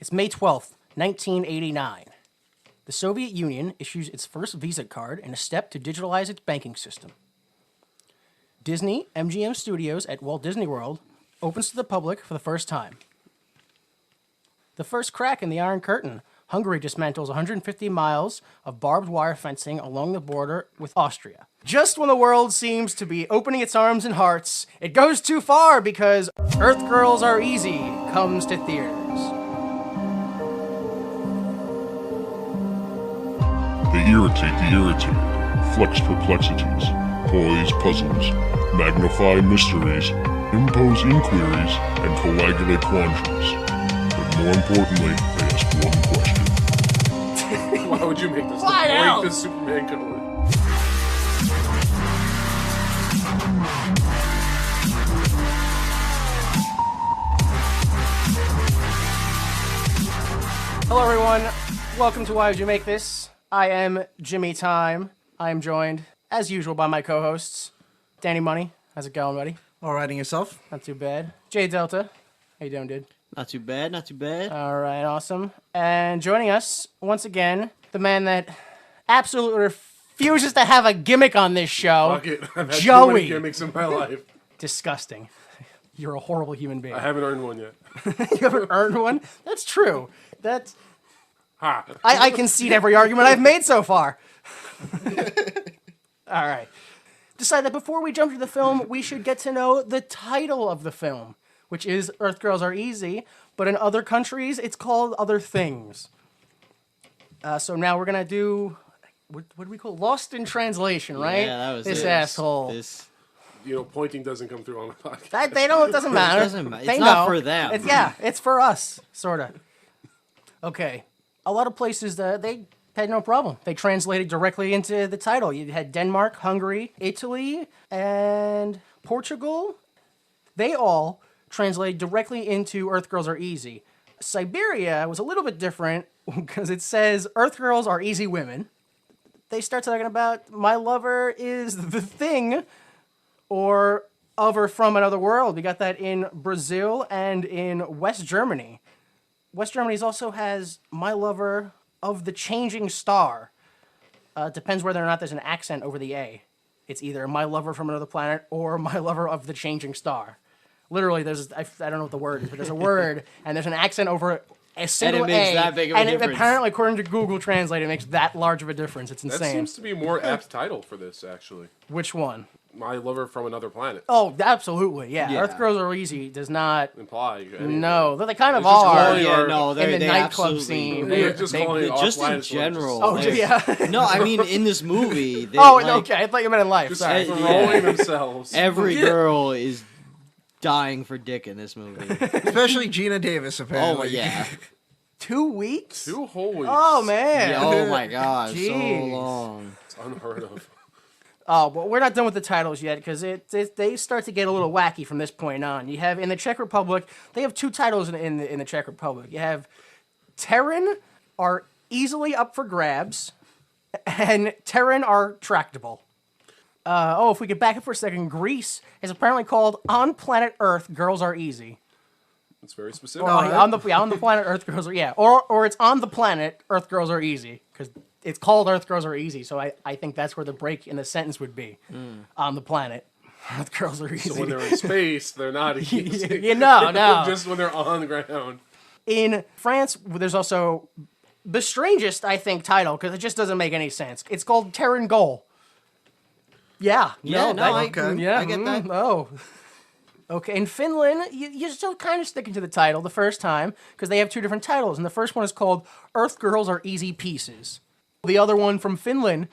It's May 12th, 1989. The Soviet Union issues its first Visa card in a step to digitalize its banking system. Disney MGM Studios at Walt Disney World opens to the public for the first time. The first crack in the Iron Curtain. Hungary dismantles 150 miles of barbed wire fencing along the border with Austria. Just when the world seems to be opening its arms and hearts, it goes too far because Earth Girls Are Easy comes to theaters. They irritate the irritated, flex perplexities, poise puzzles, magnify mysteries, impose inquiries, and coagulate quandaries. But more importantly, they ask one question. Why would you make this? Why Break else? the Superman code. Hello everyone, welcome to Why Would You Make This? I am Jimmy Time. I am joined, as usual, by my co-hosts. Danny Money, how's it going, buddy? All right, and yourself? Not too bad. Jay Delta, how you doing, dude? Not too bad, not too bad. All right, awesome. And joining us, once again, the man that absolutely refuses to have a gimmick on this show, Fuck it. I've had too Joey. many gimmicks in my life. Disgusting. You're a horrible human being. I haven't earned one yet. You haven't earned one? That's true. That's... Ha! I concede every argument I've made so far. All right. Decide that before we jump to the film, we should get to know the title of the film, which is Earth Girls Are Easy, but in other countries, it's called other things. So now we're going to do, what do we call it? Lost in translation, right? Yeah, that was this it. asshole. This You know, pointing doesn't come through on the podcast. That, they don't, it doesn't matter. doesn't matter. They It's not know. for them. It's for us, sort of. Okay. A lot of places, they had no problem. They translated directly into the title. You had Denmark, Hungary, Italy, and Portugal. They all translated directly into Earth Girls Are Easy. Siberia was a little bit different because it says Earth Girls Are Easy Women. They start talking about my lover is the thing or of or from another world. We got that in Brazil and in West Germany. West Germany also has my lover of the changing star. Depends whether or not there's an accent over the A. It's either my lover from another planet or my lover of the changing star. Literally, there's I don't know what the word is, but there's a word and there's an accent over a single makes A, that big of a and it difference. apparently, according to Google Translate, it makes that large of a difference. It's That insane. seems to be a more apt title for this, actually. Which one? My lover from another planet. Oh, absolutely, yeah. Yeah. Earth Girls Are Easy does not. Imply anything. No, they kind of It's just are. calling yeah, our- no, in they the nightclub absolutely- scene. They're just calling it just in off-planet, so we're general. Oh, like- yeah. No, I mean in this movie. they, Oh, like, okay. I thought you meant in life. Just Sorry. throwing themselves. Every girl is dying for dick in this movie. Especially Geena Davis, apparently. Oh yeah. 2 weeks? 2 whole weeks. Oh, man. Yeah, oh my god, so Jeez. long. It's unheard of. Oh, but we're not done with the titles yet because they start to get a little wacky from this point on. You have in the Czech Republic, they have 2 titles in the Czech Republic. You have Terran are easily up for grabs, and Terran are tractable. If we get back up for a second, Greece is apparently called On Planet Earth, Girls Are Easy. It's very specific. On the planet Earth Girls Are or it's on the planet Earth Girls Are Easy because it's called Earth Girls Are Easy. So I think that's where the break in the sentence would be. On the planet Earth Girls Are Easy. So when they're in space, they're not easy. no. Just when they're on the ground. In France, there's also the strangest I think title because it just doesn't make any sense. It's called Terran Goal. Yeah. Yeah, no, I get that. Oh. Okay, in Finland, you're still kind of sticking to the title the first time because they have 2 different titles, and the first one is called Earth Girls Are Easy Pieces. The other one from Finland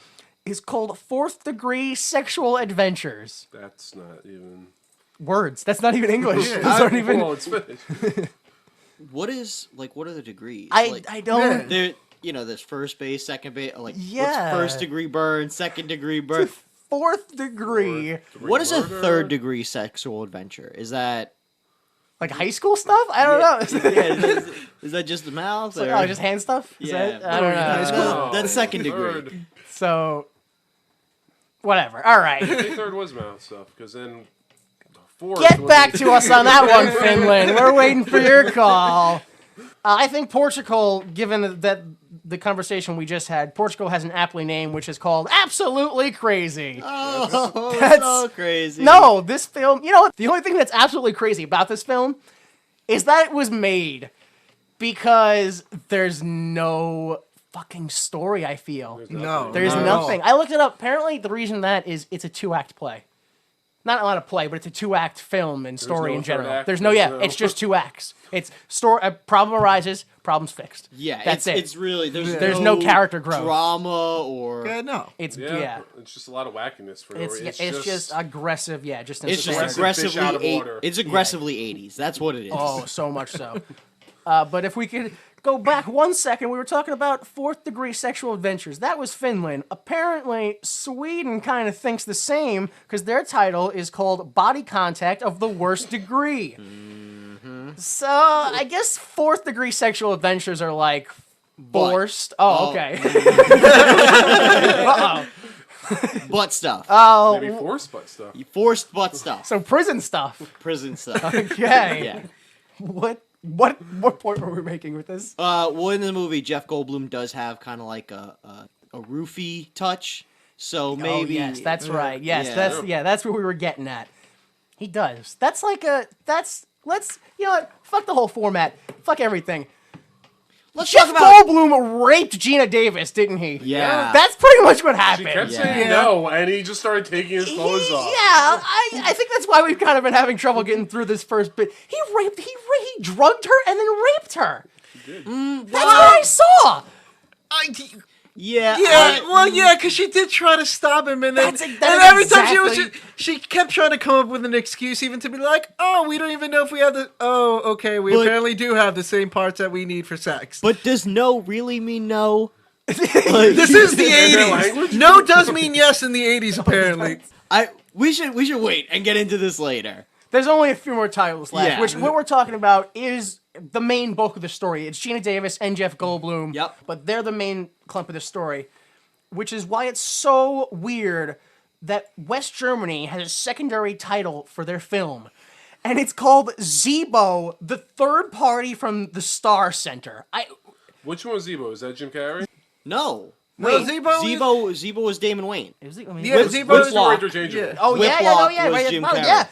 is called Fourth Degree Sexual Adventures. That's not even... Words. That's not even English. Those aren't even... Oh, it's finished. What are the degrees? I don't... There, there's first base, second base. Like, Yeah. what's first degree burn, second degree burn? Fourth degree. What is a Murder? third degree sexual adventure? Is that Like high school stuff? I don't know. yeah, is that just the mouth? Like, or- just hand stuff? Is Yeah. that- I don't know. High school. No, That's second degree. Third. So, whatever. All right. I think third was mouth stuff, because then the fourth Get would back be- to us on that one, Finland. We're waiting for your call. I think Portugal, given that the conversation we just had, Portugal has an aptly name, which is called Absolutely Crazy. Oh, That's- so crazy. No, this film, you know what? The only thing that's absolutely crazy about this film is that it was made because there's no fucking story, I feel. No, There's not at all. nothing. I looked it up. Apparently, the reason that is it's a 2-act play. Not a lot of play, but it's a 2-act film and story no in third general. act, There's no, there's no- it's just 2 acts. It's story. A problem arises, problem's fixed. Yeah, That's it. It's really There's no character growth. drama or No. It's Yeah, it's just a lot of wackiness for no It's reason. it's just aggressive. Yeah, just it's just insanity. aggressive fish out of aggressively water. it's aggressively 80s. That's what it is. Oh, so much so. But if we could go back 1 second, we were talking about fourth-degree sexual adventures. That was Finland. Apparently, Sweden kind of thinks the same because their title is called Body Contact of the Worst Degree. So, I guess fourth-degree sexual adventures are like forced. Oh, okay. Uh-oh. Butt stuff. Oh, maybe forced butt stuff. Forced butt stuff. so prison stuff. Prison stuff. Okay. Yeah. What point were we making with this? Well, in the movie, Jeff Goldblum does have kind of like a roofie touch. So maybe Oh, yes, that's right. Yes, Yeah. that's what we were getting at. He does. Let's you know what? Fuck the whole format. Fuck everything. Let's Jeff talk about Goldblum raped Geena Davis, didn't he? Yeah. That's pretty much what She happened. kept Yeah. saying no, and he just started taking his clothes off. Yeah, I think that's why we've kind of been having trouble getting through this first bit. He drugged her and then raped her. That's what I saw. yeah. Yeah, because she did try to stop him, and then That is and every time exactly- she kept trying to come up with an excuse, even to be like, "Oh, we don't even know if we have the. Oh, okay, we But- apparently do have the same parts that we need for sex." But does no really mean no? This is the their '80s. language? No does mean yes in the '80s, apparently. We should wait and get into this later. There's only a few more titles left, Yeah. which what we're talking about is the main bulk of the story. It's Geena Davis and Jeff Goldblum. Yep. But they're the main clump of the story, which is why it's so weird that West Germany has a secondary title for their film. And it's called Zebo, the third party from the Star Center. Which one was Zebo? Is that Jim Carrey? No. No, Wait, Zebo was Damon Wayne. Is it, I mean, Yeah, Whip- Zebo What's is the Whiplock. interchangeable? Yeah. Oh, yeah, Whiplock yeah, was right. Jim Oh, Carrey. yeah.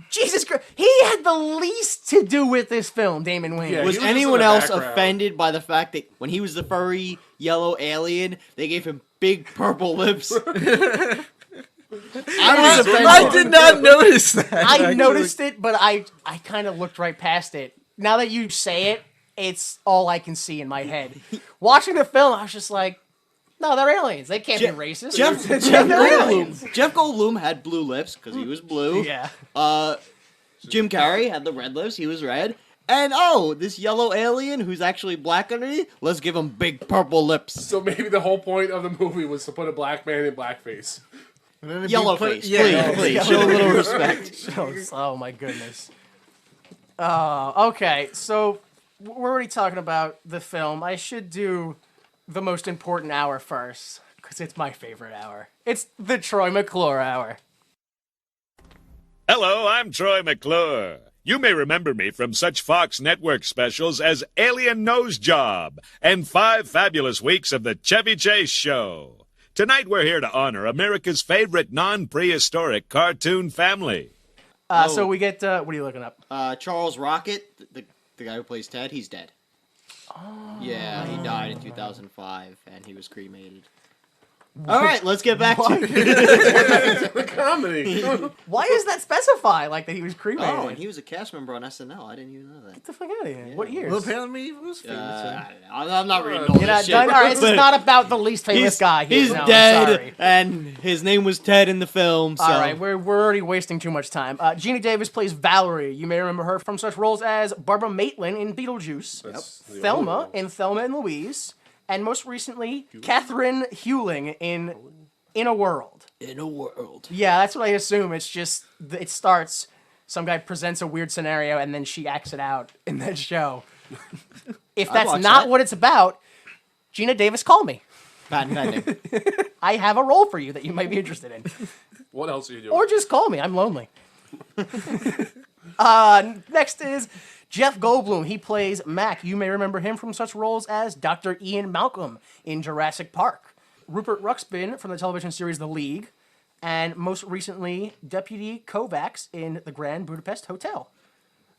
Jesus Christ. He had the least to do with this film, Damon Wayne. Yeah, Was he was just anyone in the else background. offended by the fact that when he was the furry yellow alien, they gave him big purple lips? I was offended. I did not notice that. I actually. noticed it, but I kind of looked right past it. Now that you say it, it's all I can see in my head. Watching the film, I was just like, no, they're aliens. They can't be racist. Jeff they're aliens. Goldblum had blue lips because he was blue. Yeah. Jim Carrey had the red lips. He was red. And this yellow alien who's actually black underneath, let's give him big purple lips. So maybe the whole point of the movie was to put a black man in blackface. And then it'd be Yellow put- face, yeah. please. Show a little respect. Oh my goodness. Okay, so we're already talking about the film. I should do the most important hour first, because it's my favorite hour. It's the Troy McClure hour. Hello, I'm Troy McClure. You may remember me from such Fox Network specials as Alien Nose Job and 5 fabulous weeks of the Chevy Chase Show. Tonight we're here to honor America's favorite non-prehistoric cartoon family. So we get, what are you looking up? Charles Rocket, the guy who plays Ted, he's dead. Oh. Yeah, he died in 2005, and he was cremated. All right, let's get back to The comedy. Why does that specify, like, that he was cremated? Oh, and he was a cast member on SNL. I didn't even know that. Get the fuck out of here. What years? Well, apparently he was famous. I don't know. I'm not reading all You're not this shit. done? All right, this is But not about the least famous guy here. He's No, I'm dead, sorry. and his name was Ted in the film. So. All right, we're already wasting too much time. Geena Davis plays Valerie. You may remember her from such roles as Barbara Maitland in Beetlejuice, That's the only Thelma role. in Thelma and Louise, and most recently, Catherine Hewling in A World. In a world. Yeah, that's what I assume. It's just, it starts, some guy presents a weird scenario, and then she acts it out in that show. If I'd that's watch not that. what it's about, Geena Davis, call me. Patent pending. I have a role for you that you might be interested in. What else are you doing? Or just call me. I'm lonely. Next is Jeff Goldblum, he plays Mac. You may remember him from such roles as Dr. Ian Malcolm in Jurassic Park. Rupert Ruxpin from the television series The League. And most recently, Deputy Kovacs in The Grand Budapest Hotel.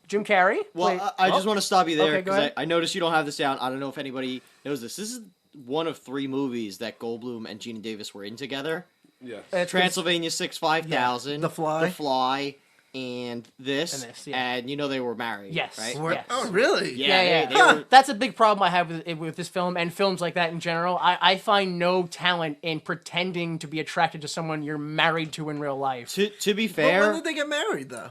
Jim Carrey. Well, I just want to stop you there Okay, go because ahead. I noticed you don't have this down. I don't know if anybody knows this. This is one of 3 movies that Goldblum and Geena Davis were in together. Yeah. Transylvania 6 5000, The Fly. The Fly, and this. And this, yeah. And you know they were married. Yes. Right? Yes. Oh, really? Yeah. They were, That's a big problem I have with this film and films like that in general. I find no talent in pretending to be attracted to someone you're married to in real life. to be But fair, when did they get married, though?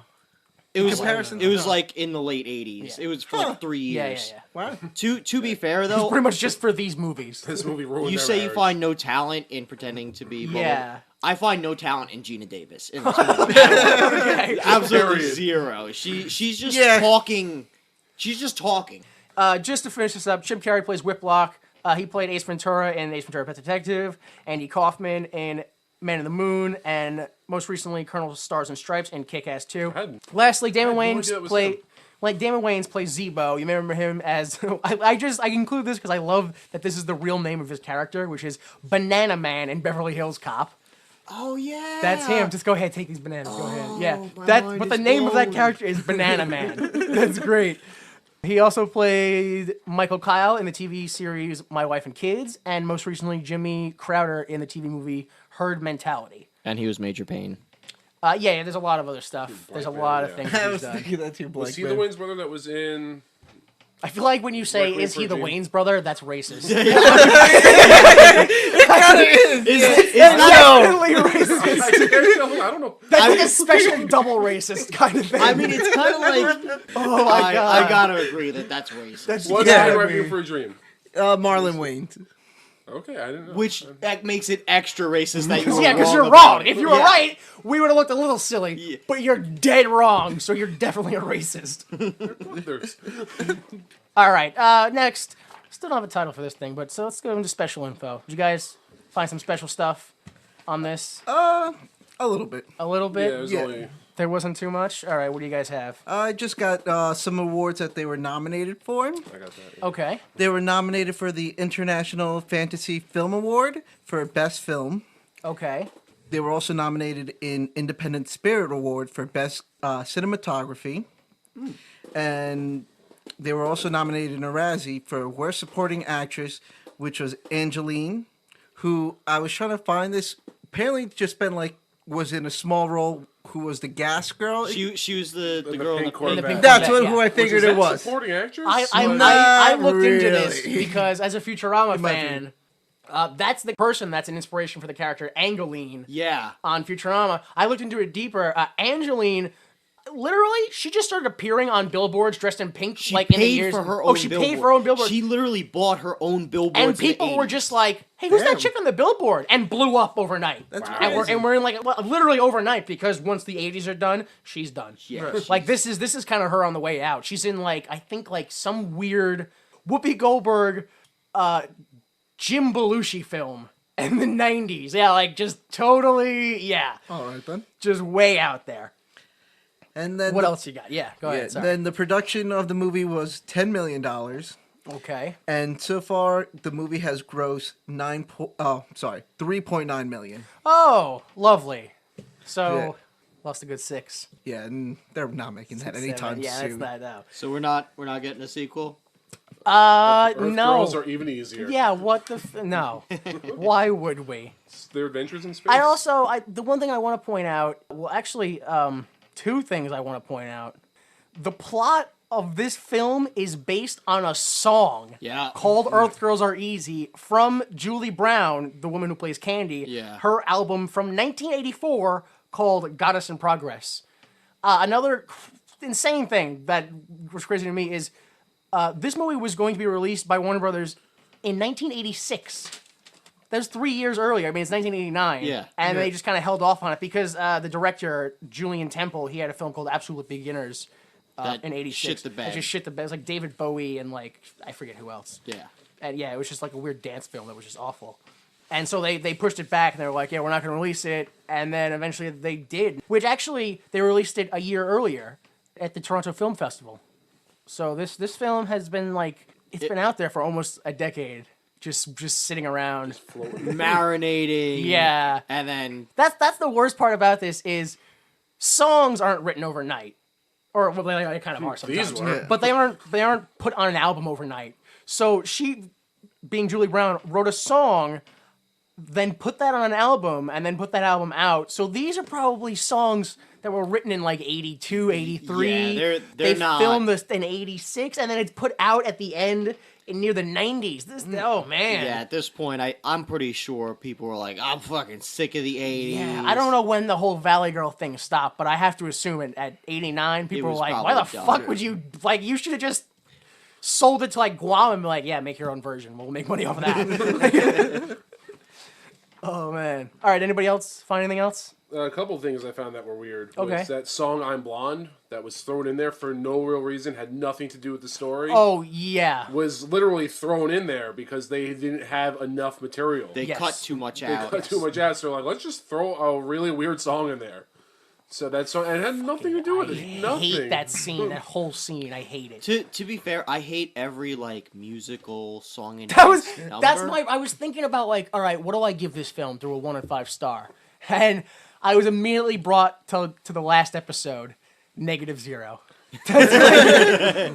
it was comparison- it was like in the late 80s. Yeah. It was for like 3 Yeah, years. yeah. Wow. To be fair though, Pretty much just for these movies. This movie ruined you their say you marriage. find no talent in pretending to be. Blah, blah, Yeah. blah. I find no talent in Geena Davis. In this movie. Absolutely Period. zero. She's just Yeah. talking. She's just talking. Just to finish this up, Jim Carrey plays Whiplock. He played Ace Ventura in Ace Ventura: Pet Detective. Andy Kaufman in Man in the Moon, and most recently Colonel Stars and Stripes in Kick-Ass 2. Lastly, Damon I had no Wayans idea it was play. him. Like Damon Wayans plays Zebo. You may remember him as I include this because I love that this is the real name of his character, which is Banana Man in Beverly Hills Cop. Oh yeah. That's him. Just go ahead, take these bananas. Go ahead. Yeah, my that's mind but the is name of that blown. character is Banana Man. That's great. He also played Michael Kyle in the TV series My Wife and Kids, and most recently Jimmy Crowder in the TV movie Herd Mentality. And he was Major Payne. Yeah, there's a lot of other stuff. There's a lot of yeah. things I he's was done. thinking that too, Blake. Was he the Wayne's brother that was in? I feel like when you say, Requiem is he for the a Dream? Wayne's brother, that's racist. Is Definitely racist. I don't know. That's like a special double racist kind of thing. I mean, it's kind of like. oh my god. I gotta agree that's racist. What's Yeah, yeah, I Requiem mean- for a Dream? Marlon Wayne. Okay, I didn't know. Which that makes it extra racist that you were Yeah, because wrong you're about wrong. it. If you were Yeah. right, we would have looked a little silly. Yeah. But you're dead wrong, so you're definitely a racist. There's- All right, next. Still don't have a title for this thing, but so let's go into special info. Did you guys find some special stuff on this? A little bit. A little yeah, bit? it was Yeah. only. There wasn't too much? All right, what do you guys have? I just got some awards that they were nominated for. I got that. Yeah. Okay. They were nominated for the International Fantasy Film Award for Best Film. Okay. They were also nominated in Independent Spirit Award for Best Cinematography. And they were also nominated in a Razzie for Worst Supporting Actress, which was Angeline, who I was trying to find this. Apparently just been like, was in a small role, who was the gas girl. She was the the girl in the pink Corvette. In the pink That's Corvette, who yeah. I figured it was. Supporting actress. I Not looked into this really. because as a Futurama might fan, that's the person that's an inspiration for the character Angeline Yeah. on Futurama. I looked into it deeper. Angeline, literally, she just started appearing on billboards dressed in pink, She like paid in the years. for her oh, own she billboard. paid for her own billboard. She literally bought her own billboard. and people were just like, "Hey, who's that Damn. chick on the billboard?" And blew up overnight. That's and crazy. we're in like literally overnight because once the '80s are done, she's done. Yeah. Like this is kind of her on the way out. She's in like I think like some weird Whoopi Goldberg, Jim Belushi film in the '90s. Yeah, like just totally All right, then. just way out there. And then What else you got? Yeah, go Yeah, ahead. Sorry. then the production of the movie was $10 million. Okay. And so far, the movie has grossed 3.9 million. Oh, lovely. So Yeah. lost a good 6. Yeah, and they're not making that anytime Yeah, soon. that's that out. So we're not getting a sequel. Earth No. Girls are even easier. Yeah, what the no. Why would we? Their adventures in space. The one thing I want to point out, well actually two things I want to point out. The plot of this film is based on a song Yeah. called Earth Girls Are Easy from Julie Brown, the woman who plays Candy. Yeah. Her album from 1984 called Goddess in Progress. Another insane thing that was crazy to me is this movie was going to be released by Warner Brothers in 1986. That was 3 years earlier. I mean, it's 1989. Yeah. And they just kind of held off on it because the director, Julian Temple, he had a film called Absolute Beginners That in 86. shit the bed. That just shit the bed. It was like David Bowie and like, I forget who else. Yeah. And yeah, it was just like a weird dance film that was just awful. And so they pushed it back and they were like, yeah, we're not going to release it. And then eventually they did. Which actually, they released it a year earlier at the Toronto Film Festival. So this film has been like it's been out there for almost a decade, just sitting around. Marinating. Yeah. And then That's the worst part about this is songs aren't written overnight, or well, they kind of are sometimes. These were. But they aren't put on an album overnight. So she, being Julie Brown, wrote a song, then put that on an album, and then put that album out. So these are probably songs that were written in like 82, 83. Yeah, they're they not. filmed this in 86, and then it's put out at the end in near the 90s. Oh man. yeah, at this point, I'm pretty sure people were like, I'm fucking sick of the 80s. Yeah, I don't know when the whole Valley Girl thing stopped, but I have to assume at 89, people were was like, why the probably fuck done. would you, like, you should have just sold it to, like, Guam and be like, yeah, make your own version. We'll make money off of that. Oh, man. All right, anybody else find anything else? A couple of things I found that were weird. Okay. Was that song "I'm Blonde" that was thrown in there for no real reason, had nothing to do with the story. Oh, yeah. Was literally thrown in there because they didn't have enough material. They Yes. cut too much They out. cut too much out, so they're like, let's just throw a really weird song in there. So that song, and it had nothing to do with I it. Nothing. hate that scene, that whole scene. I hate it. To be fair, I hate every like musical song in I was thinking about like, all right, what do I give this film through a 1 and 5 star? And I was immediately brought to the last episode, -0.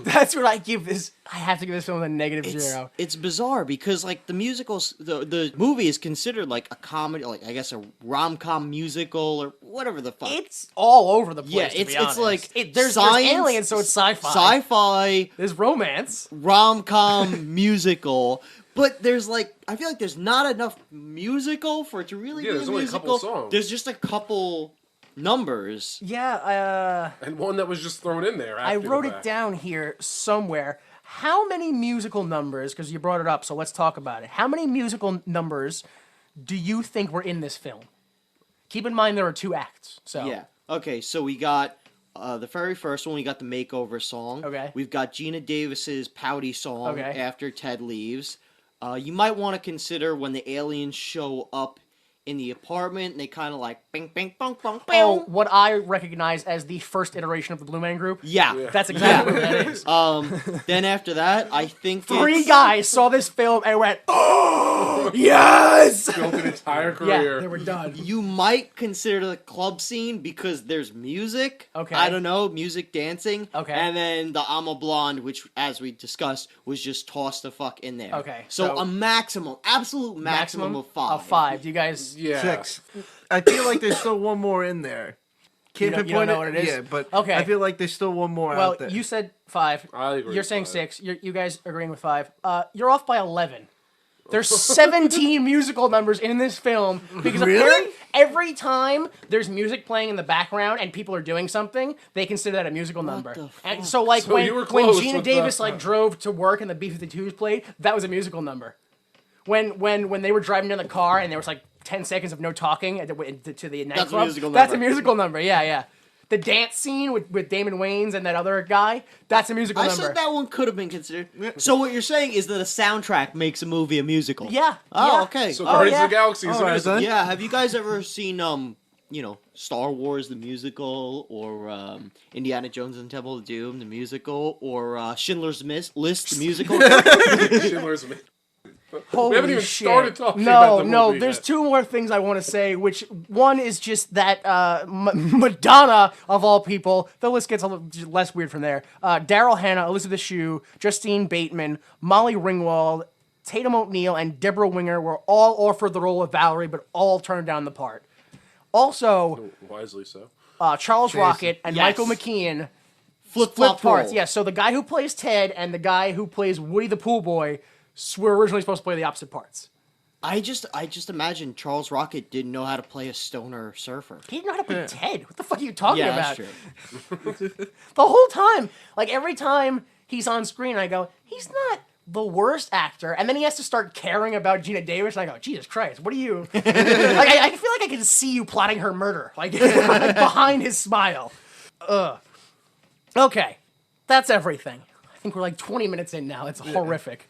That's what I give this. I have to give this film a -0. It's bizarre because like the musicals, the movie is considered like a comedy, like I guess a rom-com musical or whatever the fuck. It's all over the place. Yeah, to it's be honest. like there's science, aliens, so it's sci-fi. Sci-fi, There's romance. rom-com musical, but there's like I feel like there's not enough musical for it to really be there's a only a musical. couple songs. There's just a couple numbers. Yeah, And one that was just thrown in there. I After the wrote it fact. down here somewhere. How many musical numbers, because you brought it up, so let's talk about it. How many musical numbers do you think were in this film? Keep in mind there are 2 acts. So Yeah. Okay, so we got the very first one. We got the makeover song. Okay. We've got Geena Davis's pouty song Okay. after Ted leaves. You might want to consider when the aliens show up in the apartment and they kind of like bing bing bong bong Oh, bong. what I recognize as the first iteration of the Blue Man Group. Yeah. That's exactly what that is. Then after that, I think 3 it's- guys saw this film and went, "Oh, yes!" Built an entire Yeah, career. they were done. You might consider the club scene because there's music. Okay. I don't know, music, dancing. Okay. And then the I'm a Blonde, which, as we discussed, was just tossed the fuck in there. Okay, So, so- a absolute maximum of 5. Of 5. Do you guys? Yeah. 6. I feel like there's still one more in there. Can't You don't pinpoint know what it is? Yeah, but Okay. I feel like there's still one more Well, out there. you said 5. I agree You're with saying 5. 6. You guys agreeing with 5. You're off by 11. There's 17 musical numbers in this film because Really? every time there's music playing in the background and people are doing something, they consider that a musical number. the And so like So you were when close Geena with Davis the- like drove to work and the B-52s played, that was a musical number. When they were driving in the car and there was like 10 seconds of no talking to the nightclub, musical that's a number. musical number. Yeah. The dance scene with Damon Wayans and that other guy, that's a musical I number. said that one could have been considered. So what you're saying is that a soundtrack makes a movie a musical? Yeah. Oh, yeah. okay. So Oh, Guardians yeah. of the Galaxy is a All right, musical. then. yeah, have you guys ever seen Star Wars the musical, or Indiana Jones and the Temple of Doom the musical, or Schindler's List the musical? Schindler's List. Holy haven't even shit. started talking no, about the No, movie there's yet. 2 more things I want to say, which one is just that Madonna, of all people, the list gets a little less weird from there. Daryl Hannah, Elizabeth Shue, Justine Bateman, Molly Ringwald, Tatum O'Neal, and Deborah Winger were all offered the role of Valerie, but all turned down the part. Also, Wisely so. Charles Rocket and Yes. Michael McKean Flip split parts. role. Yeah, so the guy who plays Ted and the guy who plays Woody the Pool Boy were originally supposed to play the opposite parts. I just imagine Charles Rocket didn't know how to play a stoner surfer. He didn't know how to play Ted. What the fuck are you talking Yeah, about? that's true. The whole time, like every time he's on screen, I go, he's not the worst actor. And then he has to start caring about Geena Davis, and I go, Jesus Christ, what are you? Like, I feel like I can see you plotting her murder, like behind his smile. Ugh. Okay, that's everything. I think we're like 20 minutes in now. It's horrific.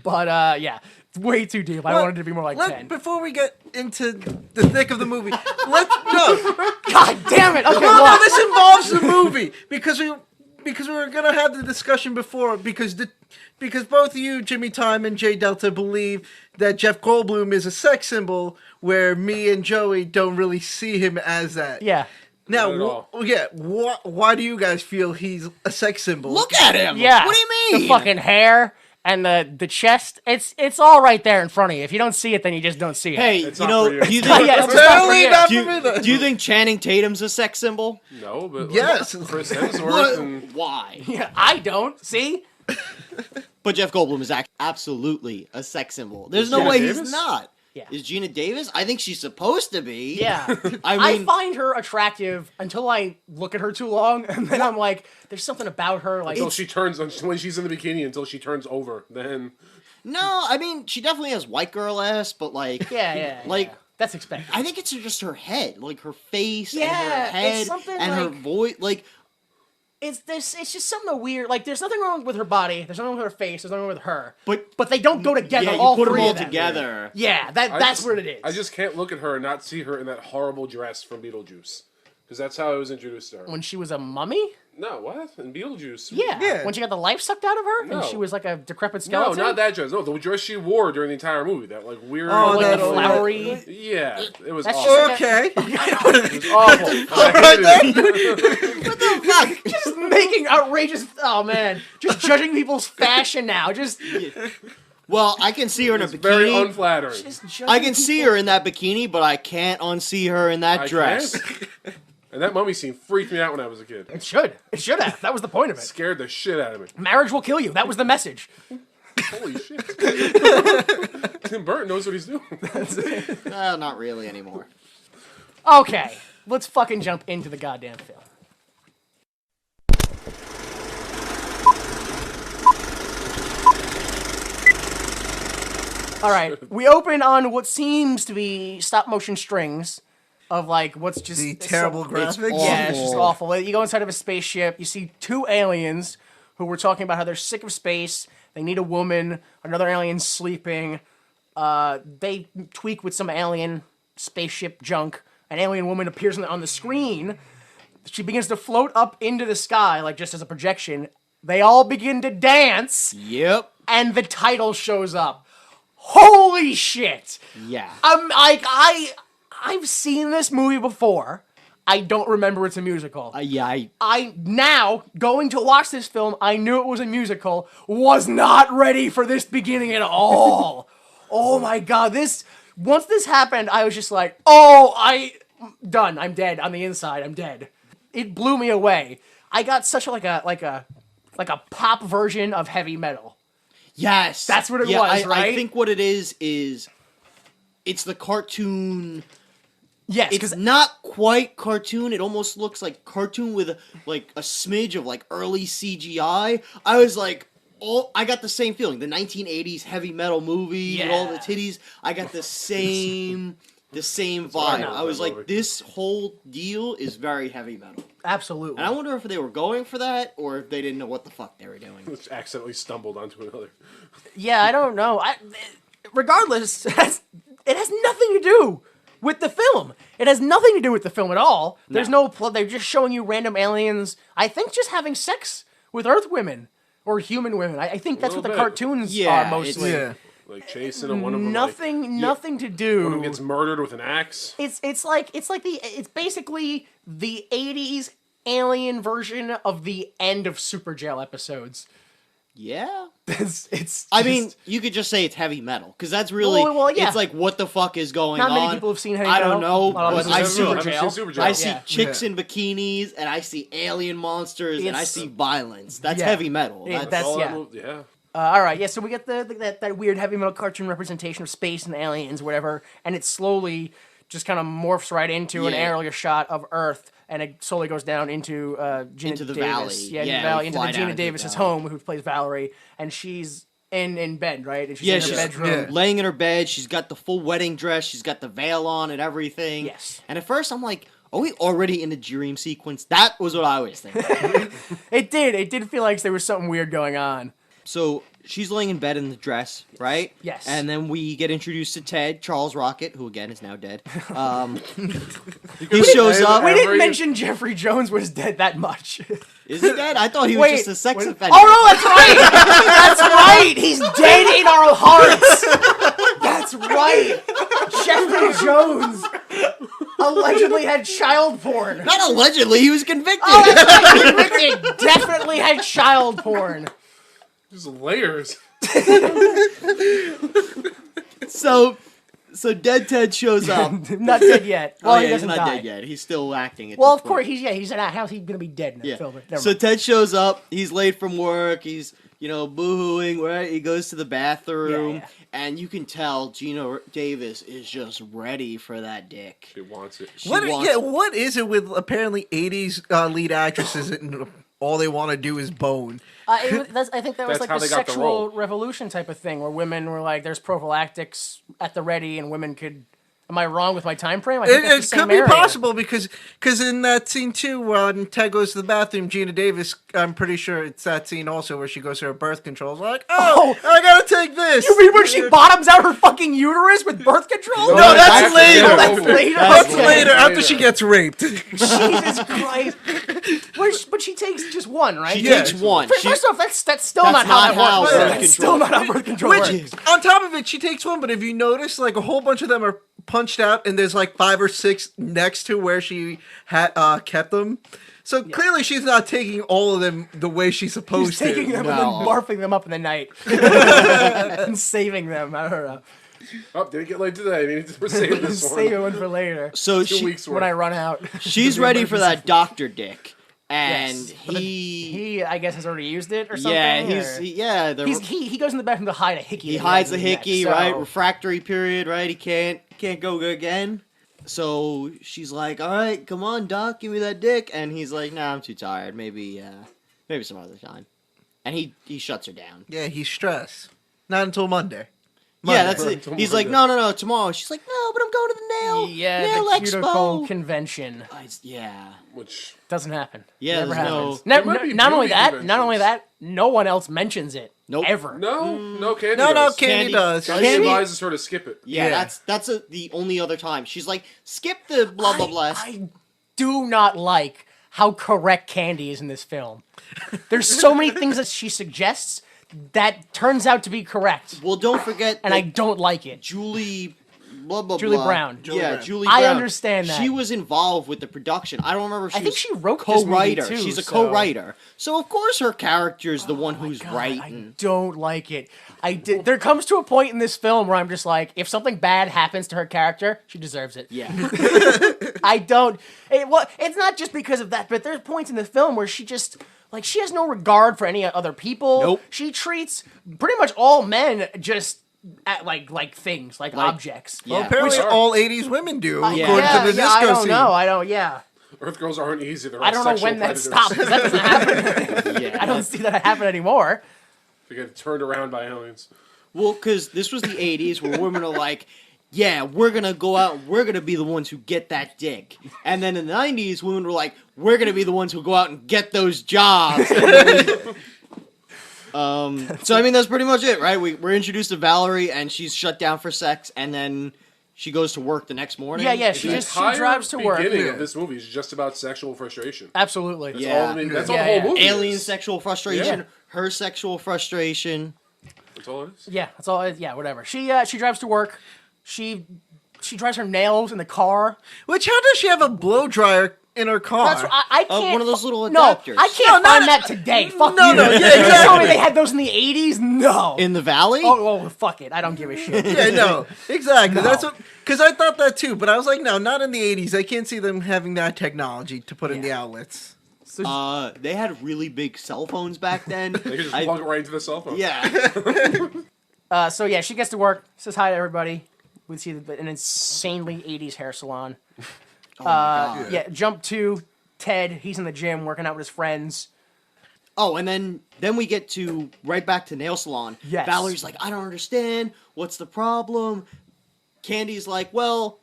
But yeah, it's way too deep. I wanted it to be more like 10. Before we get into the thick of the movie, let's no. God damn it! Okay, No, what? this involves the movie because because we were gonna have the discussion before because both of you, Jimmy Time and Jay Delta, believe that Jeff Goldblum is a sex symbol, where me and Joey don't really see him as that. Yeah. Not at all. Why do you guys feel he's a sex symbol? Look at him. Yeah. What do you mean? The fucking hair and the chest. It's all right there in front of you. If you don't see it, then you just don't see it. Hey, It's you not know, for you. do you think, Yeah, it's not for Totally you. not do, for me, you, though. do you think Channing Tatum's a sex symbol? No, but Yes. Chris Hemsworth What? and Why? Yeah, I don't. See? But Jeff Goldblum is absolutely a sex symbol. There's no Geena way Davis? he's not. Yeah. Is Geena Davis? I think she's supposed to be. Yeah. I I mean, find her attractive until I look at her too long, and then I'm like, there's something about her. Like, until she turns when she's in the bikini until she turns over. Then no, I mean, she definitely has white girl ass, but like, yeah. like, yeah. That's expected. I think it's just her head, like her face and Yeah, her it's head something and her like- voice. Like, It's just something weird. Like, there's nothing wrong with her body. There's nothing wrong with her face. There's nothing wrong with her. but They don't go together. yeah, you all put them three all of them. together. Yeah, that's what it is. I just can't look at her and not see her in that horrible dress from Beetlejuice, because that's how I was introduced to her. When she was a mummy. No, what in Beetlejuice? Yeah. When she got the life sucked out of her, No. and she was like a decrepit No, skeleton. not that dress. No, the dress she wore during the entire movie. That like weird. Oh, Like that the old- flowery. Yeah, it was That's awful. just Okay. It was awful. I hated it. Just making outrageous. Oh man, just judging people's fashion now. Just Well, I can see her in a It's very bikini. unflattering. judging I can see people. her in that bikini, but I can't unsee her in that I dress. can't. And that mummy scene freaked me out when I was a kid. It should. It should have. That was the point of it. Scared the shit out of me. Marriage will kill you. That was the message. Holy shit. Tim Burton knows what he's doing. Not really anymore. Okay, let's fucking jump into the goddamn film. All right, we open on what seems to be stop motion strings of like what's just The terrible graphics. Yeah, it's just awful. awful. You go inside of a spaceship, you see two aliens who were talking about how they're sick of space, they need a woman, another alien sleeping. They tweak with some alien spaceship junk. An alien woman appears on the screen. She begins to float up into the sky, like just as a projection. They all begin to dance, Yep. and the title shows up. Holy shit! Yeah. I'm like, I've seen this movie before. I don't remember it's a musical. Yeah. I now going to watch this film. I knew it was a musical. Was not ready for this beginning at all. Oh my god! Once this happened, I was just like, done. I'm dead on the inside. I'm dead. It blew me away. I got such like a pop version of heavy metal. Yes. That's what it Yeah, was, I right? think what it is it's the cartoon. Yes, It's because not quite cartoon. It almost looks like cartoon with like a smidge of like early CGI. I was like, I got the same feeling. The 1980s heavy metal movie with all the Yeah. titties. I got the same vibe. what I know I was about like, movie. this whole deal is very heavy metal. absolutely. And I wonder if they were going for that or if they didn't know what the fuck they were doing. Which accidentally stumbled onto another. Yeah, I don't know. Regardless, it has nothing to do with the film. It has nothing to do with the film at all. There's no plot. They're just showing you random aliens. I think just having sex with Earth women or human women. I think that's what the little bit. cartoons Yeah, are mostly. Yeah. Like chasing and one of them. Nothing to do. One of them gets murdered with an axe. It's basically the 80s alien version of the end of Super Jail episodes. Yeah. It's I just- mean, you could just say it's heavy metal because that's really Well, yeah. it's like what the fuck is going Not on. many people have seen heavy I don't metal. know, A lot of but people I have see seen Super Super Jail. Jail. Super Jail. I see Yeah. chicks in bikinis and I see alien monsters and I It's- see violence. That's Yeah. heavy metal. Yeah, That's, that's- All that yeah. movie- yeah. All right, yeah. So we get that weird heavy metal cartoon representation of space and aliens, whatever, and it slowly just kind of morphs right into an Yeah. aerial shot of Earth, and it slowly goes down into Geena Into the Davis. valley. Yeah, into Yeah, the valley, we into the fly down Geena into the Davis's valley. home, who plays Valerie, and she's in bed, right? And she's yeah, in her she's bedroom. laying in her bed. She's got the full wedding dress. She's got the veil on and everything. Yes. And at first, I'm like, are we already in the dream sequence? That was what I was thinking. It did feel like there was something weird going on. So she's laying in bed in the dress, right? Yes. And then we get introduced to Ted, Charles Rocket, who again is now dead. He shows up. We didn't mention Jeffrey Jones was dead that much. Is he dead? I thought he was just a sex offender. Oh no, that's right. That's right. He's dead in our hearts. That's right. Jeffrey Jones allegedly had child porn. Not allegedly, he was convicted. Oh, that's right. Convicted. Definitely had child porn. There's layers. So Dead Ted shows up. Not dead yet. Well, he he's doesn't not die. dead yet. He's still acting. Well, of course, he's not. How's he gonna be dead in that Yeah. film? Never So mind. Ted shows up. He's late from work. He's boohooing. Right. He goes to the bathroom, Yeah. and you can tell Geena Davis is just ready for that dick. She wants it. She What? wants Yeah. it. What is it with apparently '80s lead actresses and all they want to do is bone? I think that was That's like how a they got the sexual role. revolution type of thing, where women were like, "There's prophylactics at the ready," and women could. Am I wrong with my time frame? I think that's the It same could be area. possible because in that scene too, when Ted goes to the bathroom, Geena Davis, I'm pretty sure it's that scene also where she goes to her birth control. Like, oh, I gotta take this. You mean when she bottoms out her fucking uterus with birth control? No, No, that's that's later. later. That's later. That's Okay. later after she gets raped. Jesus Christ! But she takes just one, right? She Yeah. takes one. She- First off, that's still That's not how not that how works. birth That's control- still not how birth control Which, works. on top of it, she takes one, but if you notice, like a whole bunch of them are punched out, and there's like 5 or 6 next to where she had kept them. So clearly, she's not taking all of them the way she's supposed She's taking to. them and then No. barfing them up in the night and saving them. I don't know. Oh, did it get laid today? We need to save this Save one. it for later. So 2 she, weeks When I worth. run out. she's ready for that doctor dick, and Yes. But he, I guess, has already used it or something. yeah, or- he's he goes in the bathroom to hide a hickey. he that hides the has in his neck, hickey, so- right? Refractory period, right? He can't go again. So she's like, "All right, come on, doc, give me that dick," and he's like, "Nah, I'm too tired. Maybe some other time." And he shuts her down. Yeah, he's stressed. Not until Monday. Yeah, that's Right, it. tomorrow. He's like, "No, tomorrow." She's like, "No, but I'm going to the nail Yeah, the cuticle expo." convention Yeah. Which doesn't happen. Yeah, Never there's no- happens. There might be Not only beauty that, not only conventions. that, no one else mentions it. Nope. Ever. no, Candy No, does. Candy does. Candy Candy- advises her to skip it. Yeah, Yeah. that's the only other time. She's like, "Skip the blah blah blah." I do not like how correct Candy is in this film. There's so many things that she suggests that turns out to be correct, Well, don't forget and I that don't like it. Julie blah blah Julie blah. Brown. Julie Yeah, Brown. Julie I Brown. understand that. She was involved with the production. I don't remember if she I think was she wrote this movie, co-writer. too, She's a so- co-writer. So of course her character's the one who's God, writing. I don't like it. There comes to a point in this film where I'm just like, if something bad happens to her character, she deserves it. Yeah. I don't. It's not just because of that, but there's points in the film where she just she has no regard for any other people. Nope. She treats pretty much all men just like things, like objects. Yeah. Well, apparently Which- all '80s women do, according Yeah, to the disco I don't scene. know. I don't. Yeah. Earth girls aren't easy. They're all I don't know sexual when that predators. stopped. 'Cause that doesn't happen. Yeah. I don't see that happen anymore. They get turned around by aliens. Well, because this was the 80s where women are like, yeah, we're going to go out and we're going to be the ones who get that dick. And then in the 90s, women were like, we're going to be the ones who go out and get those jobs. So, I mean, that's pretty much it, right? We're introduced to Valerie, and she's shut down for sex, and then she goes to work the next morning. Yeah. She The she entire drives to work. beginning Yeah. of this movie is just about sexual frustration. Absolutely. That's Yeah. all, that's all Yeah, the whole yeah. movie Alien is. sexual frustration, Yeah. her sexual frustration. That's all it is. Yeah, that's all. Yeah, whatever. She drives to work. She drives her nails in the car. Which, how does she have a blow dryer in her car? That's I can't. one of those little No, adapters. I can't No, find not- that today. Fuck No, you. no, yeah, You just told exactly. me they had those in the 80s. No. In the valley? Oh, fuck it. I don't give a shit. Yeah, no, exactly. No. That's what. Because I thought that too, but I was like, no, not in the '80s. I can't see them having that technology to put in the outlets. They had really big cell phones back then. They can just plug it right into the cell phone. Yeah. So yeah, she gets to work. Says hi to everybody. We see an insanely 80s hair salon. Oh my God. Yeah. Jump to Ted. He's in the gym working out with his friends. Oh, and then we get to right back to nail salon. Yes. Valerie's like, I don't understand. What's the problem? Candy's like, well,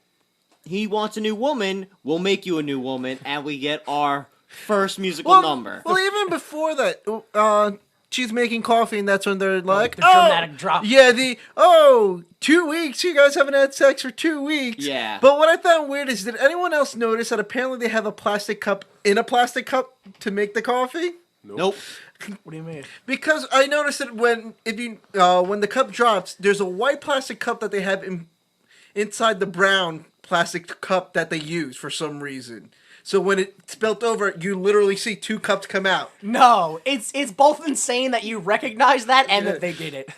he wants a new woman. We'll make you a new woman, and we get our first musical number. Well, even before that, she's making coffee, and that's when they're like, the dramatic drop. Yeah, 2 weeks. You guys haven't had sex for 2 weeks. Yeah. But what I found weird is, did anyone else notice that apparently they have a plastic cup in a plastic cup to make the coffee? Nope. What do you mean? Because I noticed that when the cup drops, there's a white plastic cup that they have inside the brown plastic cup that they use for some reason. So when it's spilt over, you literally see 2 cups come out. No, it's both insane that you recognize that and that they did it.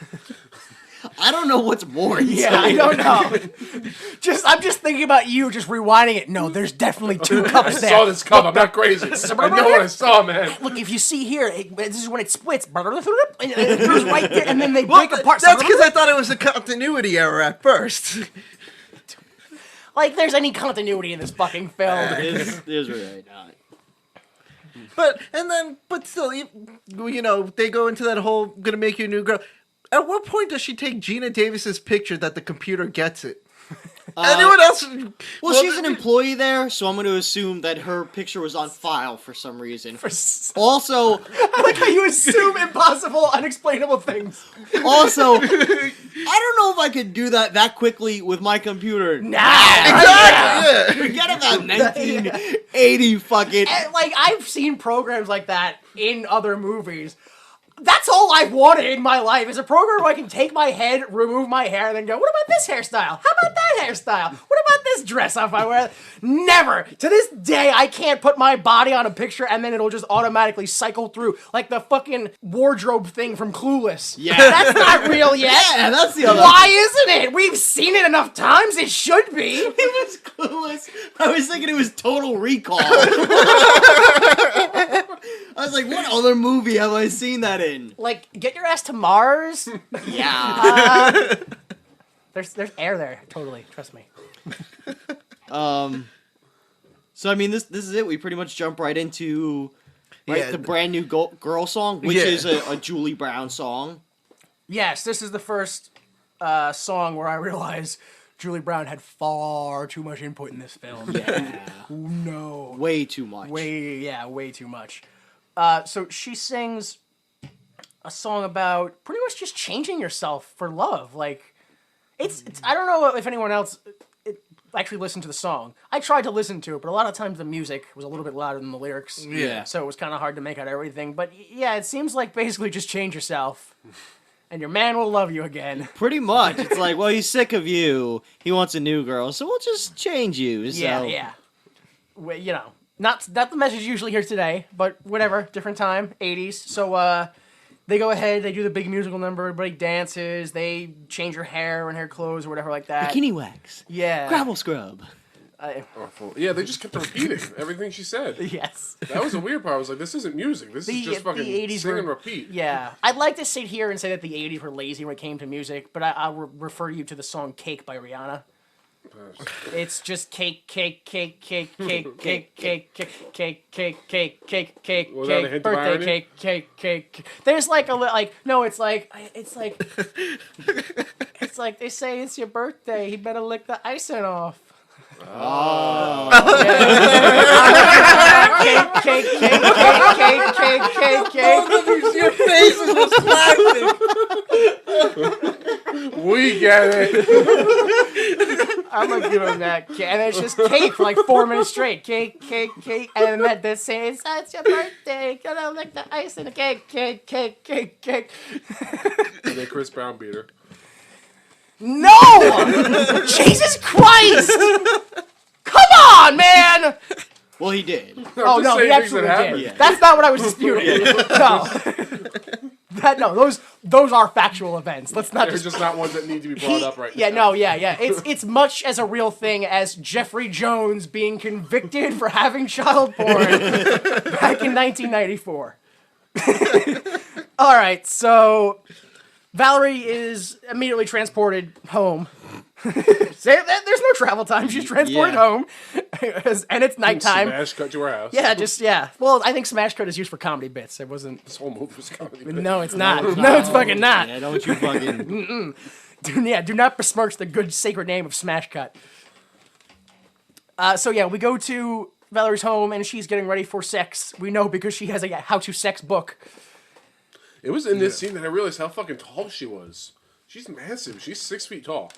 I don't know what's more insane. Yeah, I don't know. I'm just thinking about you just rewinding it. No, there's definitely 2 cups I there. saw this cup. I'm not crazy. I know what I saw, man. Look, if you see here, this is when it splits. And it goes right there, and then they break apart. That's because I thought it was a continuity error at first. Like, there's any continuity in this fucking film. There's really not. But still, they go into that whole gonna make you a new girl. At what point does she take Geena Davis's picture that the computer gets it? Anyone else? Well, she's an employee there, so I'm going to assume that her picture was on file for some reason. Also, I like how you assume impossible, unexplainable things. Also, I don't know if I could do that quickly with my computer. Exactly. Forget about 1980 fucking. And, like, I've seen programs like that in other movies. That's all I've wanted in my life, is a program where I can take my head, remove my hair, and then go, what about this hairstyle? How about that hairstyle? What about this dress if I wear? Never! To this day, I can't put my body on a picture and then it'll just automatically cycle through, like the fucking wardrobe thing from Clueless. Yeah. That's not real yet! Yeah, that's the other. Why isn't it? We've seen it enough times, it should be! It was Clueless. I was thinking it was Total Recall. I was like, what other movie have I seen that in? Like, get your ass to Mars? Yeah. There's air there, totally. Trust me. So I mean, this is it. We pretty much jump right into Yeah. the brand new girl song, which is a Julie Brown song. Yes, this is the first song where I realized Julie Brown had far too much input in this film. Yeah. No. Way too much. Way too much. So she sings a song about pretty much just changing yourself for love. Like, it's I don't know if anyone else actually listened to the song. I tried to listen to it, but a lot of times the music was a little bit louder than the lyrics. Yeah. So it was kind of hard to make out everything. But yeah, it seems like basically just change yourself, and your man will love you again. Pretty much. It's like, well, he's sick of you. He wants a new girl, so we'll just change you. So. Yeah. Well, not the message you usually hear today, but whatever, different time, 80s. So they go ahead, they do the big musical number, everybody dances, they change her hair and hair clothes or whatever like that. Bikini wax. Yeah. Gravel scrub. Awful. Yeah, they just kept repeating everything she said. Yes. That was the weird part. I was like, this isn't music. This is just fucking sing and repeat. Yeah. I'd like to sit here and say that the 80s were lazy when it came to music, but I'll refer you to the song Cake by Rihanna. It's just cake, cake, cake, cake, cake, cake, cake, cake, cake, cake, cake, cake, cake, Was that a hint of birthday irony? cake, cake, cake. There's like it's like they say it's your birthday. He better lick the icing off. Oh. Cake, cake, cake, cake, cake, cake, cake, cake. Your faces was flashing. We get it. I'm gonna give him that cake. And it's just cake for like 4 minutes straight. Cake, cake, cake. And then they're saying, it's your birthday. Gonna lick the ice in the cake, cake, cake, cake, cake. And then Chris Brown beat her. No! Jesus Christ! Come on, man! Well, he did. Oh, no, he absolutely did. Yeah. That's not what I was disputing. No. Those are factual events. Let's not They're just not ones that need to be brought up right now. Yeah. It's much as a real thing as Jeffrey Jones being convicted for having child porn back in 1994. All right, so Valerie is immediately transported home. There's no travel time. She's transported home, and it's nighttime. Smash cut to her house. Yeah. Well, I think Smash Cut is used for comedy bits. It wasn't. This whole movie was comedy. No, it's not. No, it's fucking not. Yeah, don't you fucking. Do not besmirch the good sacred name of Smash Cut. So we go to Valerie's home, and she's getting ready for sex. We know because she has a how-to sex book. It was in this scene that I realized how fucking tall she was. She's massive. She's 6 feet tall.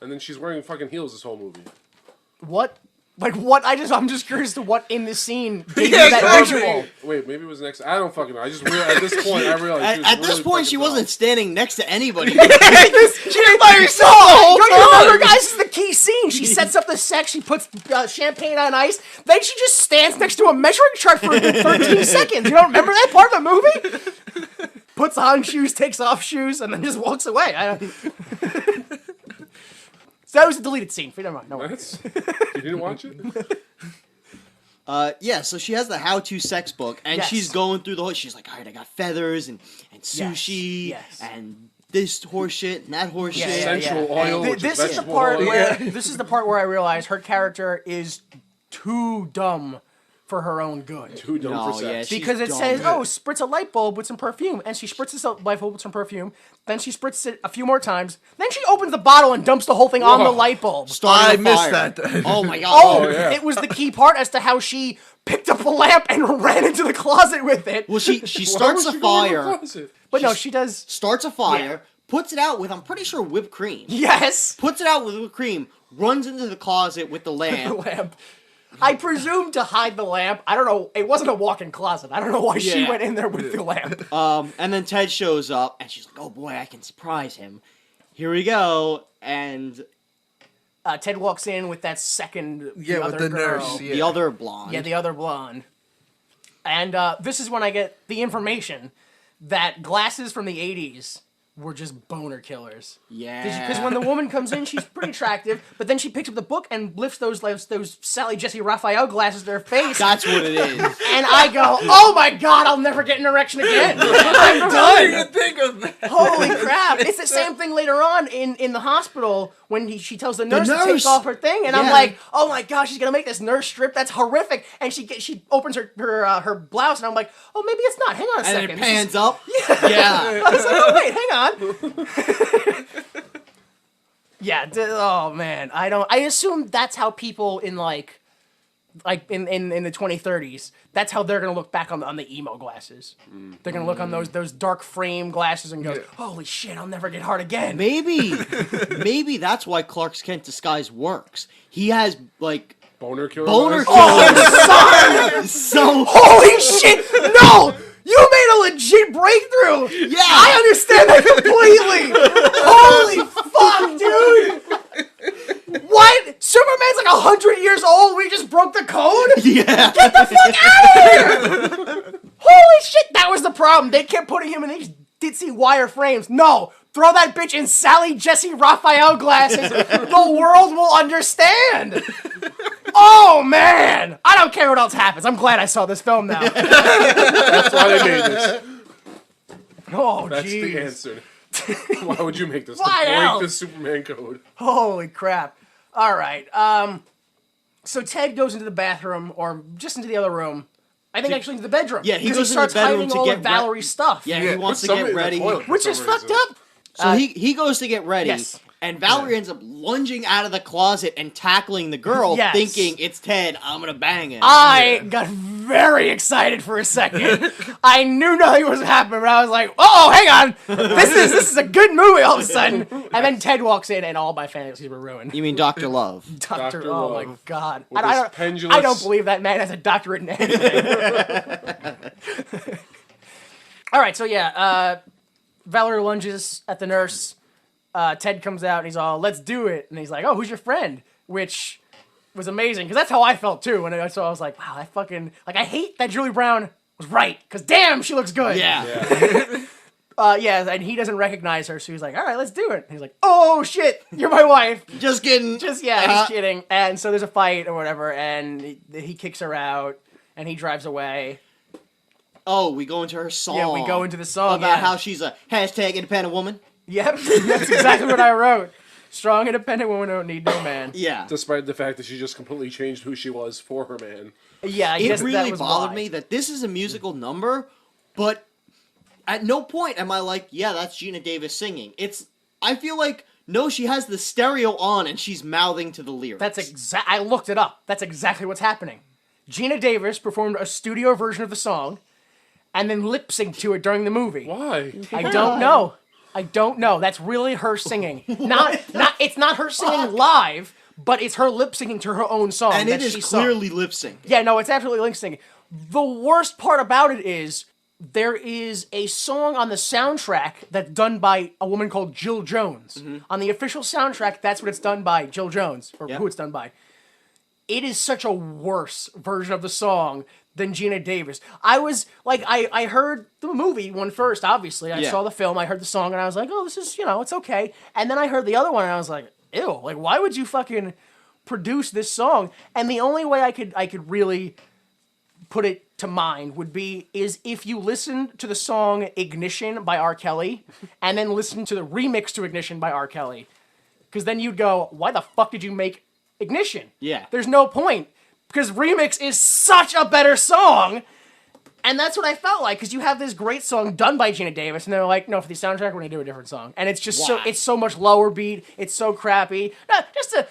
And then she's wearing fucking heels this whole movie. What? Like, what? I'm just curious to what in the scene gave you that visual. Wait, maybe it was next. I don't fucking know. I just realized, at this point, I realized she was At this really point, she fucking wasn't standing next to anybody. She ain't by herself the whole time. Don't you remember, guys? This is the key scene. She sets up the sex. She puts champagne on ice. Then she just stands next to a measuring chart for 13 seconds. You don't remember that part of the movie? Puts on shoes, takes off shoes, and then just walks away. So that was a deleted scene. Never mind. No tall. worries. You didn't watch it? Yeah, so she has the how-to sex book, and Yes. she's going through the whole... She's like, all right, I got feathers, and sushi, Yes. and this horse shit, and that horse Yeah, shit. yeah, Essential yeah. oil, which This is is the vegetable part oil. where this is the part where I realize her character is too dumb for her own good. Too dumb No, for sex. yeah, she- Because it dumb. says, oh, spritz a light bulb with some perfume. And she spritzes a light bulb with some perfume. Then she spritzes it a few more times. Then she opens the bottle and dumps the whole thing on the Whoa. light bulb. Starting I a missed fire. that. Oh my god. Oh, yeah. it was the key part as to how she picked up a lamp and ran into the closet with it. Well, she Why starts was a she going in the fire, closet? But no, she does. starts a fire, puts it out with, I'm pretty sure, whipped cream. Yes. Puts it out with whipped cream, runs into the closet with the The lamp. lamp. I presume to hide the lamp. I don't know. It wasn't a walk-in closet. I don't know why she Yeah. went in there with the lamp. And then Ted shows up, and she's like, oh boy, I can surprise him. Here we go. And Ted walks in with that second Yeah, with other the girl. nurse. Yeah. the other blonde. Yeah, the other blonde. And this is when I get the information that glasses from the 80s were just boner killers. Yeah. Because when the woman comes in, she's pretty attractive, but then she picks up the book and lifts those Sally Jesse Raphael glasses to her face. That's what it is. And I go, oh my god, I'll never get an erection again. I'm done. Think of that. Holy crap. It's the same thing later on in the hospital when she tells the nurse to take nurse. off her thing. And I'm Yeah. like, oh my gosh, she's going to make this nurse strip. That's horrific. And she opens her blouse and I'm like, oh, maybe it's not. Hang on a And second. it pans up. Yeah. I was like, oh, wait, hang on. Yeah. Oh man, I assume that's how people in like in the 2030s, that's how they're gonna look back on the emo glasses. They're gonna look on those dark frame glasses and go, holy shit, I'll never get hard again. Maybe that's why Clark Kent disguise works. He has like Boner killer. boner eyes? killers. So Holy shit! No! You made a legit breakthrough! Yeah. I understand that completely! Holy fuck, dude! What? Superman's like 100 years old? We just broke the code? yeah. Get the fuck out of here! Holy shit, that was the problem. They kept putting him in these ditzy wire frames. No! Throw that bitch in Sally Jesse Raphael glasses. The world will understand. Oh man! I don't care what else happens. I'm glad I saw this film now. That's why they made this. Oh That's jeez. the answer. Why would you make this? Why To break else? the Superman code. Holy crap. All right. So Ted goes into the bathroom, or just into the other room. I think actually into the bedroom. Yeah, he 'Cause goes into starts the bedroom hiding to all get of Valerie's stuff. Yeah, Yeah, he wants to Put somebody get in the ready. toilet for Which some is reason. fucked up. So he goes to get ready, yes. and Valerie ends up lunging out of the closet and tackling the girl, Yes. thinking it's Ted. I'm gonna bang him. I got very excited for a second. I knew nothing was happening, but I was like, "Oh, hang on! This is a good movie." All of a sudden, and then Ted walks in, and all my fantasies were ruined. You mean Dr. Love? Doctor, Dr. oh Love. my god! With I his don't, pendulous- I don't believe that man has a doctorate in anything. All right, so yeah, Valerie lunges at the nurse. Ted comes out and he's all, "Let's do it," and he's like, "Oh, who's your friend?" Which was amazing because that's how I felt too. And so I was like, "Wow, I fucking like I hate that Julie Brown was right because damn, she looks good." Yeah. Yeah, and he doesn't recognize her, so he's like, "All right, let's do it." And he's like, "Oh shit, you're my wife." Just kidding. Just he's kidding. And so there's a fight or whatever, and he kicks her out, and he drives away. Oh, we go into her song. Yeah, we go into the song about how she's a hashtag independent woman. Yep, that's exactly what I wrote. Strong, independent woman don't need no man. Yeah. Despite the fact that she just completely changed who she was for her man. Yeah, I It guess that really was bothered why. me that this is a musical number, but at no point am I like, yeah, that's Geena Davis singing. I feel like, no, she has the stereo on and she's mouthing to the lyrics. That's I looked it up. That's exactly what's happening. Geena Davis performed a studio version of the song, and then lip sync to it during the movie. Why? I don't know. I don't know. That's really her singing. It's not her singing live, but it's her lip syncing to her own song. And that it she is sung. clearly lip sync. Yeah, no, it's absolutely lip syncing. The worst part about it is there is a song on the soundtrack that's done by a woman called Jill Jones. On the official soundtrack, that's what it's done by, Jill Jones, or who it's done by. It is such a worse version of the song than Geena Davis. I was like, I heard the movie one first, obviously. I saw the film, I heard the song, and I was like, oh, this is, it's okay. And then I heard the other one, and I was like, ew, like, why would you fucking produce this song? And the only way I could really put it to mind is if you listen to the song Ignition by R. Kelly, and then listen to the remix to Ignition by R. Kelly. Because then you'd go, why the fuck did you make Ignition? Yeah. There's no point. Because Remix is such a better song. And that's what I felt like, because you have this great song done by Geena Davis, and they're like, no, for the soundtrack, we're going to do a different song. And it's just it's so much lower beat, it's so crappy.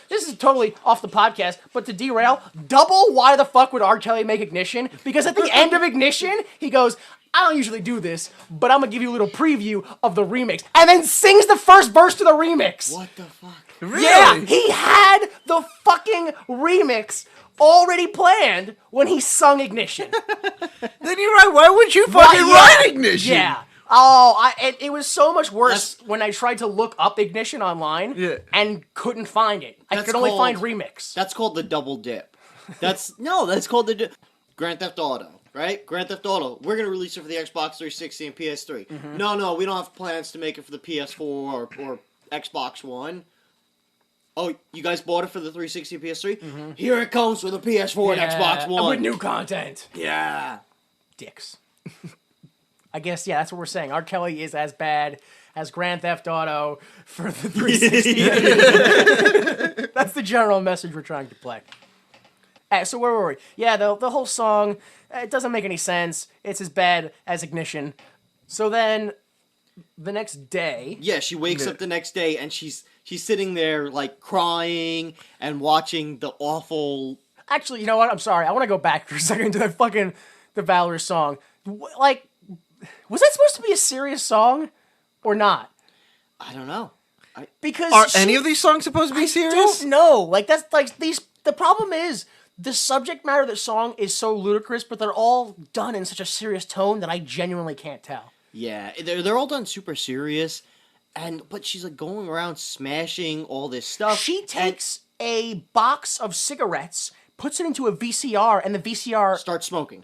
This is totally off the podcast, but to derail, double why the fuck would R. Kelly make Ignition? Because at the end of Ignition, he goes, I don't usually do this, but I'm going to give you a little preview of the remix. And then sings the first verse to the remix. What the fuck? Really? Yeah, he had the fucking remix already planned when he sung Ignition. Then you're right. Why would you fucking write Ignition? Yeah. Oh, it was so much worse when I tried to look up Ignition online and couldn't find it. I could only find Remix. That's called the double dip. That's called the Grand Theft Auto, right? Grand Theft Auto. We're gonna release it for the Xbox 360 and PS3. Mm-hmm. No, we don't have plans to make it for the PS4 or Xbox One. Oh, you guys bought it for the 360 and PS3? Mm-hmm. Here it comes for the PS4 and Xbox One. With new content. Yeah. Dicks. I guess, that's what we're saying. R. Kelly is as bad as Grand Theft Auto for the 360. That's the general message we're trying to play. So where were we? Yeah, the whole song, it doesn't make any sense. It's as bad as Ignition. So then, the next day... Yeah, she wakes up the next day and she's sitting there, like, crying and watching the awful... Actually, you know what? I'm sorry. I want to go back for a second to that fucking... the Valerie song. Like, was that supposed to be a serious song? Or not? I don't know. Because... Are any of these songs supposed to be serious? I don't know. Like, that's, like, these... The problem is... The subject matter of the song is so ludicrous, but they're all done in such a serious tone that I genuinely can't tell. Yeah, they're all done super serious, but she's like going around smashing all this stuff. She takes a box of cigarettes, puts it into a VCR, and the VCR... Start smoking.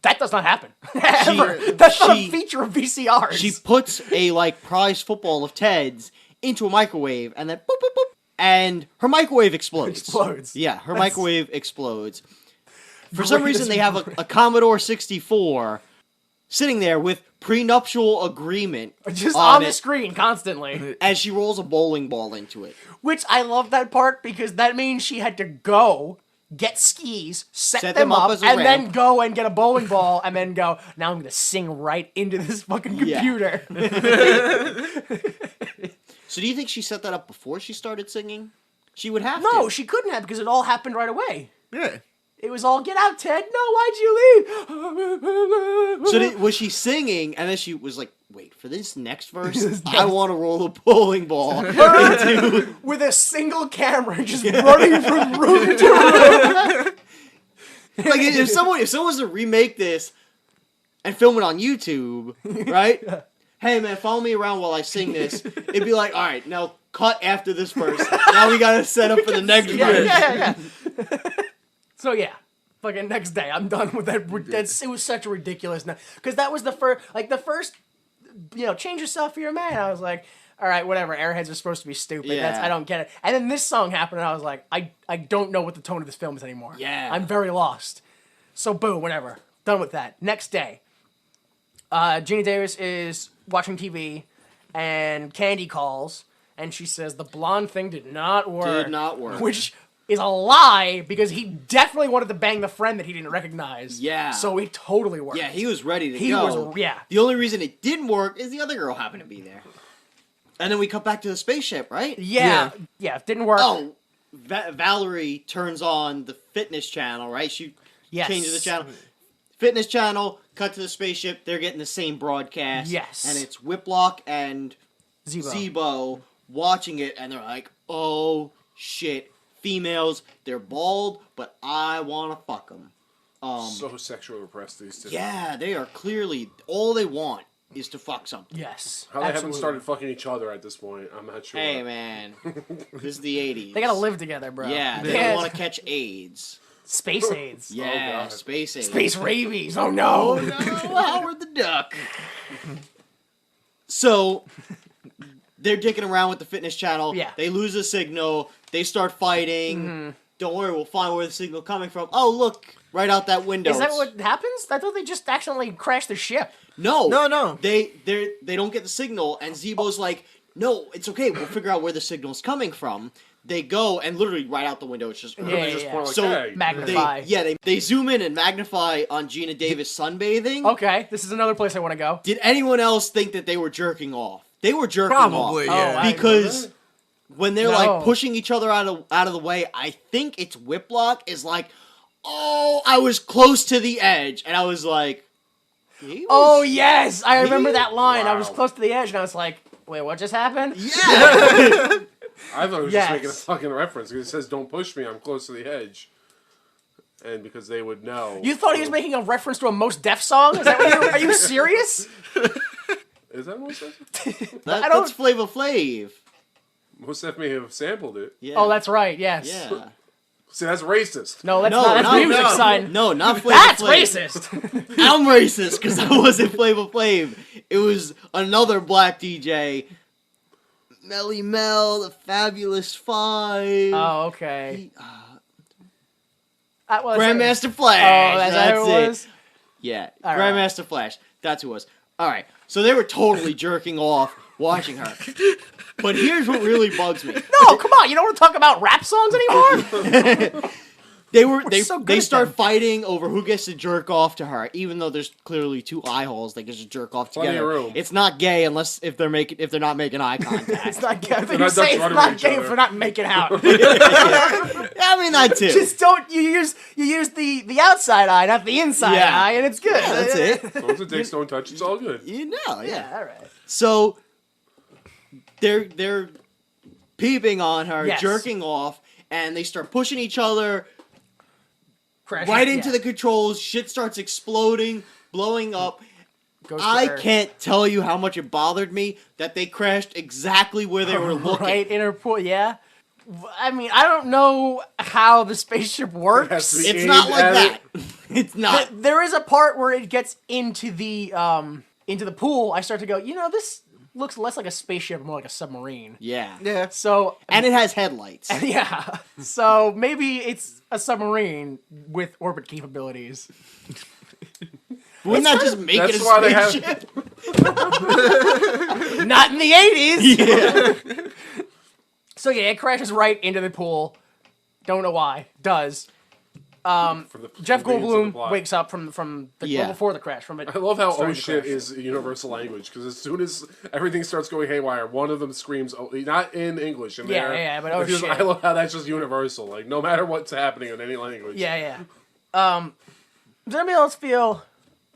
That does not happen. Ever. That's not a feature of VCRs. She puts a, like, prize football of Ted's into a microwave, and then boop, boop, boop, and her microwave explodes. Yeah, her microwave explodes. For some reason, they have a Commodore 64 sitting there with prenuptial agreement just on the screen constantly. As she rolls a bowling ball into it. Which I love that part because that means she had to go get skis, set them up, and then go and get a bowling ball, and then go, now I'm going to sing right into this fucking computer. So do you think she set that up before she started singing? She would have to. No, she couldn't have because it all happened right away. Yeah. It was all, get out, Ted. No, why'd you leave? So was she singing, and then she was like, wait, for this next verse, I want to roll a bowling ball. With a single camera just running from room to room. Like, if someone was to remake this and film it on YouTube, right? Hey, man, follow me around while I sing this. It'd be like, all right, now cut after this verse. Now we got to set up for the next verse. Yeah. So yeah, fucking next day, I'm done with that. It was such a ridiculous, because that was the first, change yourself for your man. I was like, all right, whatever. Airheads are supposed to be stupid. Yeah. I don't get it. And then this song happened, and I was like, I don't know what the tone of this film is anymore. Yeah, I'm very lost. So boom, whatever. Done with that. Next day, Geena Davis is watching TV, and Candy calls, and she says the blonde thing did not work. Which is a lie, because he definitely wanted to bang the friend that he didn't recognize. Yeah. So it totally worked. Yeah, he was ready to go. The only reason it didn't work is the other girl happened to be there. And then we cut back to the spaceship, right? Yeah, it didn't work. Oh, Valerie turns on the fitness channel, right? She changes the channel. Fitness Channel, cut to the spaceship, they're getting the same broadcast. Yes. And it's Whiplock and Zebo. Zebo watching it, and they're like, oh, shit. Females, they're bald, but I want to fuck them. So sexually repressed, these two. Yeah, they are clearly, all they want is to fuck something. Yes. How they haven't absolutely. started fucking each other at this point, I'm not sure. Hey, man. This is the 80s. They gotta live together, bro. Yeah, they don't want to catch AIDS. Space AIDS. Yeah, God. space AIDS. Space rabies. Oh no. Oh, no, Howard the Duck. So, they're dicking around with the Fitness Channel. Yeah. They lose a signal. They start fighting. Don't worry, we'll find where the signal coming from. Oh, look, right out that window. Is that It's- what happens? I thought they just accidentally crashed the ship. No. No. They don't get the signal, and Zebo's like, no, it's okay. We'll figure out where the signal's coming from. They go, and literally right out the window, it's just... Yeah, Just yeah. point like, So, hey. Magnify. They zoom in and magnify on Geena Davis sunbathing. Okay, this is another place I want to go. Did anyone else think that they were jerking off? They were jerking Probably, off. yeah. Because when they're No. like pushing each other out of the way, I think it's Whiplock is like, oh, I was close to the edge, and I was like, he was- Oh yes, I remember that line. I was Wow. close to the edge, and I was like, "Wait, what just happened?" yeah. I thought it was Yes. just making a fucking reference because it says, "Don't push me, I'm close to the edge," and because they would know. You thought he was making a reference to a Most Def song? Is that what are you serious? Is that Most Def? I don't- That's Flava Flav. Most Def may have sampled it. Yeah. Oh, that's right. Yes. yeah. See, that's racist. No, that's No, not. That's no, music, no. son. No, not Flava That's Flav. racist. I'm racist because I wasn't Flava Flav. It was another black DJ. Melly Mel, the Fabulous Five. Oh, okay. Well, Grandmaster Oh, Flash. that's how it was. Yeah, All right. Grandmaster Flash. That's who it was. All right, so they were totally jerking off watching her. But here's what really bugs me. No, come on. You don't want to talk about rap songs anymore. They so good they at start them. fighting over who gets to jerk off to her, even though there's clearly two eye holes they can just jerk off Plenty of together. room. It's not gay unless if they're not making eye contact. It's not gay. You not say Dutch it's running not each gay other. for not making out. I mean that too. Just don't. You use the outside eye, not the inside Yeah. eye, and it's good. Yeah, that's it. As long as the dicks don't touch, it's all good. You know, yeah. Yeah, all right. So they're peeping on her, Yes. jerking off, and they start pushing each other Crash right it, into yeah. the controls. Shit starts exploding, blowing up. Goes to I her. can't tell you how much it bothered me that they crashed exactly where they were looking. Right in her pool. Yeah. I mean, I don't know how the spaceship works. has to be- It's not like Aimed that. at It's not. There is a part where it gets into the pool. I start to go, this looks less like a spaceship, more like a submarine. Yeah. Yeah. So And it has headlights. yeah, so maybe it's a submarine with orbit capabilities. Wouldn't that just make That's it a why they have- spaceship? Not in the 80s. Yeah. So yeah, it crashes right into the pool. Don't know why. Does. For the Jeff convenience of the Goldblum plot. wakes up from the Yeah. before the crash. From it. I love how oh starting to shit crash. is a universal language because as soon as everything starts going haywire, one of them screams, oh, not in English. In Yeah, there, yeah, but oh, just- shit. I love how that's just universal. Like no matter what's happening in any language. Yeah. Does anybody else feel?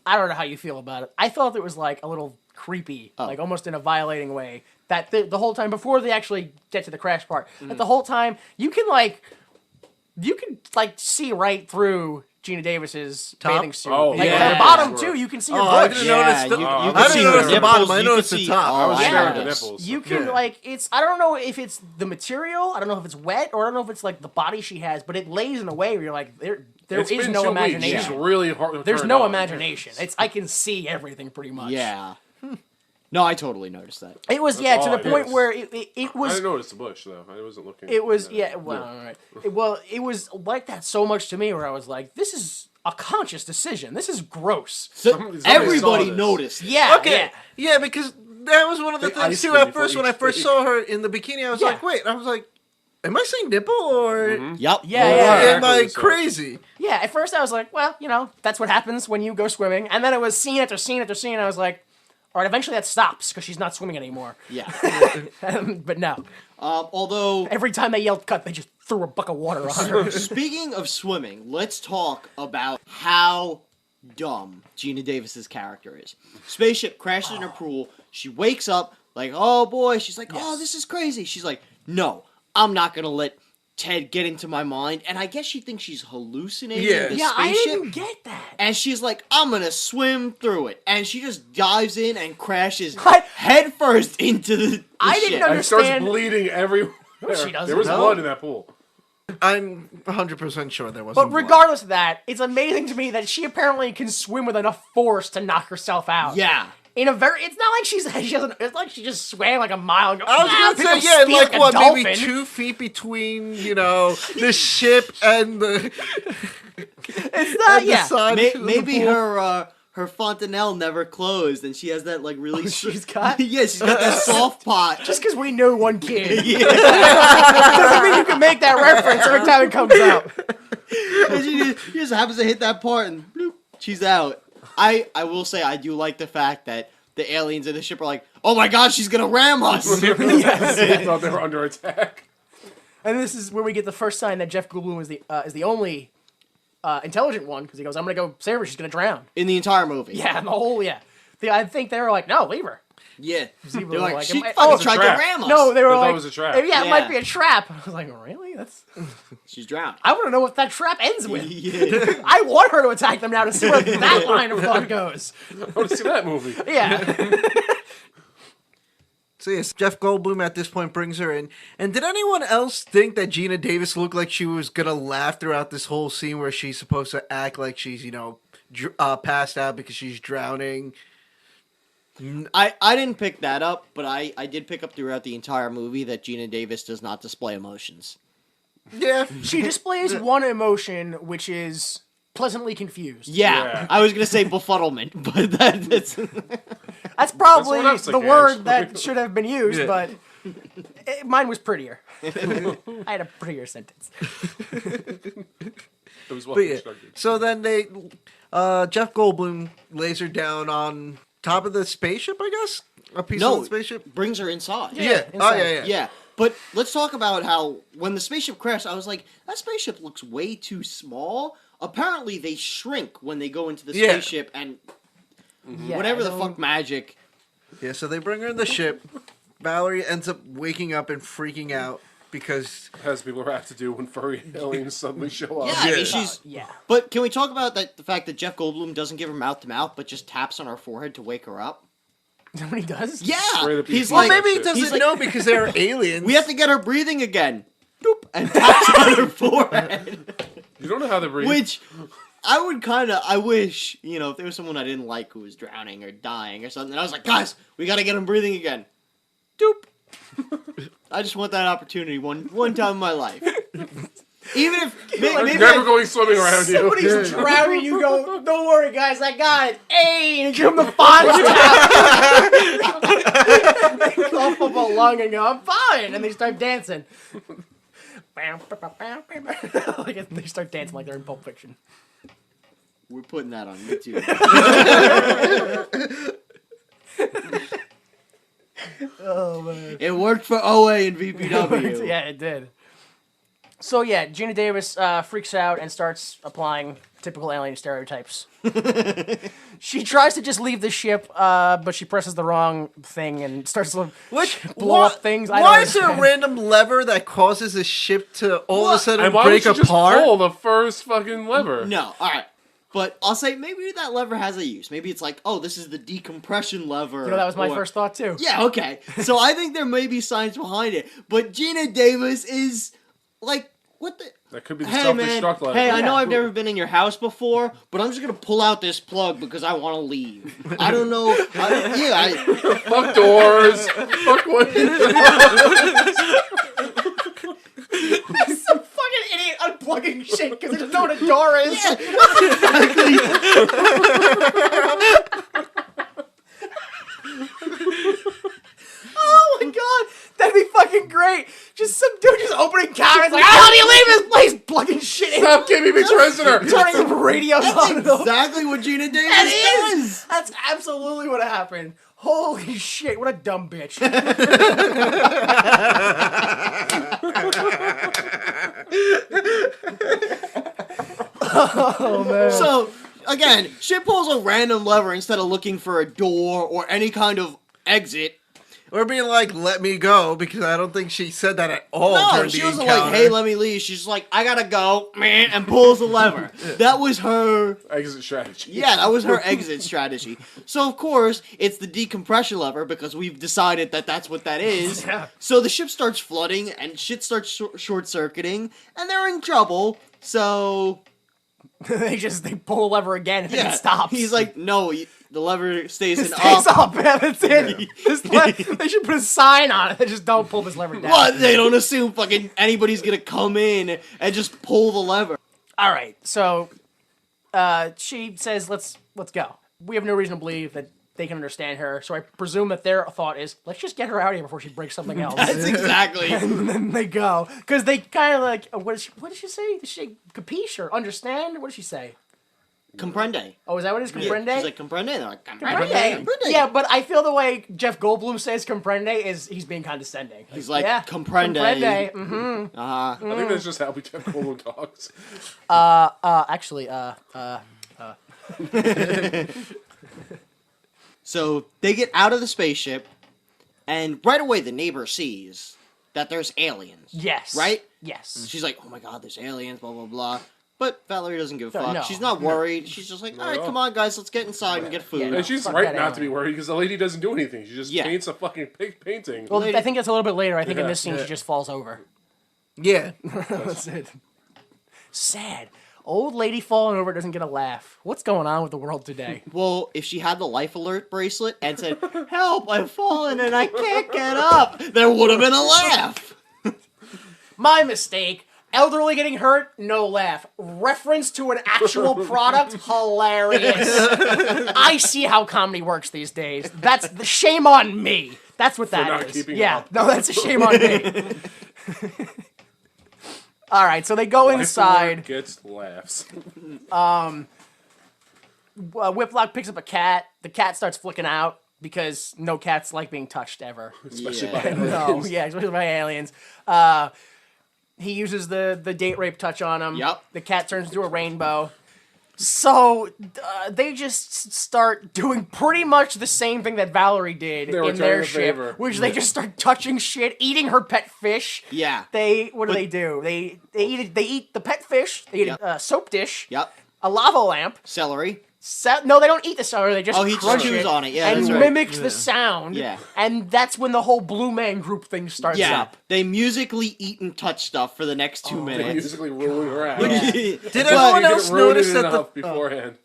I don't know how you feel about it. I thought it was like a little creepy, like almost in a violating way. That the whole time before they actually get to the crash part, that the whole time you can see right through Geena Davis's Top? bathing suit. Oh, like yeah. the bottom Sure. too. You can see her I bush. didn't Yeah, notice the, you I can didn't see notice her the bottom, nipples, I you noticed can the see top. I was all staring at the angles. nipples. You can Yeah. I don't know if it's the material. I don't know if it's wet, or I don't know if it's like the body she has. But it lays in a way where you're like, there It's is been no 2 weeks. imagination. She's really hard. There's turned no on. imagination. I can see everything pretty much. Yeah. No, I totally noticed that. It was That's to all the it point is. where it I was didn't notice the bush though. I wasn't looking. it was at well all right. It was like that so much to me where I was like, this is a conscious decision. This is gross. So Somebody everybody saw this. noticed. Yeah. Okay. Yeah. Yeah, because that was one of the They things iced too. it At before first, when I each first day. saw her in the bikini, I was Yeah. like, "Wait!" I was like, "Am I saying nipple or Yep. Yeah, yeah, am Exactly I so. crazy?" Yeah, at first I was like, well, that's what happens when you go swimming. And then it was scene after scene after scene. And I was like, all right, eventually that stops because she's not swimming anymore. Yeah. But no. Although, Every time they yelled cut, they just threw a bucket of water on her. speaking of swimming, let's talk about how dumb Geena Davis's character is. Spaceship crashes in her pool. She wakes up like, oh boy. She's like, oh, this is crazy. She's like, no, I'm not gonna let Ted get into my mind. And I guess she thinks she's hallucinating the Yeah, I spaceship. didn't get that. And she's like, I'm gonna swim through it. And she just dives in and crashes I- head first into the I didn't ship. And starts understand. bleeding everywhere. she doesn't. There was No. blood in that pool. I'm 100% sure there wasn't. But blood. regardless of that, it's amazing to me that she apparently can swim with enough force to knock herself out. Yeah. In a very, it's not like she doesn't. It's like she just swam like a mile and go. I was pick gonna up say, yeah, speed like a what, maybe dolphin. 2 feet between, the ship and the. It's not. and the Yeah. side of the Maybe pool. her fontanelle never closed, and she has that like really. She's got. Yeah, she's got that soft pot. Just because we knew one kid Yeah. doesn't mean you can make that reference every time it comes up. And she just happens to hit that part, and bloop, she's out. I will say I do like the fact that the aliens in the ship are like, oh my god, she's gonna ram us. They thought they were under attack. And this is where we get the first sign that Jeff Goldblum is the only intelligent one, because he goes, "I'm gonna go save her. She's gonna drown." In the entire movie. Yeah, the whole I think they were like, "No, leave her." Yeah. They're were like, like, she it might- fucking oh, tried to trap. ram us. No, they were They thought like, it was a trap. Yeah, it Yeah. might be a trap. I was like, really? That's. She's drowned. I want to know what that trap ends with. Yeah. I want her to attack them now to see where that line of thought goes. I want to see that movie. Yeah. So yes, Jeff Goldblum at this point brings her in. And did anyone else think that Geena Davis looked like she was gonna laugh throughout this whole scene where she's supposed to act like she's passed out because she's drowning? I didn't pick that up, but I did pick up throughout the entire movie that Geena Davis does not display emotions. Yeah. She displays one emotion, which is pleasantly confused. Yeah, I was gonna say befuddlement, but that's That's probably That's what I the was word thinking, that actually. should have been used, Yeah. but mine was prettier. I had a prettier sentence. It was well But yeah. constructed. So then Jeff Goldblum lays her down on top of the spaceship, I guess? A piece of the spaceship? brings her inside. Yeah. Oh, inside. yeah. Yeah, but let's talk about how when the spaceship crashed, I was like, that spaceship looks way too small. Apparently, they shrink when they go into the Yeah. spaceship, and Yeah, whatever the I fuck magic. Yeah, so they bring her in the ship. Valerie ends up waking up and freaking out because As people have to do when furry aliens suddenly show up. Yeah, I mean, Yeah. she's. Yeah. But can we talk about the fact that Jeff Goldblum doesn't give her mouth to mouth, but just taps on her forehead to wake her up? Is that what he does? Yeah, Straight up he's easy. like, Well, maybe he shit. doesn't he's like- know because they're aliens. we have to get her breathing again. Doop, and taps on her forehead. You don't know how they breathe. Which I wish, if there was someone I didn't like who was drowning or dying or something, I was like, guys, we gotta get him breathing again. Doop. I just want that opportunity one time in my life. Even if I'm maybe never going swimming around you. Somebody's drowning, you go, don't worry, guys, I got it. Hey, and you give him the Fonz tap. They cough up a lung and go, I'm fine. And they start dancing. Like, they start dancing like they're in Pulp Fiction. we're putting that on YouTube. Oh, man. It worked for OA and VPW. Yeah, it did. So, yeah, Geena Davis freaks out and starts applying typical alien stereotypes. She tries to just leave the ship, but she presses the wrong thing and starts to blow up things. Why is there a random lever that causes the ship to all of a sudden And why break would you just apart? pull the first fucking lever? No, alright. But I'll say maybe that lever has a use. Maybe it's like, oh, this is the decompression lever. You know, that was my or- first thought, too. Yeah, okay. So I think there may be science behind it. But Geena Davis is like, what the... That could be the Hey, man. self-destruct lever. Hey, I know Yeah. I've never been in your house before, but I'm just going to pull out this plug because I want to leave. I don't know. Fuck doors. Fuck windows. Some fucking idiot unplugging shit because he doesn't know what a door is. Oh my god, that'd be fucking great. Just some dude just opening cabinets like, how do you leave this place? Plugging shit in, Stop keeping me prisoner. turning the radios on. That's exactly what Geena Davis That does. is! That's absolutely what happened. Holy shit, what a dumb bitch. Oh, man. So, again, she pulls a random lever instead of looking for a door or any kind of exit. Or being like, let me go, because I don't think she said that at all No, during she the wasn't encounter. like, hey, let me leave. She's like, I gotta go, man, and pulls the lever. That was her... Exit strategy. Yeah, that was her exit strategy. So, of course, it's the decompression lever, because we've decided that that's what that is. Yeah. So the ship starts flooding, and shit starts short-circuiting, and they're in trouble, so... they pull a lever again and then it stops. He's like, no, the lever stays in Stays up. up. Yeah, that's it. They should put a sign on it. They just don't pull this lever down. What? They don't assume fucking anybody's gonna come in and just pull the lever. All right, so she says, "Let's go." We have no reason to believe that they can understand her, so I presume that their thought is, "Let's just get her out of here before she breaks something else." That's exactly. And then they go because they kind of like, what did she say? Did she capiche or understand? What did she say? Comprende. Oh, is that what it is? Comprende? She's like, comprende? And they're like, Comprende. comprende. Yeah, but I feel the way Jeff Goldblum says comprende is he's being condescending. He's like, yeah, comprende. Comprende. Mm-hmm. I think that's just how we Jeff Goldblum talks. Actually, So they get out of the spaceship, and right away the neighbor sees that there's aliens. yes. Right? Yes. She's like, oh my god, there's aliens, blah, blah, blah. But Valerie doesn't give a No, fuck. no. She's not worried. She's just like, alright, come on, guys, let's get inside and get food. Yeah, And she's fuck right that not to be alien. worried because the lady doesn't do anything. She just Yeah. paints a fucking painting. Well, I think that's a little bit later. I think in Yeah. this scene she just falls over. Yeah. That's it. Sad. Old lady falling over doesn't get a laugh. What's going on with the world today? Well, if she had the life alert bracelet and said, help, I've fallen and I can't get up, there would have been a laugh. My mistake. Elderly getting hurt, no laugh. Reference to an actual product, hilarious. I see how comedy works these days. That's the shame on me. That's what that not is. keeping Yeah, up. no, that's a shame on me. All right, so they go inside. Gets laughs. Whiplock picks up a cat. The cat starts flicking out because no cats like being touched ever. Especially Yeah. by No, aliens. yeah, especially by aliens. He uses the date rape touch on him. Yep. The cat turns into a rainbow. So they just start doing pretty much the same thing that Valerie did They were in their returning a ship, favor. which they just start touching shit, eating her pet fish. Yeah. What do they do? They eat the pet fish. They eat Yep. a soap dish. Yep. A lava lamp. Celery. No, they don't eat the celery. They just Oh, he just crunch chews it on it. Yeah, and that's right. mimics the sound. Yeah. And that's when the whole Blue Man Group thing starts Yeah. up. They musically eat and touch stuff for the next 2 They minutes. musically ruin her ass. Did Well, anyone you else didn't ruin notice it that enough the beforehand.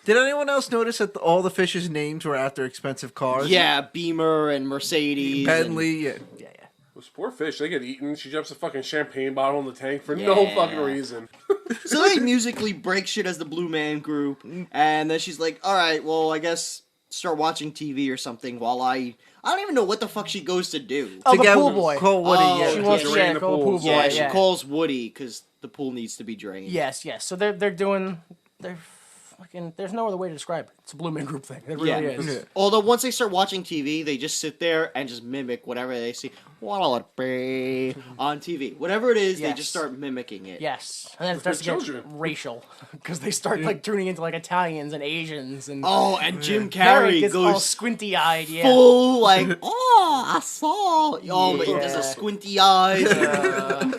Did anyone else notice that all the fish's names were after expensive cars? Yeah, Beamer and Mercedes. Bentley. Yeah. Yeah. Those poor fish, they get eaten. She drops a fucking champagne bottle in the tank for no Yeah. fucking reason. So they musically break shit as the Blue Man Group, and then she's like, "All right, well, I guess start watching TV or something." While I don't even know what the fuck she goes to do. Oh, the get pool boy. Call Woody. Oh, yeah. She wants Drain to the go pool pools. boy. Yeah, Yeah, she calls Woody because the pool needs to be drained. Yes, yes. So they're fucking. There's no other way to describe it. It's a Blue Man Group thing. It really Yeah. is. Yeah. Although once they start watching TV, they just sit there and just mimic whatever they see. What'll it be on TV? Whatever it is, they Yes. just start mimicking it. Yes, and then it starts to get children. racial because they start like tuning into like Italians and Asians and Oh, and Jim Harry Carrey gets all goes squinty eyed. Yeah. full like, oh, I saw. Oh, but he does Yeah. the squinty eyes.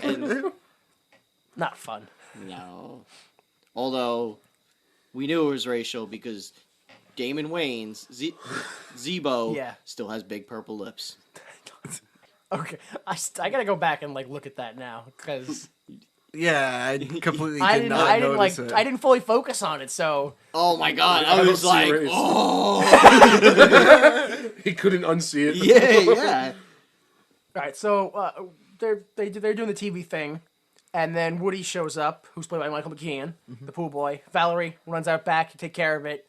And Not fun. no. Although we knew it was racial because Damon Wayans, Zebo, Yeah. still has big purple lips. Okay, I gotta go back and like look at that now because Yeah, I completely I did didn't not I didn't like notice it. I didn't fully focus on it. So Oh my god, I I don't was see like, race. oh, He couldn't unsee it. yeah. all right, so they're doing the TV thing, and then Woody shows up, who's played by Michael McKean, the pool boy. Valerie runs out back to take care of it.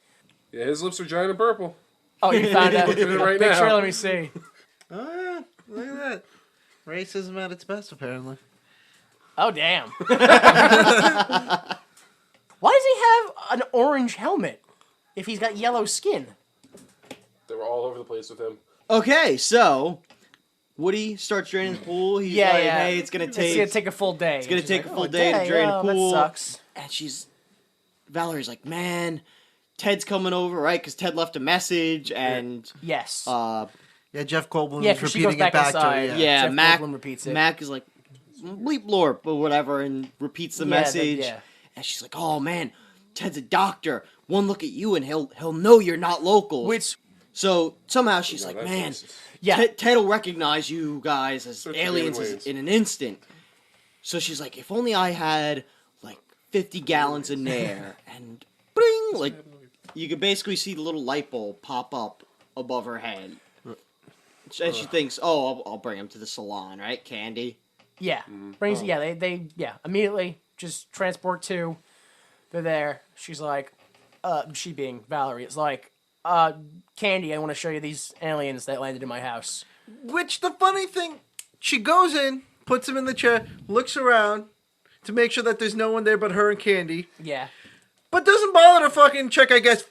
Yeah, his lips are giant and purple. Oh, you found out. Looking at it right Picture, now. let me see. Oh yeah, look at that. Racism at its best, apparently. Oh, damn. Why does he have an orange helmet if he's got yellow skin? They were all over the place with him. Okay, so Woody starts draining the pool. He's Yeah, like, yeah. hey, it's gonna It's gonna take. take a full day. It's gonna take a full day to drain the pool. That sucks. And she's Valerie's like, man, Ted's coming over, right? Because Ted left a message, and Yes. Yeah, Jeff Goldblum Yeah, is 'cause she goes repeating back it back inside. to her. yeah, Jeff Mac Goldblum repeats it. Mac is like, bleep lorp or whatever, and repeats the Yeah, message. yeah. And she's like, oh man, Ted's a doctor. One look at you, and he'll know you're not local. Which, So somehow she's like, that's man, racist. yeah. Ted will recognize you guys as Such aliens human ways. in an instant. So she's like, if only I had like 50 gallons in there, and bring, like, you could basically see the little light bulb pop up above her head. And she thinks, oh, I'll bring him to the salon, right? Candy. Yeah. Brings. Yeah. They. Yeah. Immediately just transport to. They're there. She's like, she being Valerie, is like, Candy, I want to show you these aliens that landed in my house. Which, the funny thing, she goes in, puts him in the chair, looks around to make sure that there's no one there but her and Candy, Yeah. but doesn't bother to fucking check, I guess,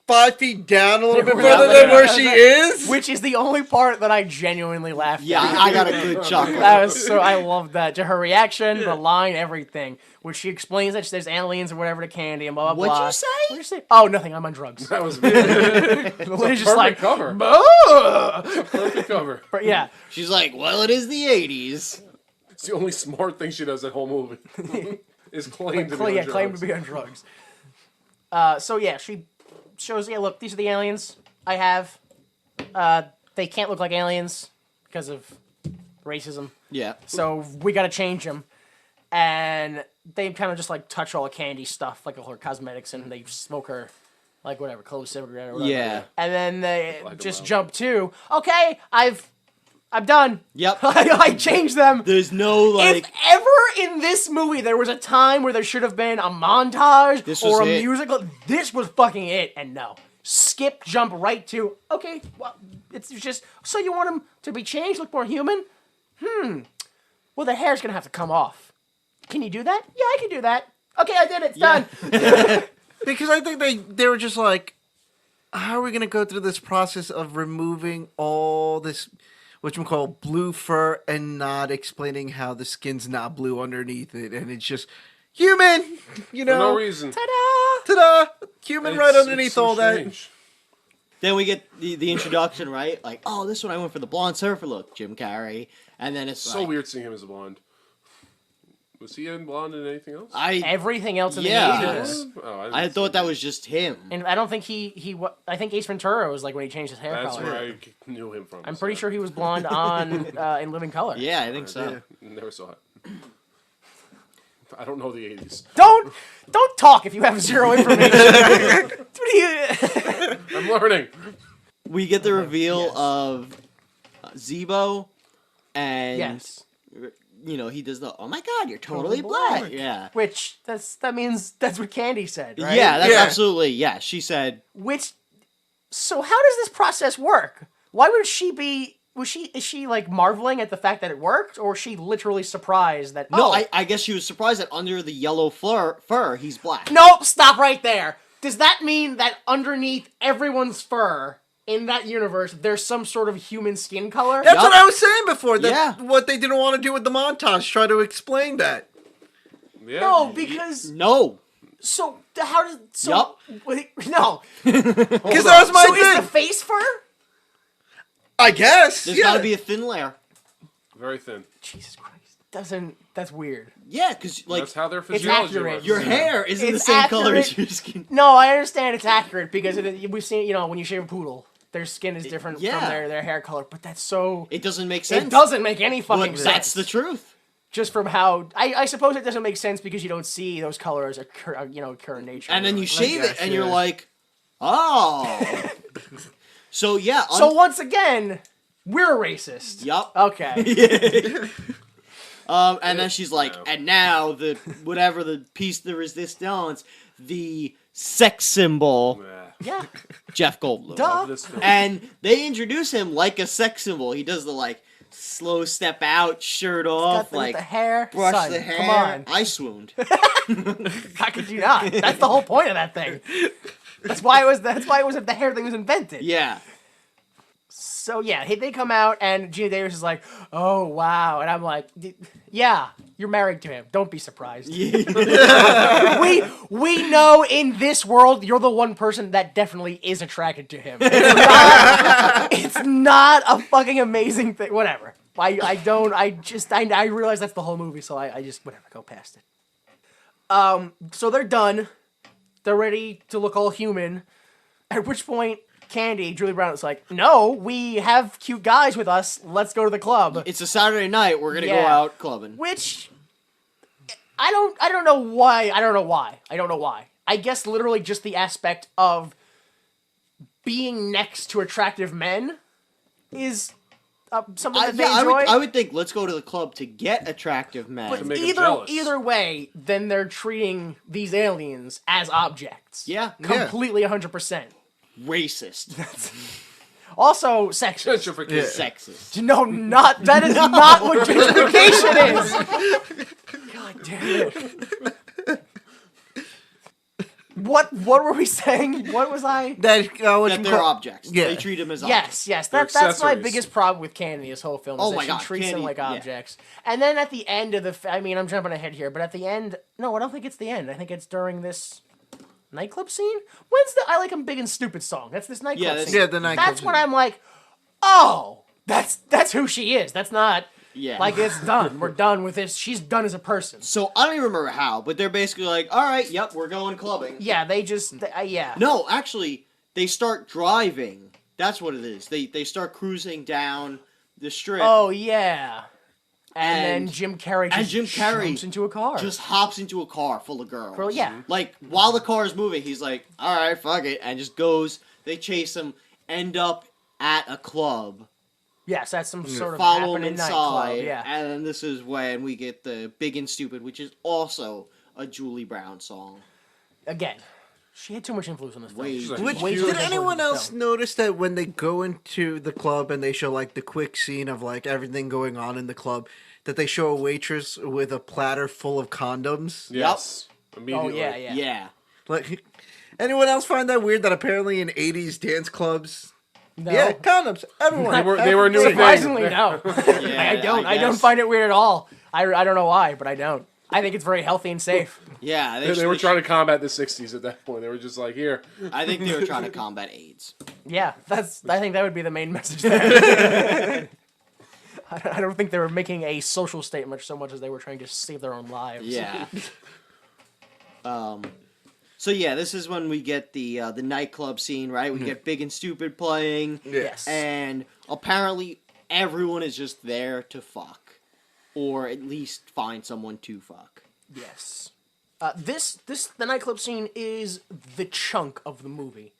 5 feet down a little bit Yeah, further yeah. than where she is. Which is the only part that I genuinely laughed Yeah, at. I got a good chuckle. That was so. I loved that. To her reaction, the line, everything. When she explains that there's aliens or whatever to Candy and blah blah blah. What'd you say? What'd you say? Oh, nothing. I'm on drugs. That was me. The lady's just Perfect like, cover. "Ugh." Perfect cover. But yeah, She's like, well, it is the 80s. It's the only smart thing she does that whole movie. Is claim to be on claim drugs. to be on drugs. So yeah, she shows. Yeah, look, these are the aliens I have. They can't look like aliens because of racism. Yeah. So we got to change them. And they kind of just like touch all the Candy stuff, like all her cosmetics, and they smoke her, like whatever, clove cigarette or whatever. Yeah. And then they Like 'em just out. jump to, okay, I'm done. Yep. I changed them. There's no, like... If ever in this movie there was a time where there should have been a montage This or was a it. musical, this was fucking it. And no, skip, jump right to, okay, well, it's just, so you want him to be changed, look more human? Well, the hair's gonna have to come off. Can you do that? Yeah, I can do that. Okay, I did it. It's done. Because I think they were just like, how are we going to go through this process of removing all this, whatchamacallit, blue fur and not explaining how the skin's not blue underneath it. And it's just human, you For know. no reason. Ta-da! Ta-da! Human It's- right it's underneath so all that. strange. Then we get the introduction, right? Like, oh, this one I went for the blonde surfer look, Jim Carrey. And then it's So like, weird seeing him as a blonde. Was he in blonde in anything else? Everything else in Yeah. the 80s. Oh, didn't I see thought that was just him. And I don't think I think Ace Ventura was like when he changed his hair That's color. where I knew him from. I'm pretty sure he was blonde on in Living Color. Yeah, I think so. Never saw it. I don't know the 80s. Don't talk if you have zero information. What do you? I'm learning. We get the reveal of Zebo, and Yes. you know, he does the, oh my god, you're totally black. Yeah. Which that means that's what Candy said, right? Yeah, that's Yeah. absolutely, yeah. She said, So how does this process work? Why would she be? Is she like marveling at the fact that it worked, or is she literally surprised that? no, oh, I guess she was surprised that under the yellow fur, he's black. Nope. Stop right there. Does that mean that underneath everyone's fur in that universe, there's some sort of human skin color? That's Yup. what I was saying before. That's Yeah. what they didn't want to do with the montage. Try to explain that. Yeah. No, because No. so how does so Yup. wait, no? Because that was my So is the thing. face fur? I guess. There's yeah. gotta be a thin layer. Very thin. Jesus Christ, that's weird. Yeah, because, like, That's how their physiology accurate. works. your hair isn't the It's same color as accurate. your skin. No, I understand it's accurate because we've seen, when you shave a poodle, their skin is different yeah. from their hair color, but that's so. It doesn't make sense. It doesn't make any fucking But sense. that's the truth. Just from how I suppose it doesn't make sense because you don't see those colors occur in nature. And then you shave it, guess, and yeah. you're like, oh. So, yeah. So once again, we're racist. Yup. Okay. And then she's like, and now the piece the resistance, the sex symbol, Yeah. Yeah. Jeff Goldblum. Duh. This film. And they introduce him like a sex symbol. He does the slow step out, shirt off, Got the hair. brush Son, the hair. Come on. I swooned. How could you not? That's the whole point of that thing. That's why it was the hair thing was invented. Yeah. So yeah, they come out and Geena Davis is like, "Oh wow," and I'm like, "Yeah, you're married to him. Don't be surprised. we know in this world you're the one person that definitely is attracted to him. It's not a fucking amazing thing. Whatever. I realize that's the whole movie, so I just whatever, go past it. So they're done. They're ready to look all human. At which point, Candy, Julie Brown, is like, "No, we have cute guys with us. Let's go to the club." It's a Saturday night. We're gonna go Yeah. out clubbing. Which I don't know why. I don't know why. I guess literally just the aspect of being next to attractive men is something that they enjoy. I would think let's go to the club to get attractive men. But make 'em jealous. either way, then they're treating these aliens as objects. Yeah. Completely 100%. Racist. Also sexist. Gentrification. Sexist. No, that is not what gentrification is. God damn it. What were we saying? What was I? That They're objects. Yeah. They treat them as objects. Yes. They're That's my accessories. biggest problem with Candy this whole film. Is Oh that my she God, treats them Candy, like yeah. objects. And then at the end of I mean, I'm jumping ahead here, but at the end, no, I don't think it's the end. I think it's during this nightclub scene. When's the "I Like 'Em Big and Stupid" song? That's this nightclub that's- scene. Yeah, the nightclub That's when scene. I'm like, oh, that's who she is. That's not. Yeah. Like, it's done. We're done with this. She's done as a person. So I don't even remember how, but they're basically like, all right, yep, we're going clubbing. Yeah, they just, yeah. No, actually, they start driving. That's what it is. They start cruising down the strip. Oh, yeah. And then And- Jim Carrey and Jim just Carrey jumps into a car. Just hops into a car full of girls. Well, yeah. Like, while the car is moving, he's like, all right, fuck it, and just goes. They chase him, end up at a club, Yes, that's some sort of follow him happening nightclub. inside, Yeah. and then this is when we get the Big and Stupid, which is also a Julie Brown song. Again, she had too much influence on this film. Way She's too like, Which, way too did much anyone influence on else this film. notice that when they go into the club and they show like the quick scene of like everything going on in the club, that they show a waitress with a platter full of condoms? Yes. Oh, Immediately. yeah, yeah. Yeah. Like, anyone else find that weird that apparently in 80s dance clubs, No. yeah, condoms, everyone. They were a new thing. Surprisingly, no. Yeah, I don't guess. find it weird at all. I don't know why, but I don't. I think it's very healthy and safe. Yeah, They were trying to combat the 60s at that point. They were just like, here. I think they were trying to combat AIDS. Yeah, I think that would be the main message there. I don't think they were making a social statement so much as they were trying to save their own lives. Yeah. So yeah, this is when we get the nightclub scene, right? We get Big and Stupid playing. Yes. And apparently everyone is just there to fuck. Or at least find someone to fuck. Yes. The nightclub scene is the chunk of the movie.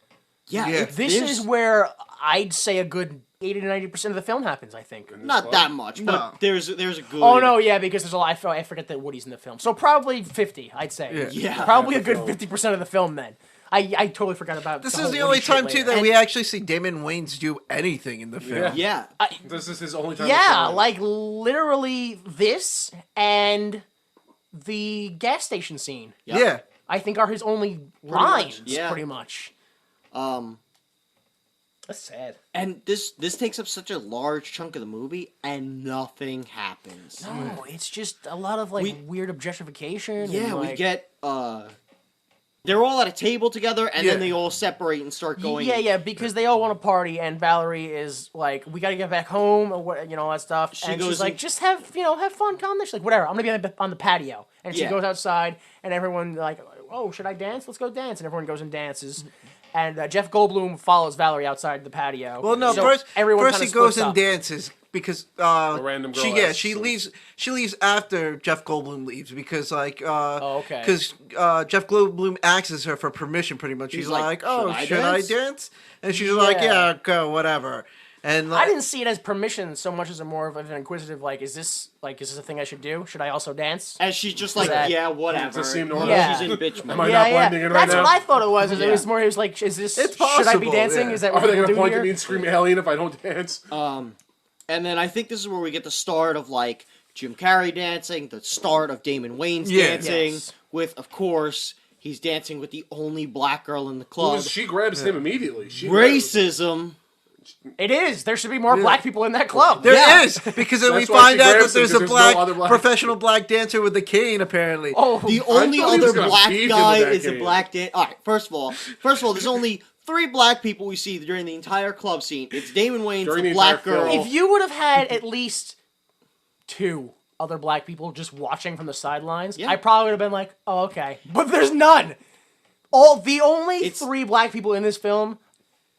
Yeah. Yeah. This is where I'd say a good 80 to 90% of the film happens, I think. Not that much, but No. there's a good... Oh, no, yeah, because there's a lot. I forget that Woody's in the film. So probably 50, I'd say. Yeah. Probably a good 50% of the film then. I totally forgot about This the is whole the Woody only shit time, too, later. that we actually see Damon Wayans do anything in the film. Yeah. This is his only time. Yeah, to shine. like literally this and the gas station scene. Yep. Yeah. I think are his only lines, yeah. pretty much. That's sad. And this takes up such a large chunk of the movie, and nothing happens. No, it's just a lot of like weird objectification. Yeah, and, we like, get they're all at a table together, and then Yeah. they all separate and start going. Yeah, because they all want to party, and Valerie is like, "We got to get back home," or what, all that stuff. She and goes she's like, in- "Just have fun, calm down." She's like, "Whatever, I'm gonna be on the patio." And she Yeah. goes outside, and everyone like, "Oh, should I dance? Let's go dance." And everyone goes and dances. And Jeff Goldblum follows Valerie outside the patio. Well, no, So first everyone he kinda goes splits and up. dances because random girl asks she him. leaves after Jeff Goldblum leaves because like okay. because Jeff Goldblum asks her for permission pretty much. He's like, like, "Oh, "Should I should I dance?" And she's Yeah. like, "Yeah, go, whatever." And I didn't see it as permission so much as a more of an inquisitive, like, is this a thing I should do? Should I also dance? And she's just like, That- yeah, whatever. Does it seem normal? Yeah. She's in bitch mode. Am I not blending in right That's now? what I thought it was. Is It Yeah. was more. It was like, is this? It's should I be possible, dancing? yeah. Is that Are what they we're going to doing point here? at me and scream alien if I don't dance? And then I think this is where we get the start of like Jim Carrey dancing, the start of Damon Wayans Yeah. dancing, Yes. with of course he's dancing with the only black girl in the club. She grabs him immediately. She grabs him. Racism. It is. There should be more black people in that club. There is, because then we That's why she find out grabs that him, there's a 'cause there's no other black- professional black dancer with a cane, apparently. Oh, The only thought he was other gonna black beat him guy with that is a cane. black dan. All right, first of all, there's only 3 black people we see during the entire club scene. It's Damon Wayans, During the the black entire girl. film. if you would have had at least 2 other black people just watching from the sidelines, Yeah. I probably would have been like, oh, okay. But there's none. The only 3 black people in this film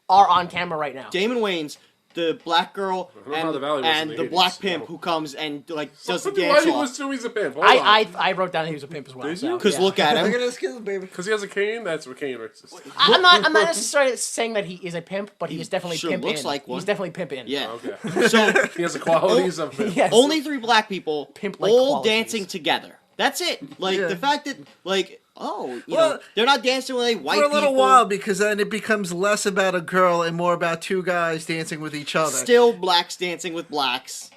are on camera right now. Damon Wayans, the black girl, don't know how the Valley was in and the the 80s, black pimp so. who comes and like does the Why dance he off. was too? He's a pimp. Hold on. I wrote down he was a pimp as well. Did so, you? Because yeah. look at Look him. at his skills, baby. Because he has a cane. That's what cane racist. I'm not necessarily saying that he is a pimp, but he is definitely sure pimp looks in. like one. He's definitely pimp in. Yeah. Okay. So He has the qualities of him. Yes. only 3 black people Pimp-like all qualities. dancing together. That's it. Like Yeah. the fact that like you Well, know they're not dancing with like white For a little people. while, because then it becomes less about a girl and more about 2 guys dancing with each other. Still blacks dancing with blacks.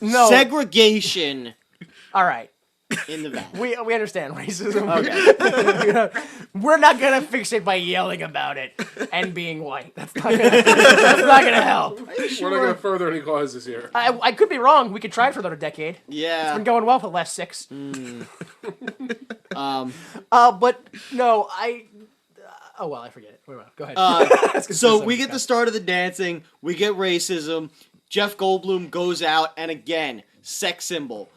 No. Segregation All right. in the valley. We understand racism. Okay. We're not gonna fix it by yelling about it and being white. That's not gonna help. We're not going to further any causes here. I could be wrong. We could try it for another decade. It's Yeah. been going well for the last 6. But no, oh well, I forget it. Wait, go ahead. So we get the start of the dancing. We get racism. Jeff Goldblum goes out, and again, sex symbol.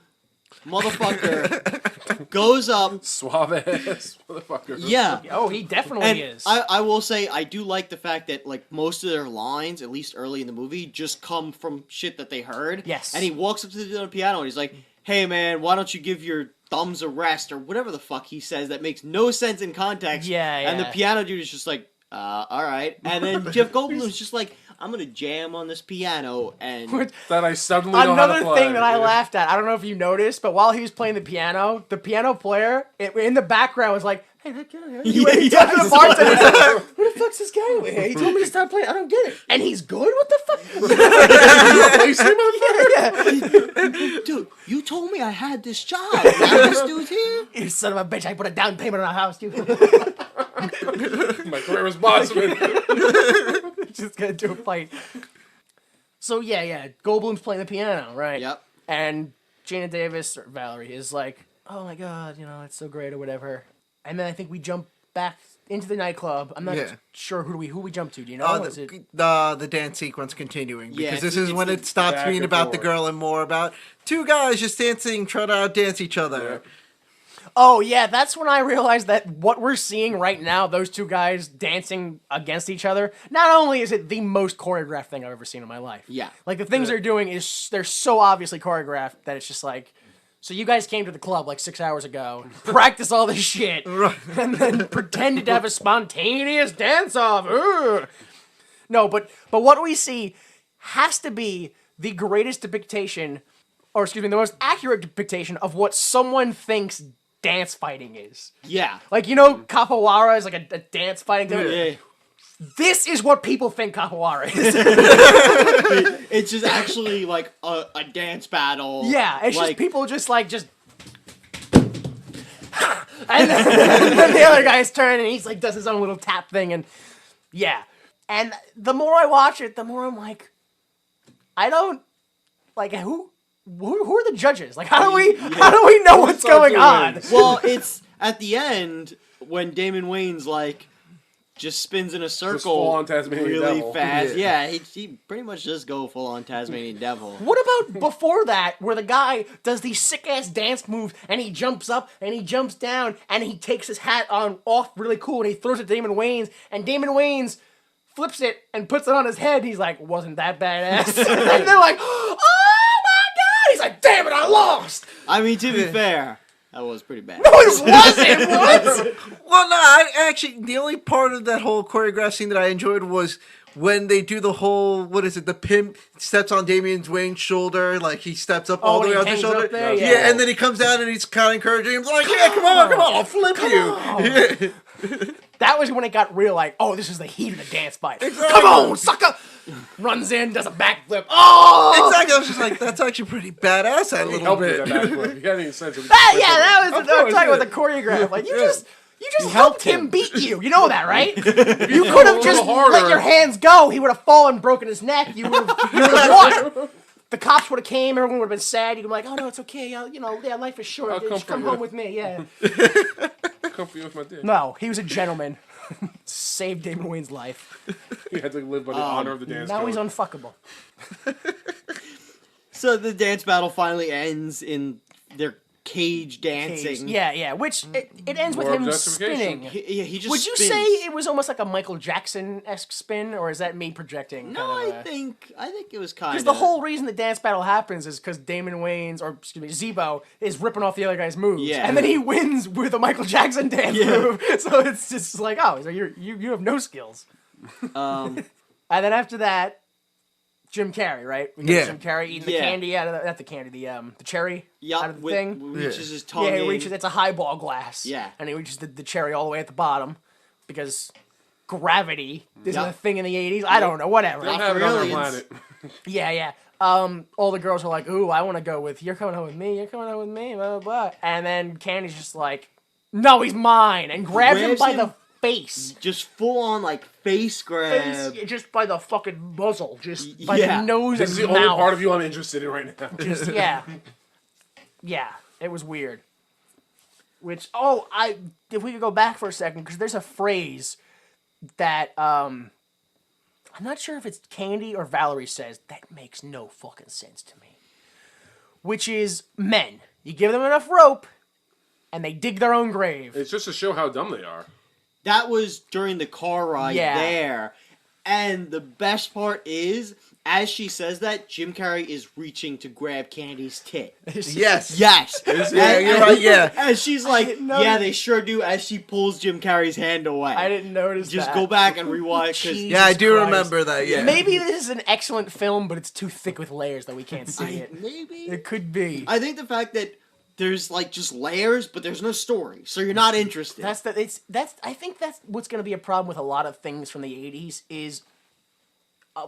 Motherfucker goes up. Suave ass motherfucker. Yeah. Oh, he definitely And is. I will say, I do like the fact that, like, most of their lines, at least early in the movie, just come from shit that they heard. Yes. And he walks up to the piano and he's like, hey, man, why don't you give your thumbs a rest, or whatever the fuck he says that makes no sense in context. Yeah, And the yeah. piano dude is just like, all right. And then Jeff Goldblum's just like, I'm going to jam on this piano, and... That I suddenly know how to Another play. thing that I Yeah. laughed at, I don't know if you noticed, but while he was playing the piano player in the background was like, hey, that guy, he Yeah, talked to I the saw bartender. He's like, who the fuck's this guy over here? He told me to stop playing. I don't get it. And he's good? What the fuck? Dude, you told me I had this job. Now this dude's here? You son of a bitch, I put a down payment on a house, dude. My career was blossoming. Just gonna do a fight. So yeah, Goldblum's playing the piano, right? Yep. And Geena Davis, or Valerie, is like, oh my god, it's so great or whatever. And then I think we jump back into the nightclub. I'm not Yeah. sure who we jump to. Do you know? Is it... the dance sequence continuing, because Yeah, this it's is when the it stops back being and about the forth. girl and more about 2 guys just dancing, trying to outdance each other. Oh yeah, that's when I realized that what we're seeing right now, those 2 guys dancing against each other, not only is it the most choreographed thing I've ever seen in my life. Yeah. Like the things they're doing they're so obviously choreographed that it's just like, so you guys came to the club like 6 hours ago, practice all this shit, and then pretended to have a spontaneous dance off. Ugh. No, but what we see has to be the greatest depiction, or excuse me, the most accurate depiction of what someone thinks dance fighting is. Yeah. Like, capoeira is like a dance fighting thing. Yeah. This is what people think capoeira is. It's just actually like a dance battle. Yeah, it's like, just people just and then the other guy's turn and he's like does his own little tap thing, and yeah. And the more I watch it, the more I'm like, I don't like who are the judges? Like how do we know what's going on? Well, it's at the end when Damon Wayans like just spins in a circle full on Tasmanian really devil. fast. Yeah, he pretty much just go full on Tasmanian devil. What about before that, where the guy does these sick ass dance moves and he jumps up and he jumps down and he takes his hat off really cool and he throws it at Damon Wayans, and Damon Wayans flips it and puts it on his head. He's like, wasn't that badass? And they're like, oh my god! He's like, damn it, I lost! I mean, to be fair, that was pretty bad. No, it wasn't! What? Well, no, I actually, the only part of that whole choreographed scene that I enjoyed was when they do the whole, the pimp steps on Damien's Wayne's shoulder, like he steps up all the when way he off the hangs shoulder. up there? Yeah. Yeah. And then he comes down and he's kind of encouraging him, like, yeah, come on, I'll flip you. That was when it got real, like, oh, this is the heat of the dance fight. Come on, sucker! Runs in, does a backflip. Oh! Exactly, I was just like, that's actually pretty badass, that little Help me bit. with that backflip. You got any sense of That was Of I'm course, talking yeah. about the choreograph. Like, You just helped him beat you. You know that, right? You could have just harder. let your hands go. He would have fallen, broken his neck. You would have won. The cops would have came. Everyone would have been sad. You'd be like, "Oh no, it's okay. Life is short. I'll Just come comfort home you. with me." Yeah. Comfy with my dick. No, he was a gentleman. Saved Damon Wayne's life. He had to live by the honor of the dance. Now code. he's unfuckable. So the dance battle finally ends in their cage dancing. Yeah. Which it ends with More him objectification. spinning. He just Would you spins. say it was almost like a Michael Jackson-esque spin, or is that me projecting? No, I think it was kind Because of the whole reason the dance battle happens is because Damon Wayans, or excuse me, Zebo, is ripping off the other guy's moves. Yeah. And then he wins with a Michael Jackson dance move. So it's just like, oh, so you have no skills. And then after that, Jim Carrey, right? We got Yeah. Jim Carrey eating the Yeah. candy out of the, not the candy, the cherry out of the thing. reaches his tongue. Yeah, he in. reaches. It's a highball glass. Yeah. And he reaches the cherry all the way at the bottom because gravity isn't Yep. a thing in the 80s. I don't know. Whatever. Don't have it on our aliens. planet. Yeah. All the girls are like, "Ooh, I want to go with. You're coming home with me. You're coming home with me." Blah blah blah. And then Candy's just like, "No, he's mine," and grabs him Grabs by him. the face. Just full on like face grab. Just by the fucking muzzle, just by Yeah. the nose This is and the only mouth. part of you I'm interested in right now. Just, yeah, it was weird. Which if we could go back for a second, because there's a phrase that I'm not sure if it's Candy or Valerie says that makes no fucking sense to me. Which is men, you give them enough rope, and they dig their own grave. It's just to show how dumb they are. That was during the car ride Yeah. there. And the best part is, as she says that, Jim Carrey is reaching to grab Candy's tit. Yes. Yes. Yeah, you're right. Yeah. And she's like, didn't notice. yeah, they sure do, as she pulls Jim Carrey's hand away. I didn't notice Just that. go back and rewatch. 'Cause Jeez. Yeah, I do Christ. remember that. Yeah. Maybe this is an excellent film, but it's too thick with layers that we can't see it. maybe. It could be. I think the fact that there's like just layers, but there's no story, so you're not interested. I think that's what's going to be a problem with a lot of things from the 80s is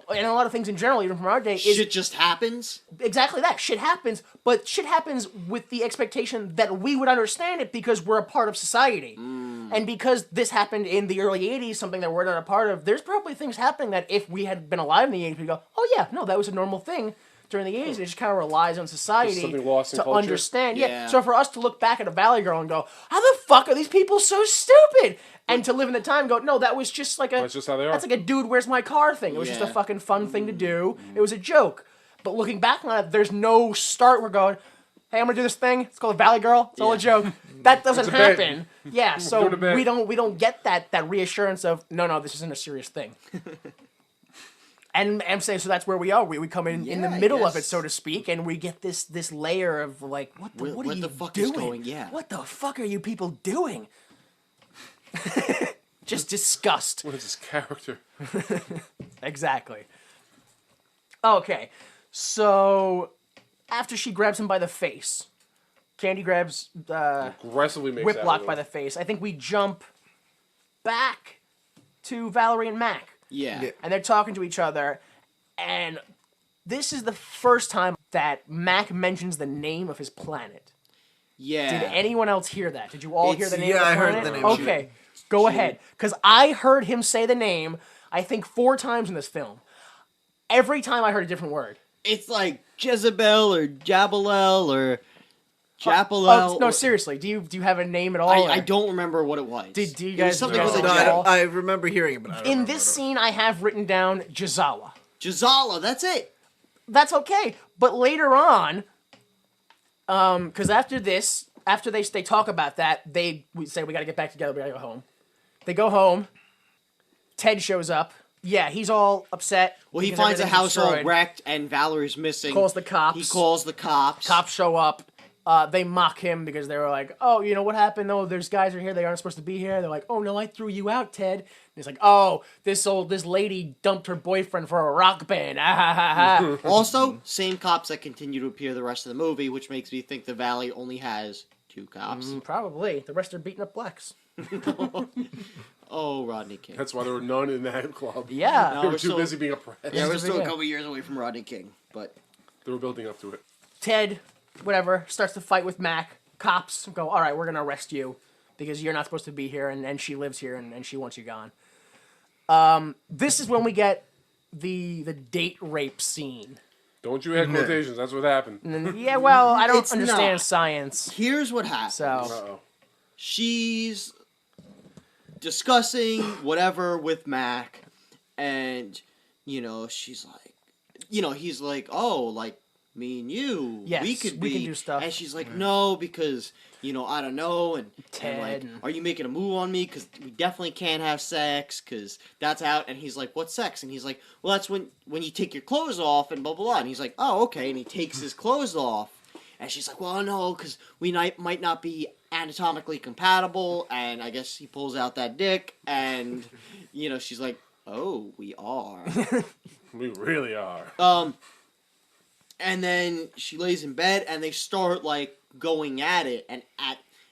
and a lot of things in general, even from our day, is Shit just happens. exactly that. Shit happens, but shit happens with the expectation that we would understand it because we're a part of society. And because this happened in the early 80s, something that we're not a part of, there's probably things happening that if we had been alive in the 80s, we'd go, oh yeah, no, that was a normal thing during the 80s. It just kind of relies on society something lost in to culture? understand. Yeah. Yeah. So for us to look back at a Valley Girl and go, how the fuck are these people so stupid? And to live in the time and go, no, that was just like That's just how they are. That's like a dude, where's my car thing. It was just a Yeah. fucking fun thing to do. It was a joke. But looking back on it, there's no start. We're going, hey, I'm gonna do this thing. It's called a Valley Girl. It's all a joke. That doesn't It's a bit. happen. Yeah, so doing a bit. we don't get that reassurance of no, this isn't a serious thing. And I'm saying, so that's where we are. We come in the Yeah, I middle of it, guess. so to speak, and we get this layer of like, what What are you the fuck doing? is going- yeah. What the fuck are you people doing? Just disgust. What is this character? Exactly. Okay, so after she grabs him by the face, Candy grabs Aggressively makes Whiplock that by the face. I think we jump back to Valerie and Mac. Yeah. And they're talking to each other, and this is the first time that Mac mentions the name of his planet. Yeah. Did anyone else hear that? Did you all hear the name yeah, of the I heard planet? the name. Okay, go ahead. Because I heard him say the name, I think 4 times in this film. Every time I heard a different word. It's like Jezebel or Jabalel or Japalel. Oh, no, or- seriously. Do you have a name at all? I or- don't remember what it was. Do you It was guys something know? with a No, Jal- I remember hearing it, but I don't In remember this what it scene, I have written down Jazawa. Jazala, that's it. That's okay. But later on, because after they talk about that, we say we gotta get back together. We gotta go home. They go home. Ted shows up. Yeah, he's all upset. Well, he because finds a everything's house all destroyed. wrecked and Valerie's missing. Calls the cops. He calls the cops. Cops show up. They mock him because they were like, "Oh, you know what happened? Oh, there's guys are here. They aren't supposed to be here." They're like, "Oh no, I threw you out, Ted." And he's like, "Oh, this lady dumped her boyfriend for a rock band." Ah, ha, ha, ha. Also, same cops that continue to appear the rest of the movie, which makes me think the Valley only has 2 cops. Probably the rest are beating up blacks. Oh, Rodney King. That's why there were none in that club. Yeah. No. They were we're too still- busy being oppressed. Yeah, we're still a Yeah. couple years away from Rodney King, but They were building up to it. Ted, whatever, starts to fight with Mac. Cops go, all right, we're going to arrest you. because you're not supposed to be here, and she lives here, and she wants you gone. This is when we get the date rape scene. Don't you add quotations? That's what happened. Yeah, well, I don't It's understand not. science, Here's what happens. so Uh-oh. She's discussing whatever with Mac, and she's like, he's like, oh, like me and you, Yes, we can we can do stuff. and she's like, no, because I don't know, and Ted like, and- are you making a move on me? Because we definitely can't have sex, because that's out. And he's like, what's sex? And he's like, well, that's when you take your clothes off and blah blah blah. And he's like, oh, okay, and he takes his clothes off, and she's like, well, no, because we might not be anatomically compatible. And I guess he pulls out that dick, and she's like, oh, we are. We really are. And then she lays in bed, and they start like going at it. And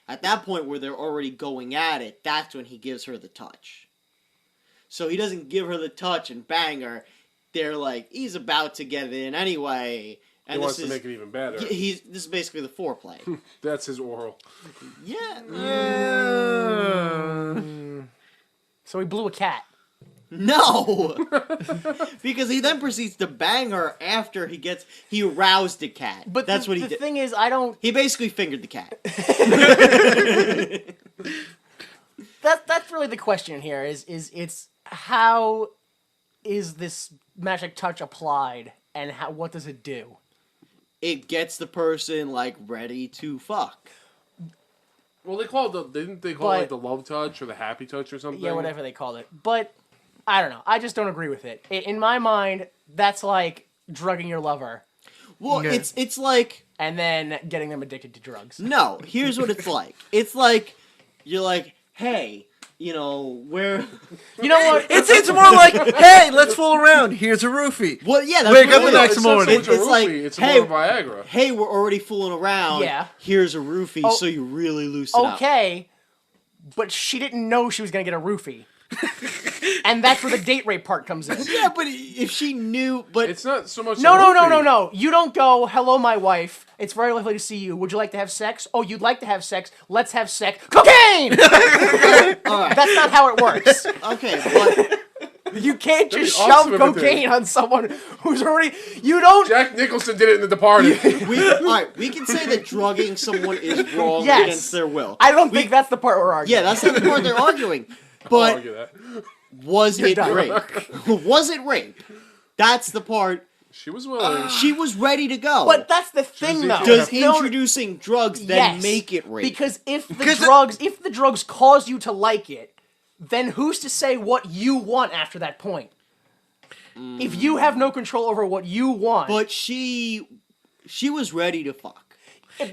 at that point where they're already going at it, that's when he gives her the touch. So he doesn't give her the touch and bang her. They're like, he's about to get it in anyway. And He wants to make it even better. This is basically the foreplay. That's his oral. Yeah. so he blew a cat. No! Because he then proceeds to bang her after he aroused the cat. But that's what he the did. thing is, I don't. He basically fingered the cat. That's really the question here. Is it's how is this magic touch applied, and what does it do? It gets the person like ready to fuck. Well, didn't they call it like the love touch or the happy touch or something? Yeah, whatever they called it. But I don't know. I just don't agree with it. In my mind, that's like drugging your lover Well, Yeah. it's like and then getting them addicted to drugs. no. Here's what it's like. It's like you're like, hey, where? You know what? It's more like, hey, let's fool around. Here's a roofie. Well, yeah. That's Wake what up it the is. next It's not so morning. much a It's like, roofie, it's hey- more Viagra. Hey, we're already fooling around. Yeah. Here's a roofie, so you really loosen up. Okay, but she didn't know she was gonna get a roofie, and that's where the date rape part comes in. Yeah, but if she knew, but It's not so much. No, a no, no, roofie. no, no. You don't go, hello, my wife. It's very lovely to see you. Would you like to have sex? Oh, you'd like to have sex. Let's have sex. Cocaine! That's not how it works. okay, but You can't just That'd be shove awesome if it did. cocaine on someone who's already... You don't... Jack Nicholson did it in The Departed. we can say that drugging someone is wrong Yes. against their will. I don't think that's the part we're arguing. Yeah, that's not the part they're arguing. I'll But argue that. was it done. rape? Was it rape? That's the part. She was willing. She was ready to go. But that's the thing, though. Does No- introducing drugs then Yes, make it rape? Because if the drugs cause you to like it, then who's to say what you want after that point? If you have no control over what you want, But she was ready to fuck.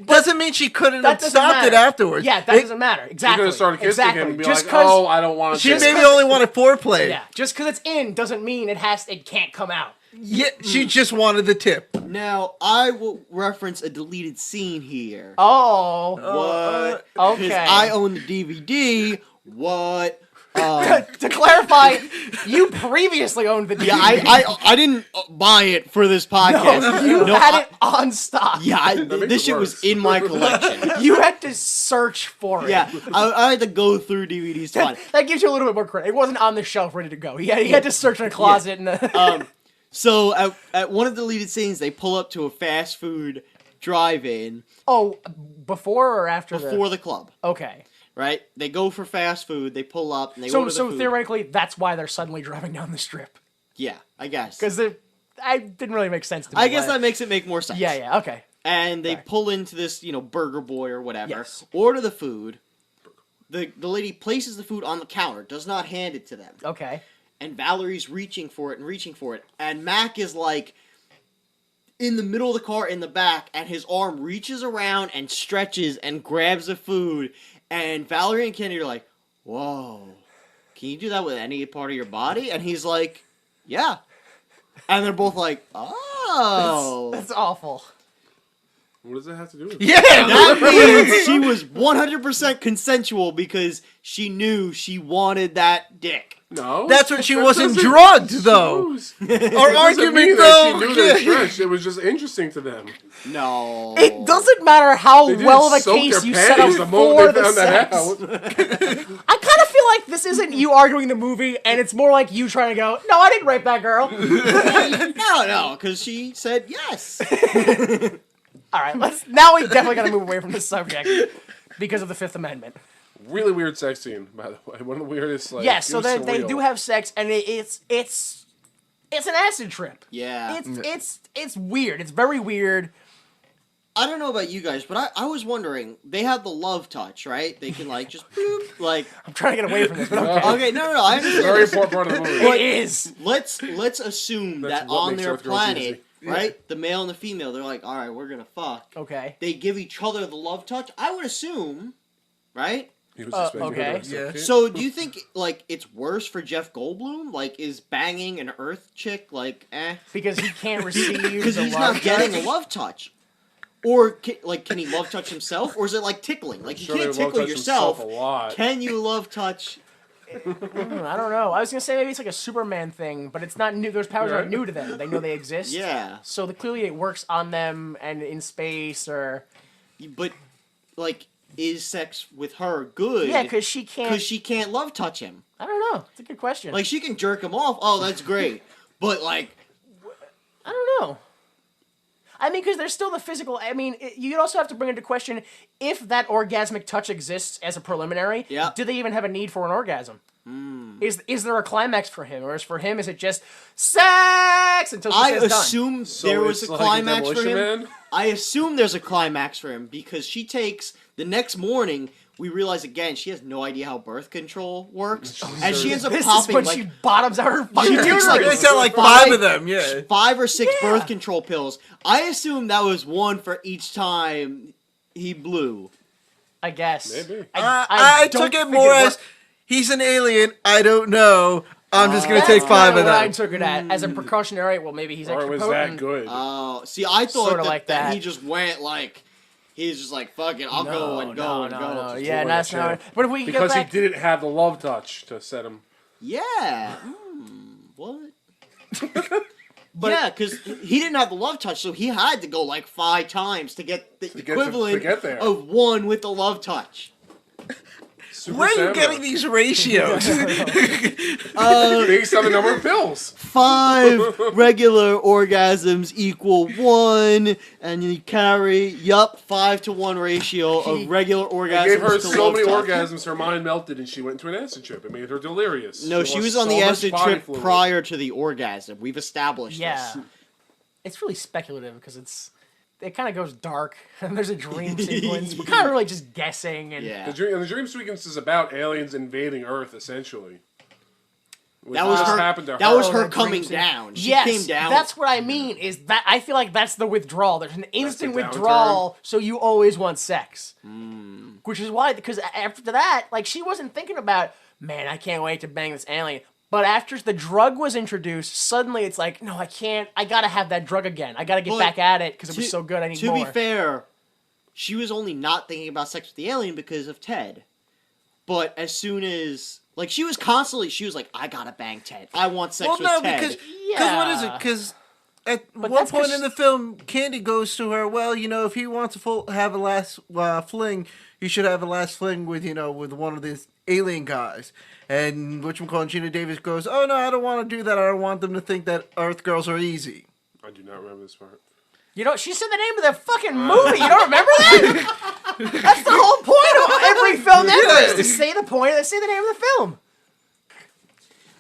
Doesn't mean she couldn't that have doesn't stopped matter. it afterwards. Yeah, that doesn't matter. She Exactly. could have started kissing exactly. him and be Just like, 'cause- "Oh, I don't want She this." maybe only wanted foreplay. yeah, just because it's in doesn't mean it can't come out. Yeah, she just wanted the tip. Now, I will reference a deleted scene here. Oh, What? okay. Because I own the DVD. What? to clarify, you previously owned the DVD. Yeah, I didn't buy it for this podcast. You No, had it on stock. Yeah, makes this it shit worse. was in my collection. You had to search for it. Yeah, I had to go through DVDs to find it. That gives you a little bit more credit. It wasn't on the shelf ready to go. He had to search in a closet and. So at one of the deleted scenes, they pull up to a fast food drive-in Oh, before or after before the club. Okay. Right? They go for fast food. They pull up and they So order the food. theoretically, that's why they're suddenly driving down the strip. Yeah, I guess. Because I didn't really make sense to me. I guess but- that makes it make more sense. Yeah, okay. And they pull into this, Burger Boy or whatever. Yes. Order the food. The lady places the food on the counter, does not hand it to them. Okay. And Valerie's reaching for it. And Mac is like in the middle of the car in the back, and his arm reaches around and stretches and grabs the food. And Valerie and Kenny are like, whoa, can you do that with any part of your body? And he's like, yeah. And they're both like, oh. That's awful. What does that have to do with it? Yeah, That means she was 100% consensual because she knew she wanted that dick. No. that's when she that wasn't doesn't- drugged, though. shows. Our Doesn't argument, mean though. that she knew they were yeah. stretched. It was just interesting to them. No. It doesn't matter how They didn't well of a soak case their you set up panties the for moment they the found that sex. out. I kind of feel like this isn't you arguing the movie, and it's more like you trying to go, no, I didn't rape that girl. No, because she said yes. All right, now we definitely got to move away from this subject because of the Fifth Amendment. Really weird sex scene, by the way. One of the weirdest. Like, Yes, it so was they surreal. do have sex, and it's an acid trip. Yeah. It's weird. It's very weird. I don't know about you guys, but I was wondering, they have the love touch, right? They can, like, just boop, like... I'm trying to get away from this, but okay. Okay, no, I understand. Very important part of the movie. It is. Let's assume That's that what on makes their Earth girls planet, easy. right, the male and the female, they're like, all right, we're gonna fuck. Okay. They give each other the love touch. I would assume, right? He was expecting okay. her to Yeah. suffocate. So do you think like it's worse for Jeff Goldblum? Like, is banging an Earth chick like Because he can't receive because the he's love not getting touch. a love touch? Or can he love touch himself, or is it like tickling? Like, Sure, you can't they love tickle touch himself yourself. a lot. Can you love touch? I don't know. I was gonna say maybe it's like a Superman thing, but it's not new. Those powers aren't new to them. They know they exist. Yeah, So clearly it works on them and in space, or but like, is sex with her good? yeah, because she can't. love touch him. I don't know. It's a good question. Like, she can jerk him off. Oh, that's great. But like, I don't know. I mean, because there's still the physical. I mean, you also have to bring into question if that orgasmic touch exists as a preliminary. Yeah. Do they even have a need for an orgasm? Is there a climax for him, or is it just sex until she I says done? assume So there was it's a like climax for Demolition him. Man? I assume there's a climax for him because she takes the next morning. We realize again she has no idea how birth control works, and she ends up This is popping when like she bottoms out her fucking She takes, uterus. like, They said like 5 of them, yeah. 5 or 6 Yeah. birth control pills. I assume that was one for each time he blew. I guess. Maybe. I don't took it think more it as he's an alien. I don't know. I'm just gonna take That's 5 kinda of what I them. took it as a precautionary. Well, maybe he's Or extra was potent. that good? Oh, see, I thought Sorta that, like that that. he just went like he's just like fuck it, I'll go and go and go. No. Just Yeah, roll that's that not. shit. But if we can Because go he back, didn't have the love touch to set him. Yeah. What? Yeah, because he didn't have the love touch, so he had to go like 5 times to get the get to equivalent get there. of 1 with the love touch. Super Where are you Samurai. getting these ratios? Based on the number of pills. 5 regular orgasms equal 1, and you carry 5-to-1 ratio of regular orgasms. It gave her to so love many touch. orgasms, her mind melted, and she went into an acid trip. It made her delirious. No, she lost was on so the much acid body trip fluid. prior to the orgasm. We've established yeah, this. it's really speculative because it kind of goes dark and there's a dream sequence. We're kind of really just guessing and Yeah. The dream sequence is about aliens invading Earth, essentially. That was just her. happened to That was Oh, her that coming dream sequence. down. She yes, came down. that's what I mean. Is that I feel like that's the withdrawal. There's an instant downturn. withdrawal, so you always want sex. Hmm. Which is why, because after that, like she wasn't thinking about, man, I can't wait to bang this alien. But after the drug was introduced, suddenly it's like, no, I can't. I gotta have that drug again. I gotta get But back at it because it was to- so good. I need To more. be fair, she was only not thinking about sex with the alien because of Ted. But as soon as she was like, I gotta bang Ted. I want sex Well, with no, Ted. because Yeah. what is it? Because at But one that's point 'cause- in the film, Candy goes to her. Well, if he wants to have a last fling, you should have a last fling with with one of these alien guys. And Gina Davis goes, "Oh no, I don't want to do that. I don't want them to think that Earth girls are easy." I do not remember this part. She said the name of the fucking movie. You don't remember that? That's the whole point of every film ever is to say the name of the film.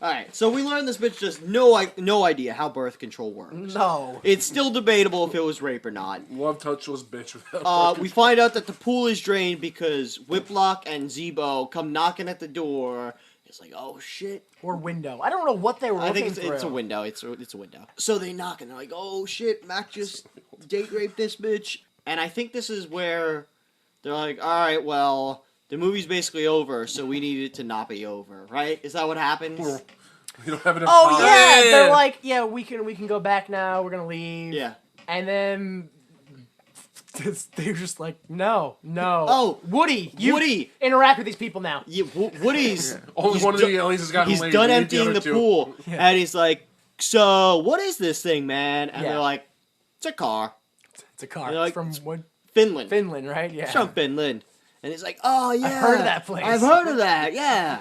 Alright, so we learned this bitch just no idea how birth control works. No. It's still debatable if it was rape or not. Love touchless bitch without We find out that the pool is drained because Whiplock and Zebo come knocking at the door. It's like, oh shit. Or window. I don't know what they were I looking think it's a through. window. It's a window. So they knock and they're like, oh shit, Mac just date raped this bitch. And I think this is where they're like, all right, well, the movie's basically over, so we need it to not be over, right? Is that what happens? You don't have enough Oh time. yeah, Yeah. they're like, yeah, we can go back now. We're gonna leave. Yeah. And then They're just like, no. Oh, Woody, you Woody. interact with these people now. Yeah, Woody's Only one of the aliens has gotten he's laid. done We need emptying other the two. pool, and he's like, "So, what is this thing, man?" And Yeah. they're like, "It's a car, It's a car. You're like, It's from what? Finland. Finland, right? Yeah. It's from Finland." And he's like, "Oh yeah, heard of that place." I've heard of that, yeah."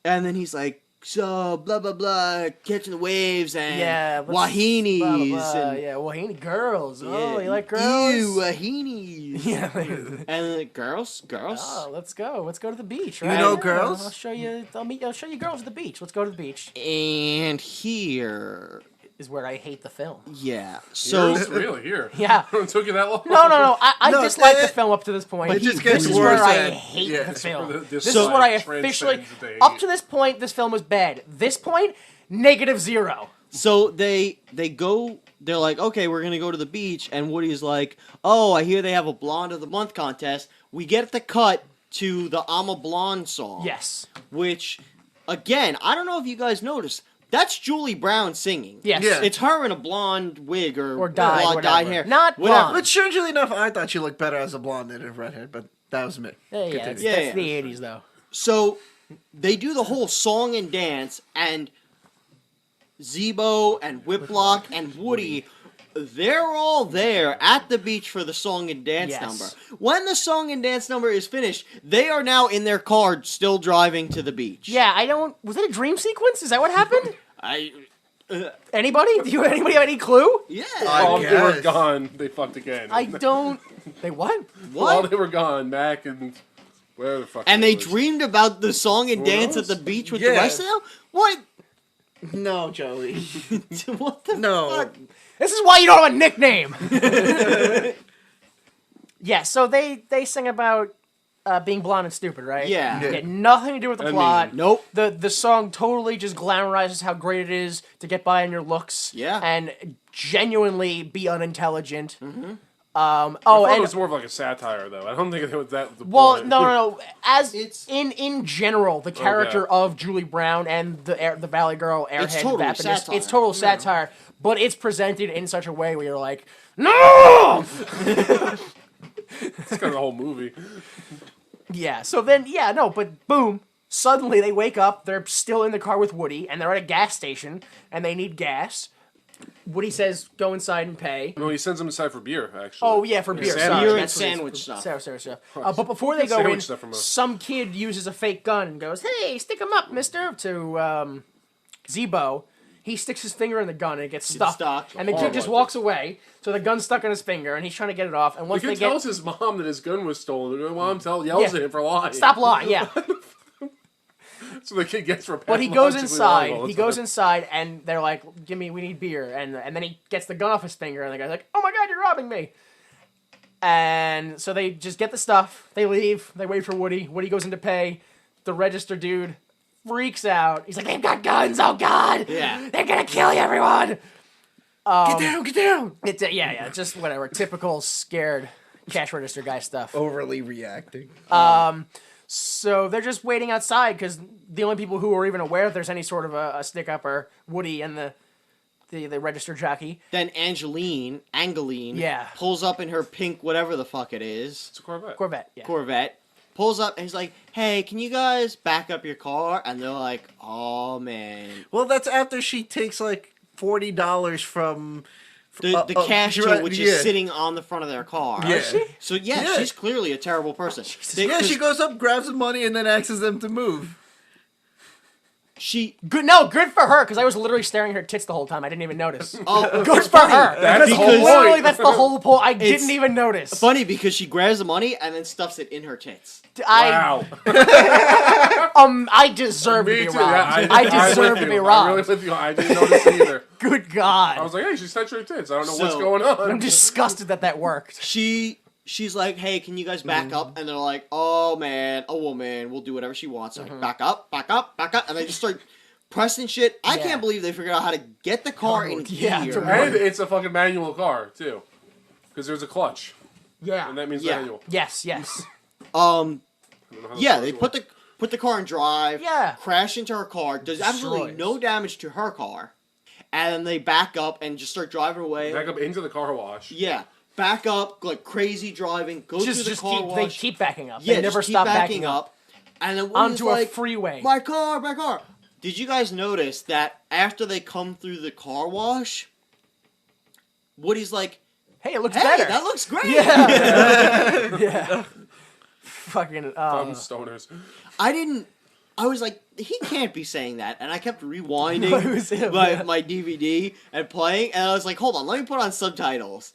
And then he's like, "So, blah blah blah, catching the waves and Yeah. wahinis blah, blah, blah. and Yeah, wahini girls. Oh, yeah, you like girls? Ew, wahinis." Yeah. And then like, girls. Oh, let's go. Let's go to the beach, You right? know Yeah, girls? I'll show you. I'll show you girls at the beach. Let's go to the beach. And here, Is where I hate the film. yeah. So So really here. Yeah. It took you that long? No. I No, dislike the it- film up to this point. it just gets this is worse where I and- hate yeah. the film. This This is like what I officially. transcends the hate. Up to this point, this film was bad. This point, -0. So they go. They're like, okay, we're gonna go to the beach, and Woody's like, oh, I hear they have a Blonde of the Month contest. We get the cut to the I'm a Blonde song. Yes. Which, again, I don't know if you guys noticed. That's Julie Brown singing. Yes. Yeah. It's her in a blonde wig or dyed, blonde dyed whatever. hair. Not whatever. blonde. But strangely enough, I thought she looked better as a blonde than a redhead, but that was me. Yeah, Continue. that's Yeah. the 80s, though. So they do the whole song and dance, and Zebo and Whiplock and Woody, they're all there at the beach for the song and dance Yes. number. When the song and dance number is finished, they are now in their car still driving to the beach. Yeah, I don't. Was it a dream sequence? Is that what happened? Anybody? Anybody have any clue? Yeah. While they were guess. gone, they fucked again. I don't. They what? While What? they were gone, Mac and where the fuck. And it they was. dreamed about the song and Who dance knows? at the beach with Yeah. the rest of them? What? No, Joey. What the No. fuck? This is why you don't have a nickname. Yeah, so they sing about being blonde and stupid, right? Yeah. Yeah. Get nothing to do with the I plot. mean- Nope. The song totally just glamorizes how great it is to get by on your looks. Yeah. And genuinely be unintelligent. Mm-hmm. I Oh, thought and it was more of like a satire, though. I don't think it was that. The well, point. no. As It's- in general, the character of Julie Brown and the Valley Girl airhead It's total Vapidus, satire. it's total satire, but it's presented in such a way where you're like, no. It's kind of the whole movie. Yeah. So then, yeah, no, but boom. Suddenly they wake up. They're still in the car with Woody, and they're at a gas station, and they need gas. Woody says, "Go inside and pay." No, he sends them inside for beer. Actually. Oh yeah, for beer. sandwich. Sorry, Beer and that's what it is. sandwich stuff. Sorry. But before they go Sandwich in, stuff from us. some kid uses a fake gun and goes, "Hey, stick him up, Mister." To Zebo. He sticks his finger in the gun and it gets stuck. stuck. And the kid just Horrible. walks away. So the gun's stuck in his finger, and he's trying to get it off. And The once kid they get tells his mom that his gun was stolen. And mom yells Yeah. at him for lying. stop lying, yeah. So the kid gets But he goes pathologically lying all inside. the He goes time. inside, and they're like, "We need beer." And then he gets the gun off his finger, and the guy's like, "Oh my god, you're robbing me!" And so they just get the stuff. They leave. They wait for Woody. Woody goes in to pay. The register dude freaks out. He's like, "They've got guns! Oh god! Yeah. They're gonna kill you, everyone!" Get down! It's yeah, just whatever. Typical scared cash register guy stuff. Overly reacting. So they're just waiting outside because the only people who are even aware that there's any sort of a stick up are Woody and the register jockey. Then Angeline, Yeah. pulls up in her pink whatever the fuck it is, It's a Corvette. Corvette. Yeah. Corvette, pulls up and he's like, hey, can you guys back up your car? And they're like, oh man. Well, that's after she takes like $40 from The cash you're till, right, which yeah. is sitting on the front of their car. Yeah. So yeah, Yeah. she's clearly a terrible person. Yeah, she goes up, grabs the money, and then asks them to move. She Good. No, good for her because I was literally staring at her tits the whole time. I didn't even notice. oh Good for her. That's the whole Because- Literally, point. that's the whole point. I didn't even notice. funny because she grabs the money and then stuffs it in her tits. Wow. I deserve to Me be too. robbed. Yeah, I I'm deserve with to you. be I'm robbed. really with you. I didn't notice either. Good God. I was like, hey, she's touching her tits. I don't know what's So- going on. I'm disgusted that worked. She's like, hey, can you guys back up? And they're like, oh man, we'll do whatever she wants. Like, back up, and they just start pressing shit. I Yeah. can't believe they figured out how to get the car in yeah, gear. to work. And it's a fucking manual car, too. Because there's a clutch. Yeah. And that means Yeah. manual. Yes. I don't know how Yeah, the they clutch put the car in drive. Yeah. Crash into her car. Does absolutely Destroys. no damage to her car, and then they back up and just start driving away. works. Back up into the car wash. Yeah, back up like crazy driving, go through the car wash. They keep backing up. Yeah, they never just keep stop backing up. And then Onto a like, freeway. My car. Did you guys notice that after they come through the car wash, Woody's like, Hey, it looks "Hey, better. that looks great." Yeah. Yeah. Fucking. Dumb stoners. I was like, he can't be saying that, and I kept rewinding It was him, yeah. my DVD and playing, and I was like, hold on, let me put on subtitles.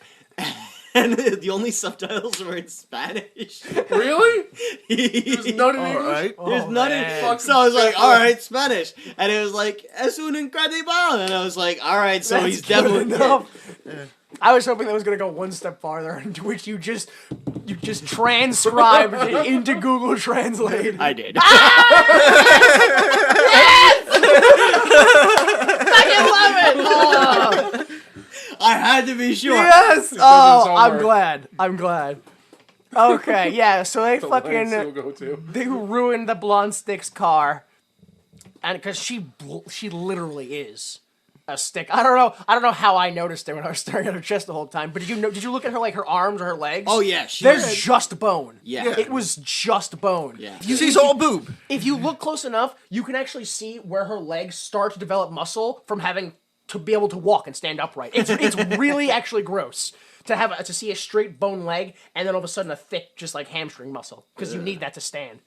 And the only subtitles were in Spanish. Really? There's none in All English? right. There's none in man. So I was like, alright, Spanish. And it was like, es un incredible. And I was like, alright, so That's he's good definitely. enough. I was hoping that was gonna go one step farther, into which you just transcribed it into Google Translate. I did. I had to be sure. Yes. his Oh, I'm homework. glad. I'm glad. Okay. Yeah. So they The lengths he'll fucking go to. they ruined the blonde stick's car, and because she literally is a stick. I don't know how I noticed it when I was staring at her chest the whole time. But did you look at her, like her arms or her legs? Oh, yeah. There's just bone. Yeah. It was just bone. Yeah. She's all boob. If you look close enough, you can actually see where her legs start to develop muscle from having to be able to walk and stand upright. It's really actually gross to see a straight bone leg and then all of a sudden a thick just like hamstring muscle because you need that to stand.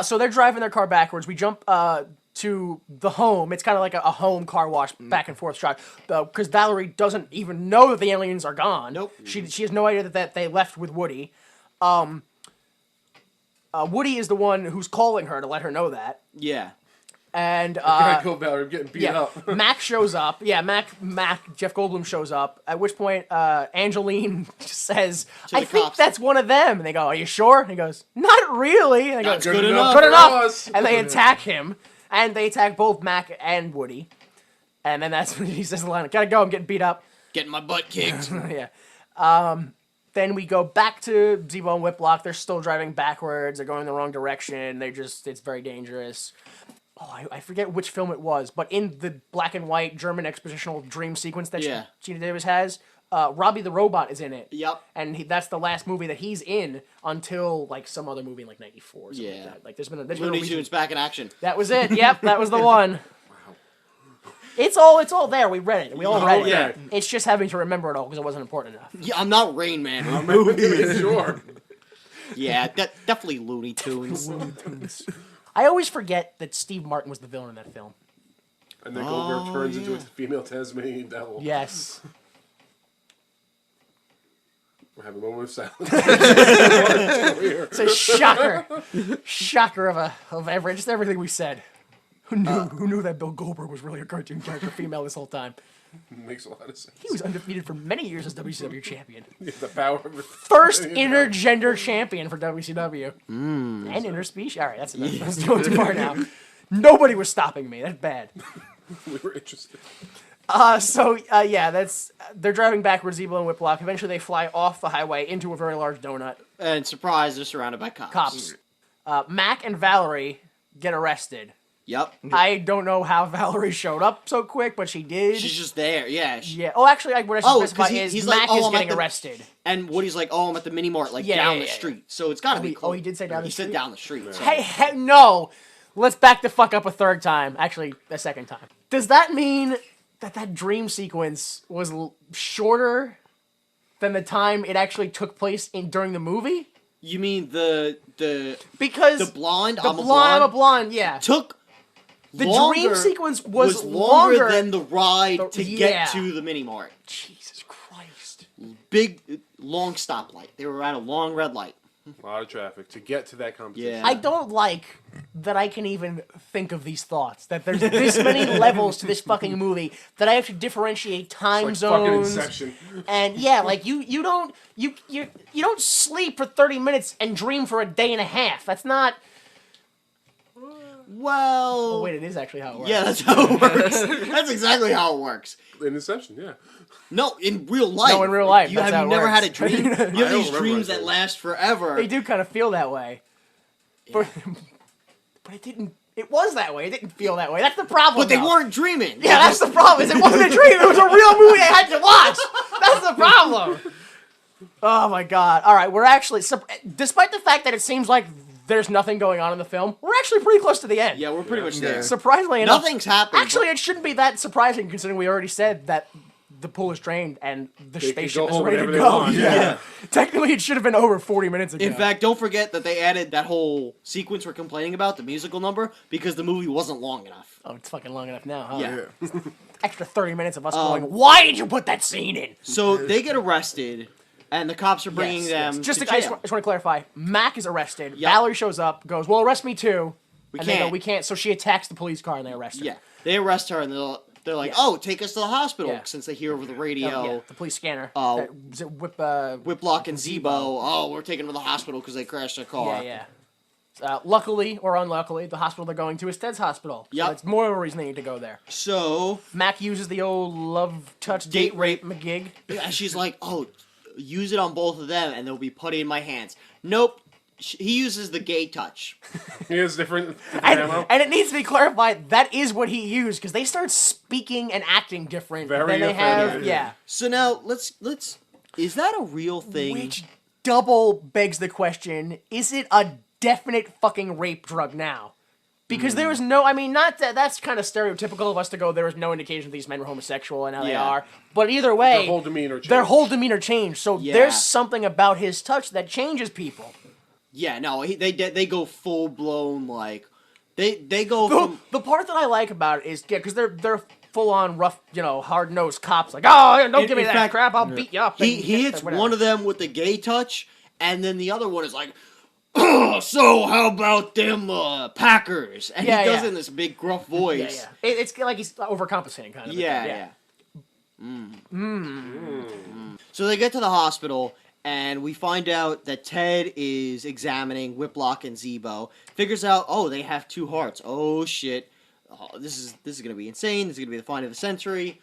So they're driving their car backwards. We jump to the home. It's kind of like a home car wash back and forth shot because Valerie doesn't even know that the aliens are gone. Nope. She has no idea that they left with Woody. Woody is the one who's calling her to let her know that. Yeah. And Gotta go, Valerie. I'm getting beat yeah, up. Mac shows up. Yeah, Mac, Jeff Goldblum shows up. At which point, Angeline says, "I the think cops. that's one of them." And they go, "Are you sure?" And he goes, "Not really." And they go, That's good enough. Good for enough. us. And they attack him, and they attack both Mac and Woody. And then that's when he says the line, "Gotta go. I'm getting beat up." Getting my butt kicked. Yeah. Then we go back to Zebo and Whiplock. They're still driving backwards. They're going the wrong direction. It's very dangerous. Oh, I forget which film it was, but in the black and white German expositional dream sequence that Yeah. Geena Davis has, Robbie the Robot is in it. Yep. And that's the last movie that he's in until like some other movie in like '94 or something Yeah. like that. Like there's been a Looney reason. Tunes back in action. That was it. Yep, that was the one. It's all there. We read it. We all read yeah. it. It's just having to remember it all because it wasn't important enough. Yeah, I'm not Rain Man. Sure. Yeah, definitely Looney Tunes. I always forget that Steve Martin was the villain in that film. And then Goldberg turns into a female Tasmanian devil. Yes. We're having a moment of silence. It's a shocker. Shocker of everything we said. Who knew that Bill Goldberg was really a cartoon character female this whole time? Makes a lot of sense. He was undefeated for many years as WCW champion. Yeah, the power of it. First intergender champion for WCW. And interspecies. All right, that's enough. That's going too far now. Nobody was stopping me. That's bad. We were interested. They're driving backwards, Zebo and Whiplock. Eventually, they fly off the highway into a very large donut. And surprise, they're surrounded by cops. Mac and Valerie get arrested. Yep. I don't know how Valerie showed up so quick, but she did. She's just there. Yeah. Yeah. Oh, actually, what I should specify 'cause is he's Mac like, is I'm at getting the- arrested. And Woody's like, oh, I'm at the mini mart, like Yeah, down yeah, the yeah. street. So it's gotta be cool. He did say down the street? He said down the street. So. Hey, no! Let's back the fuck up a third time. Actually, a second time. Does that mean that dream sequence was shorter than the time it actually took place during the movie? You mean the Because the blonde? the I'm a blonde, blonde. yeah. Took The longer, dream sequence was longer longer than the ride to yeah. get to the mini mart. Jesus Christ. Big long stoplight. They were at a long red light. A lot of traffic to get to that competition. Yeah. I don't like that I can even think of these thoughts. That there's this many levels to this fucking movie that I have to differentiate time It's like fucking zones. Inception. And yeah, like you don't sleep for 30 minutes and dream for a day and a half. That's not. Well. Oh wait, it is actually how it works. Yeah, that's how it works. That's exactly how it works. In Inception, yeah. No, in real life. No, in real life, You that's have how it never works. had a dream. You I have don't these remember dreams my that dreams. last forever. They do kind of feel that way. But it didn't. It was that way. It didn't feel that way. That's the problem. But they though. weren't dreaming. Yeah, that's the problem. Is it wasn't a dream. It was a real movie I had to watch. That's the problem. Oh my god. All right, we're actually, despite the fact that it seems like there's nothing going on in the film, we're actually pretty close to the end. Yeah, we're pretty much there. Surprisingly enough. Nothing's happened. Actually, it shouldn't be that surprising considering we already said that the pool is drained and the They can spaceship go is home ready to whenever they go. want. Yeah. Technically, it should have been over 40 minutes ago. In fact, don't forget that they added that whole sequence we're complaining about, the musical number, because the movie wasn't long enough. Oh, it's fucking long enough now, huh? Yeah. Extra 30 minutes of us going, why did you put that scene in? So they get arrested, and the cops are bringing Yes. them Just to to, I jail. just want to clarify. Mac is arrested. Yep. Valerie shows up, goes, well, arrest me too. We and they go, can't. we can't. So she attacks the police car and they arrest her. Yeah, they arrest her, and they're like, Yeah. "Oh, take us to the hospital," Yeah. since they hear over the radio. Yeah, the police scanner. Oh. Is it Whiplock and Zebo. Oh, we're taking them to the hospital because they crashed their car. Yeah. Luckily or unluckily, the hospital they're going to is Ted's hospital. Yep. So that's more of a reason they need to go there. So Mac uses the old love touch date rape McGig. yeah, she's like, "Oh, use it on both of them, and they'll be putty in my hands." Nope. He uses the gay touch. He has different ammo. And it needs to be clarified that is what he used because they start speaking and acting different Very than they have. offended. Yeah. So now let's. Is that a real thing? Which double begs the question: is it a definite fucking rape drug now? Because there is no, I mean, not that that's kind of stereotypical of us to go. There was no indication that these men were homosexual, and now they Yeah. are. But either way, Their whole demeanor changed. changed. So Yeah. there's something about his touch that changes people. Yeah, no, they go full blown like they go from The part that I like about it is because they're full on rough, hard nosed cops. Like, oh, don't give me in that fact, crap. I'll beat you up. he hits one of them with the gay touch, and then the other one is like, so how about them Packers? And Yeah, he does yeah. it in this big gruff voice. Yeah. It's like he's overcompensating, kind of. Yeah. So they get to the hospital, and we find out that Ted is examining Whiplock and Zebo. Figures out, oh, they have two hearts. Oh shit, this is gonna be insane. This is gonna be the find of the century.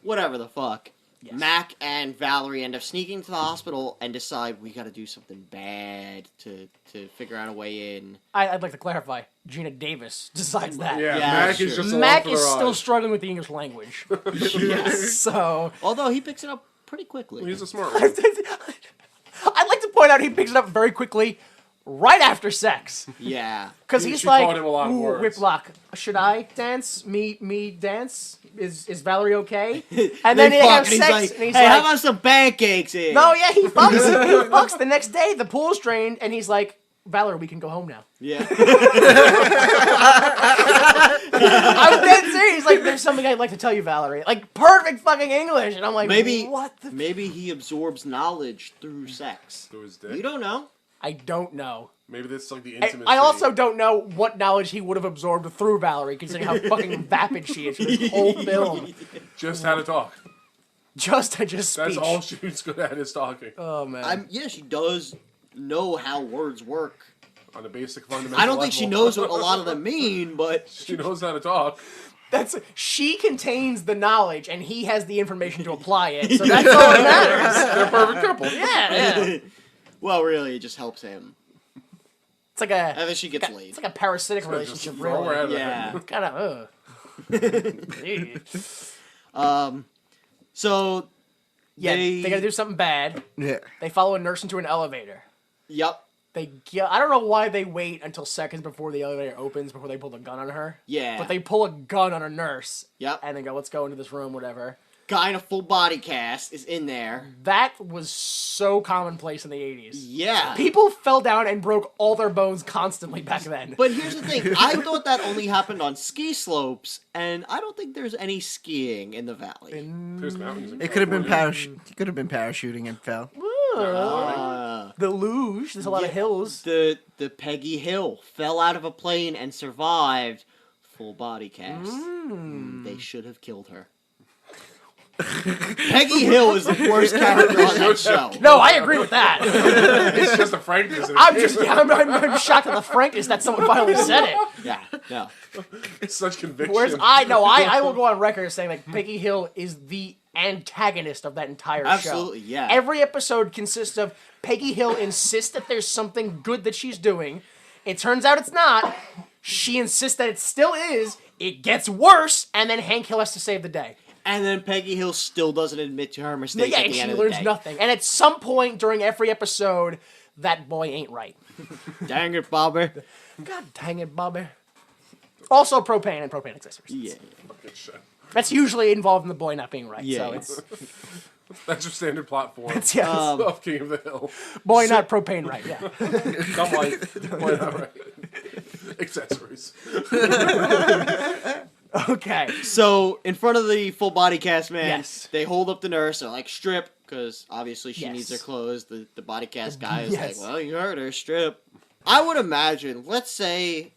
Whatever the fuck. Yes. Mac and Valerie end up sneaking to the hospital and decide we got to do something bad to figure out a way in. I'd like to clarify. Geena Davis decides that. Yeah, Yeah, Mac sure. is just along Mac for is the still ride. struggling with the English language. Yes. So Although he picks it up pretty quickly. He's a smart one. I'd like to point out he picks it up very quickly right after sex. Yeah. Because She he's like, taught him a lot of ooh, words. Whiplock, should I dance? Me dance? Is Valerie okay? And then they fuck, have and he's sex, like, and he's hey, how like, about some pancakes here? no, yeah, he fucks. He fucks the next day. The pool's drained, and he's like, Valerie, we can go home now. Yeah. I'm dead serious. He's like, there's something I'd like to tell you, Valerie. Like, perfect fucking English. And I'm like, Maybe what the? maybe he absorbs knowledge through sex. Through his dick. You don't know. I don't know. Maybe that's like the I intimacy. I also don't know what knowledge he would have absorbed through Valerie, considering how fucking vapid she is for this whole film. just how to talk. Just speech. That's all she was good at is talking. Oh, man. Yeah, she does know how words work. On a basic fundamental I don't think she level. knows what a lot of them mean, but She knows how to talk. She contains the knowledge, and he has the information to apply it, so that's all that matters. They're a perfect couple. Yeah. well, really, it just helps him. It's like And a then she gets laid. it's like a parasitic Just relationship, throw her really. out of there. Yeah. Kind of. So Yeah, They- they gotta do something bad. Yeah. They follow a nurse into an elevator. Yep. I don't know why they wait until seconds before the elevator opens before they pull the gun on her. Yeah. But they pull a gun on a nurse. Yep. And they go, let's go into this room, whatever. Guy in a full body cast is in there. That was so commonplace in the 80s. Yeah. People fell down and broke all their bones constantly back then. But here's the thing. I thought that only happened on ski slopes, and I don't think there's any skiing in the valley. There's mountains. in It could have been California. He could have been parachuting and fell. The luge, there's a lot of Yeah. hills. The Peggy Hill fell out of a plane and survived. Full body cast. They should have killed her. Peggy Hill is the worst character on that show. No, I agree with that. It's just a frankness. I'm shocked at the frankness that someone finally said it. Yeah, no. It's such conviction. Whereas I will go on record as saying like Peggy Hill is the antagonist of that entire show. Absolutely, yeah. Every episode consists of Peggy Hill insists that there's something good that she's doing. It turns out it's not. She insists that it still is. It gets worse, and then Hank Hill has to save the day. And then Peggy Hill still doesn't admit to her mistake Yeah, at and the she end learns of the day. nothing. And at some point during every episode, that boy ain't right. Dang it, Bobby. God dang it, Bobby. Also propane and propane accessories. Yeah. Fucking shit. That's usually involved in the boy not being right. Yeah. So it's That's your standard plot form yes. of King of the Hill. Boy not propane right, yeah. Come white. Why not right? Accessories. Okay. So, in front of the full body cast man, Yes. they hold up the nurse. They're like, strip, because obviously she Yes. needs her clothes. The body cast guy is Yes. like, well, you heard her, strip. I would imagine, let's say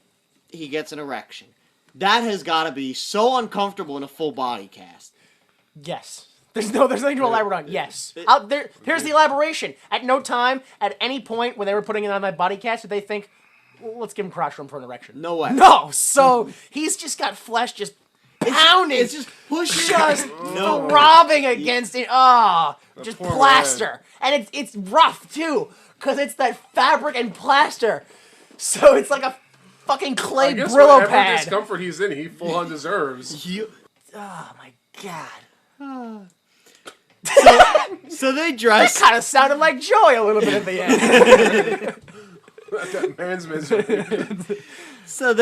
he gets an erection. That has got to be so uncomfortable in a full body cast. Yes. There's nothing to elaborate on. Yes. Here's the elaboration. At no time, at any point when they were putting it on that body cast, did they think, well, let's give him crotch room for an erection? No way. No. So he's just got flesh just pounding. It's just pushing. just No. throbbing against it. Oh, just poor plaster. And it's rough, too, because it's that fabric and plaster. So it's like a fucking I clay guess Brillo whatever pad. discomfort he's in, he full on deserves. Oh, my God. So they That dress. kind of sounded like Joy a little bit at the end. That man's misery. So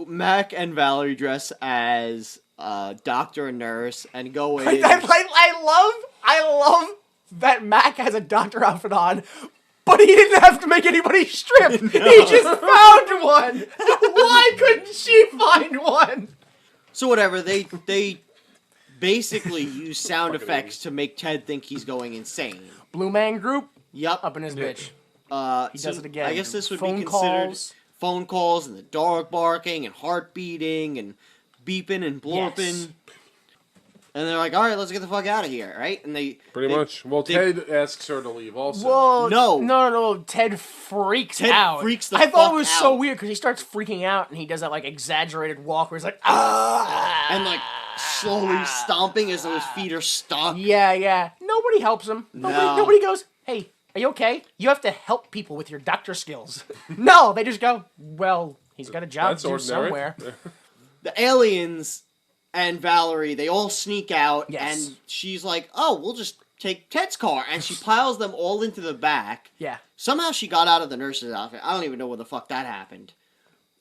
Mac and Valerie dress as doctor and nurse and go in. I love that Mac has a doctor outfit on, but he didn't have to make anybody strip. He just found one. Why couldn't she find one? So whatever, they basically use sound effects to make Ted think he's going insane. Blue Man Group Yup. up in his bitch. He does it again. I guess this would Phone be considered calls. phone calls and the dog barking and heart beating and beeping and blorping. Yes. And they're like, all right, let's get the fuck out of here, right? And Pretty much. Well, Ted asks her to leave also. Well, No. no. Ted freaks Ted out. freaks the I thought fuck it was so out. weird because he starts freaking out and he does that like exaggerated walk where he's like, ah, And like slowly stomping as though his feet are stuck. Yeah. Nobody helps him. Nobody goes, hey, are you okay? You have to help people with your doctor skills. No, they just go, well, he's got a job That's to do ordinary. somewhere. The aliens and Valerie, they all sneak out, Yes. and she's like, oh, we'll just take Ted's car. And she piles them all into the back. Yeah. Somehow she got out of the nurse's outfit. I don't even know where the fuck that happened.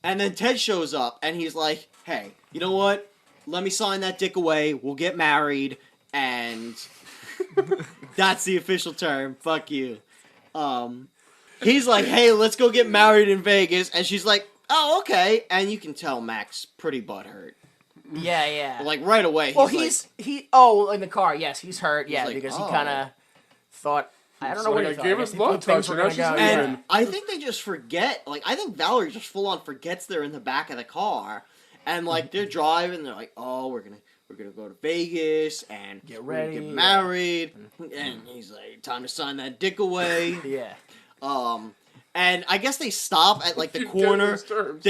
And then Ted shows up, and he's like, hey, you know what? Let me sign that dick away. We'll get married, and that's the official term. Fuck you. He's like, hey, let's go get married in Vegas. And she's like, oh, okay. And you can tell Max pretty butthurt. Yeah. Like, right away. Well, he's in the car, yes, he's hurt, yeah, like, because oh. he kind of thought, I don't know So, what like, he I thought. gave guess us he love thought things touch, were and now gonna she's go, leaving. And I think they just forget. Like, I think Valerie just full on forgets they're in the back of the car, and like they're driving. They're like, "Oh, we're gonna go to Vegas and Get we're gonna ready." get married." And he's like, "Time to sign that dick away." Yeah. And I guess they stop at like the Keep getting corner. those terms.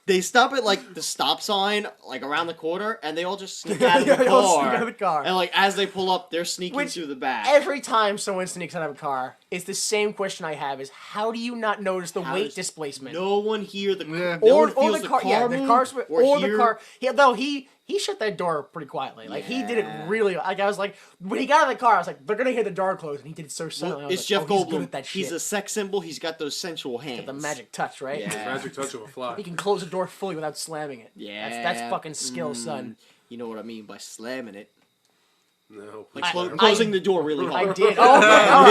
They stop at like the stop sign, like around the corner, and they all just sneak out of the They all car. sneak out of the car. And like as they pull up, they're sneaking Which through the back. Every time someone sneaks out of a car, it's the same question I have: is how do you not notice the How weight does displacement? No one hear the Yeah. no or one feels the car, move, the car's, or the hear- car. Though he shut that door pretty quietly. Like he did it Yeah. really. Like I was like, when he got out of the car, I was like, they're gonna hear the door close, and he did it so silently. I was It's like, Jeff oh, he's Goldblum. good at that He's shit. a sex symbol. He's got those sensual hands. The magic touch, right? Yeah. Magic touch of a fly. He can close the door fully without slamming it. Yeah. That's fucking skill, son. You know what I mean by slamming it. No, Like please. closing the door really I hard. did. Oh, okay, all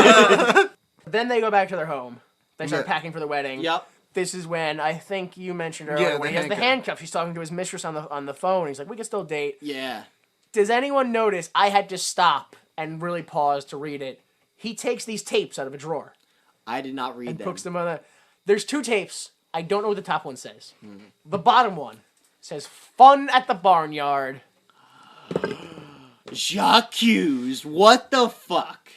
right. Then they go back to their home. They start Yeah. packing for the wedding. Yep. This is when I think you mentioned earlier Yeah, when the he has the handcuff. handcuffs. He's talking to his mistress on the phone. He's like, "We can still date." Yeah. Does anyone notice? I had to stop and really pause to read it. He takes these tapes out of a drawer I did not read and them. puts them on the. There's two tapes. I don't know what the top one says. The bottom one says "Fun at the Barnyard." Jacques, what the fuck?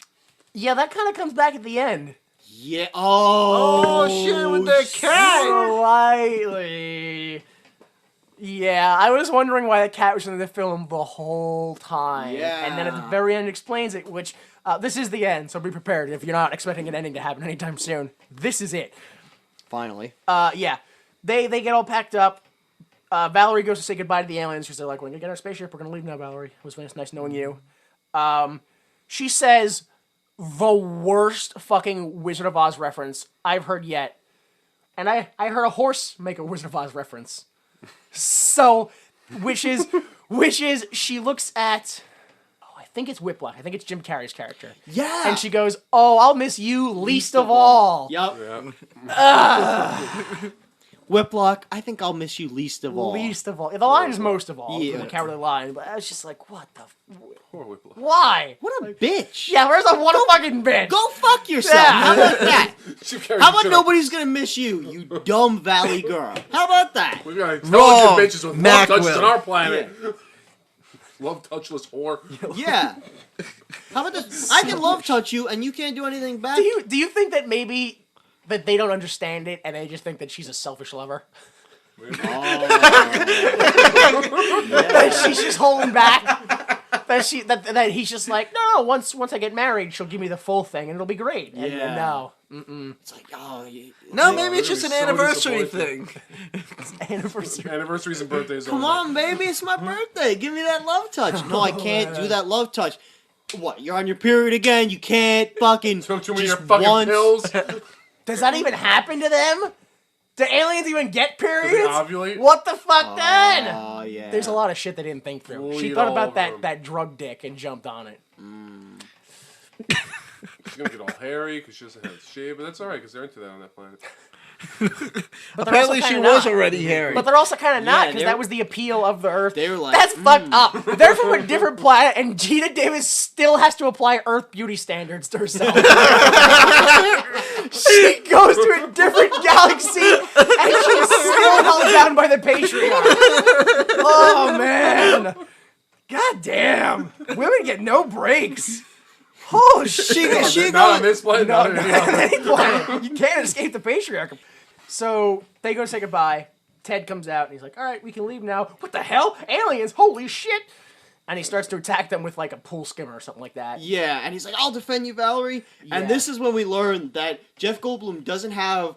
Yeah, that kind of comes back at the end. Yeah. Oh, shit, with the cat! Slightly. Yeah, I was wondering why the cat was in the film the whole time. Yeah. And then at the very end it explains it, which, this is the end, so be prepared if you're not expecting an ending to happen anytime soon. This is it. Finally. Yeah. They get all packed up. Valerie goes to say goodbye to the aliens because they're like, "We're gonna get our spaceship. We're gonna leave now, Valerie. It was nice knowing you." She says the worst fucking Wizard of Oz reference I've heard yet, and I heard a horse make a Wizard of Oz reference. So, which is she looks at, I think it's Whiplash. I think it's Jim Carrey's character. Yeah. And she goes, "Oh, I'll miss you least of all." Yup. Yeah. Whiplock, I think I'll miss you least of all. Least of all. The line is most of all. Yeah. The cowardly line. But I was just like, what the? Poor Whiplash. Why? What a bitch. Yeah, where's the what a fucking bitch? Go fuck yourself. Yeah. How about that? Jim Carrey How about joke. nobody's gonna miss you, you dumb valley girl? How about that? We got Wrong. intelligent bitches with Mac love touched will. on our planet. Love touchless whore. Yeah. How about this? I can love touch you and you can't do anything back. Do you think that maybe that they don't understand it and they just think that she's a selfish lover? That she's just holding back. That he's just like, no. Once I get married, she'll give me the full thing and it'll be great. And Yeah. no. It's like, oh, No, maybe it's just an so anniversary thing. disappointed. Anniversary. Anniversaries and birthdays. come on, baby, it's my birthday. Give me that love touch. No, I can't do that love touch. What? You're on your period again? You can't fucking Took too many of just your fucking once. pills. Does that even happen to them? Do aliens even get periods? ovulate? What the fuck then? Oh yeah. There's a lot of shit they didn't think through. We'll She eat thought all about of them. that drug dick and jumped on it. She's gonna get all hairy because she doesn't have shave, but that's alright because they're into that on that planet. But they're Apparently, also she kinda was not. already hairy. But they're also kind of not Yeah, because they're- that was the appeal of the Earth. They were like, that's fucked up. They're from a different planet, and Geena Davis still has to apply Earth beauty standards to herself. She goes to a different galaxy, and she's still held down by the patriarch. Oh man, god damn, women get no breaks. Oh shit, she Not on goes. this planet. No, not on any not other. on any planet. You can't escape the patriarch. So they go to say goodbye. Ted comes out and he's like, "All right, we can leave now." What the hell? Aliens! Holy shit! And he starts to attack them with like a pool skimmer or something like that. Yeah, and he's like, I'll defend you, Valerie. Yeah. And this is when we learn that Jeff Goldblum doesn't have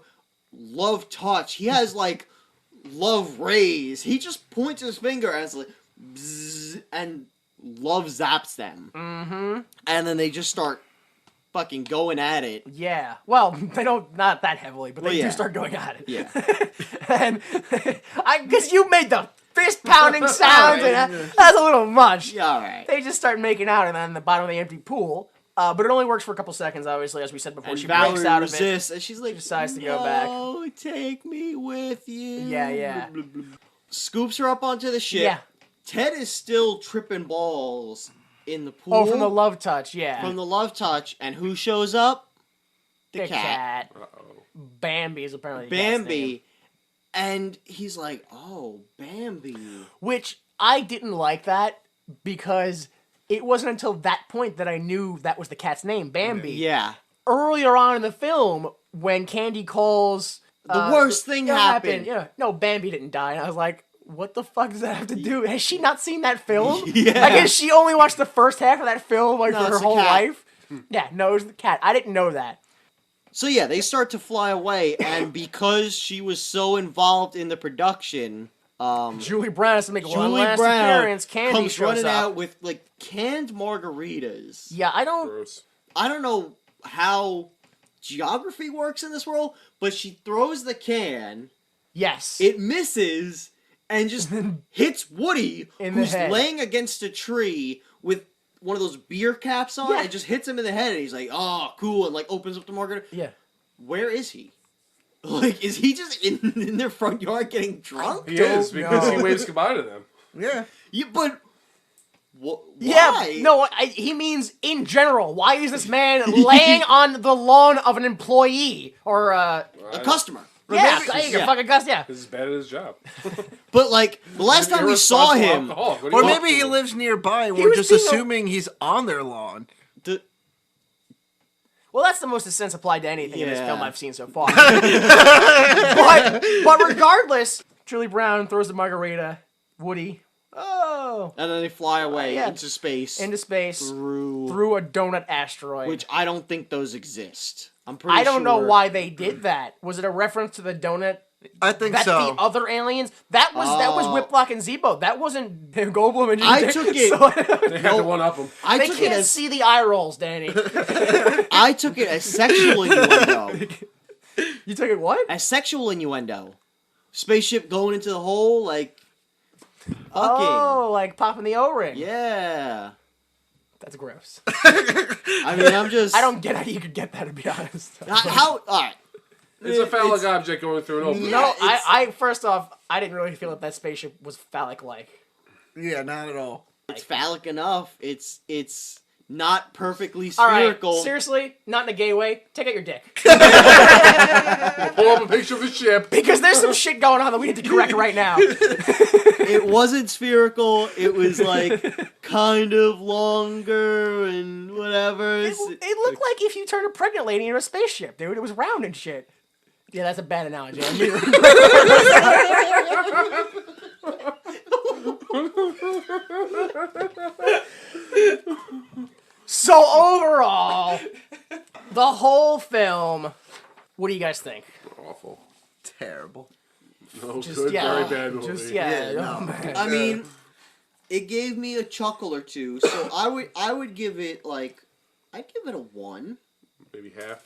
love touch. He has like love rays. He just points his finger and it's like, bzzz, and love zaps them. Mm-hmm. And then they just start fucking going at it. Yeah. Well, they don't, not that heavily, but they Well, yeah. do start going at it. Yeah. And I guess you made the fist pounding sounds, and that's a little much. Yeah, alright. They just start making out, and then in the bottom of the empty pool. But it only works for a couple seconds, obviously, as we said before. And She Valerie breaks out of it. resists, and she's like, Decides to go back. "No, take me with you." Yeah, yeah. Blah, blah, blah. Scoops her up onto the ship. Yeah. Ted is still tripping balls in the pool. Oh, from the love touch, yeah. From the love touch, and who shows up? The The cat. Uh-oh. Bambi is apparently the cat's name. Bambi. And he's like, oh, Bambi. Which I didn't like that because it wasn't until that point that I knew that was the cat's name, Bambi. Yeah. Earlier on in the film, when Candy calls... The worst thing it happened. Yeah, no, Bambi didn't die. And I was like, what the fuck does that have to do? Has she not seen that film? Yeah. Like, has she only watched the first half of that film like No, for her it's the whole cat. life? Yeah, no, it was the cat. I didn't know that. So yeah, they start to fly away, and because she was so involved in the production, Julie Brown has to make one Julie last Brown appearance. Candy comes shows running up. out with like canned margaritas. Yeah, I don't... Gross. I don't know how geography works in this world, but she throws the can, Yes. it misses, and just hits Woody, In the who's head. laying against a tree with one of those beer caps on, Yeah. and just hits him in the head, and he's like, oh, cool, and like opens up the margarita. Yeah. Where is he? Like, is he just in their front yard getting drunk? He is because know. he waves goodbye to them. Yeah. Yeah, but why? Yeah, no, he means in general. Why is this man laying on the lawn of an employee or A customer. yeah, maybe- a fucking cuss, yeah. Because he's bad at his job. But like the last time we saw Irresponsible him, alcoholic. What do Or you want maybe he from him? lives nearby and He we're was just being a- assuming he's on their lawn. the, Well, that's the most sense applied to anything in this Yeah. film I've seen so far. but regardless, Julie Brown throws the margarita. Woody, oh, and then they fly away Yeah. into space into space through, through a donut asteroid. which I don't think those exist. I'm pretty. I don't know sure- why they did that. Was it a reference to the donut I think That's so. the other aliens. That was Whiplock and Zebo. That wasn't Goldblum and I took it. They had to one up them. I they took can't it as see the eye rolls, Danny. I took it as sexual innuendo. You took it what? As sexual innuendo. Spaceship going into the hole, like fucking. Oh, like popping the O-ring. Yeah. That's gross. I mean, I'm just. I don't get how you could get that, to be honest. How? All right. It's a phallic object going through an opening. No, it's- I first off, I didn't really feel that spaceship was phallic-like. Yeah, not at all. It's phallic enough. It's not perfectly All right, spherical. seriously, not in a gay way. Take out your dick. Pull up a picture of the ship. Because there's some shit going on that we need to correct right now. It wasn't spherical. It was like kind of longer and whatever. It looked like if you turned a pregnant lady into a spaceship, dude. It was round and shit. Yeah, that's a bad analogy. I knew So overall, the whole film, what do you guys think? Awful. Terrible. No Just good, yeah, very bad movie. just yeah. Yeah, oh, no. man. I mean, it gave me a chuckle or two. So I would give it like I'd give it a 1. Maybe half.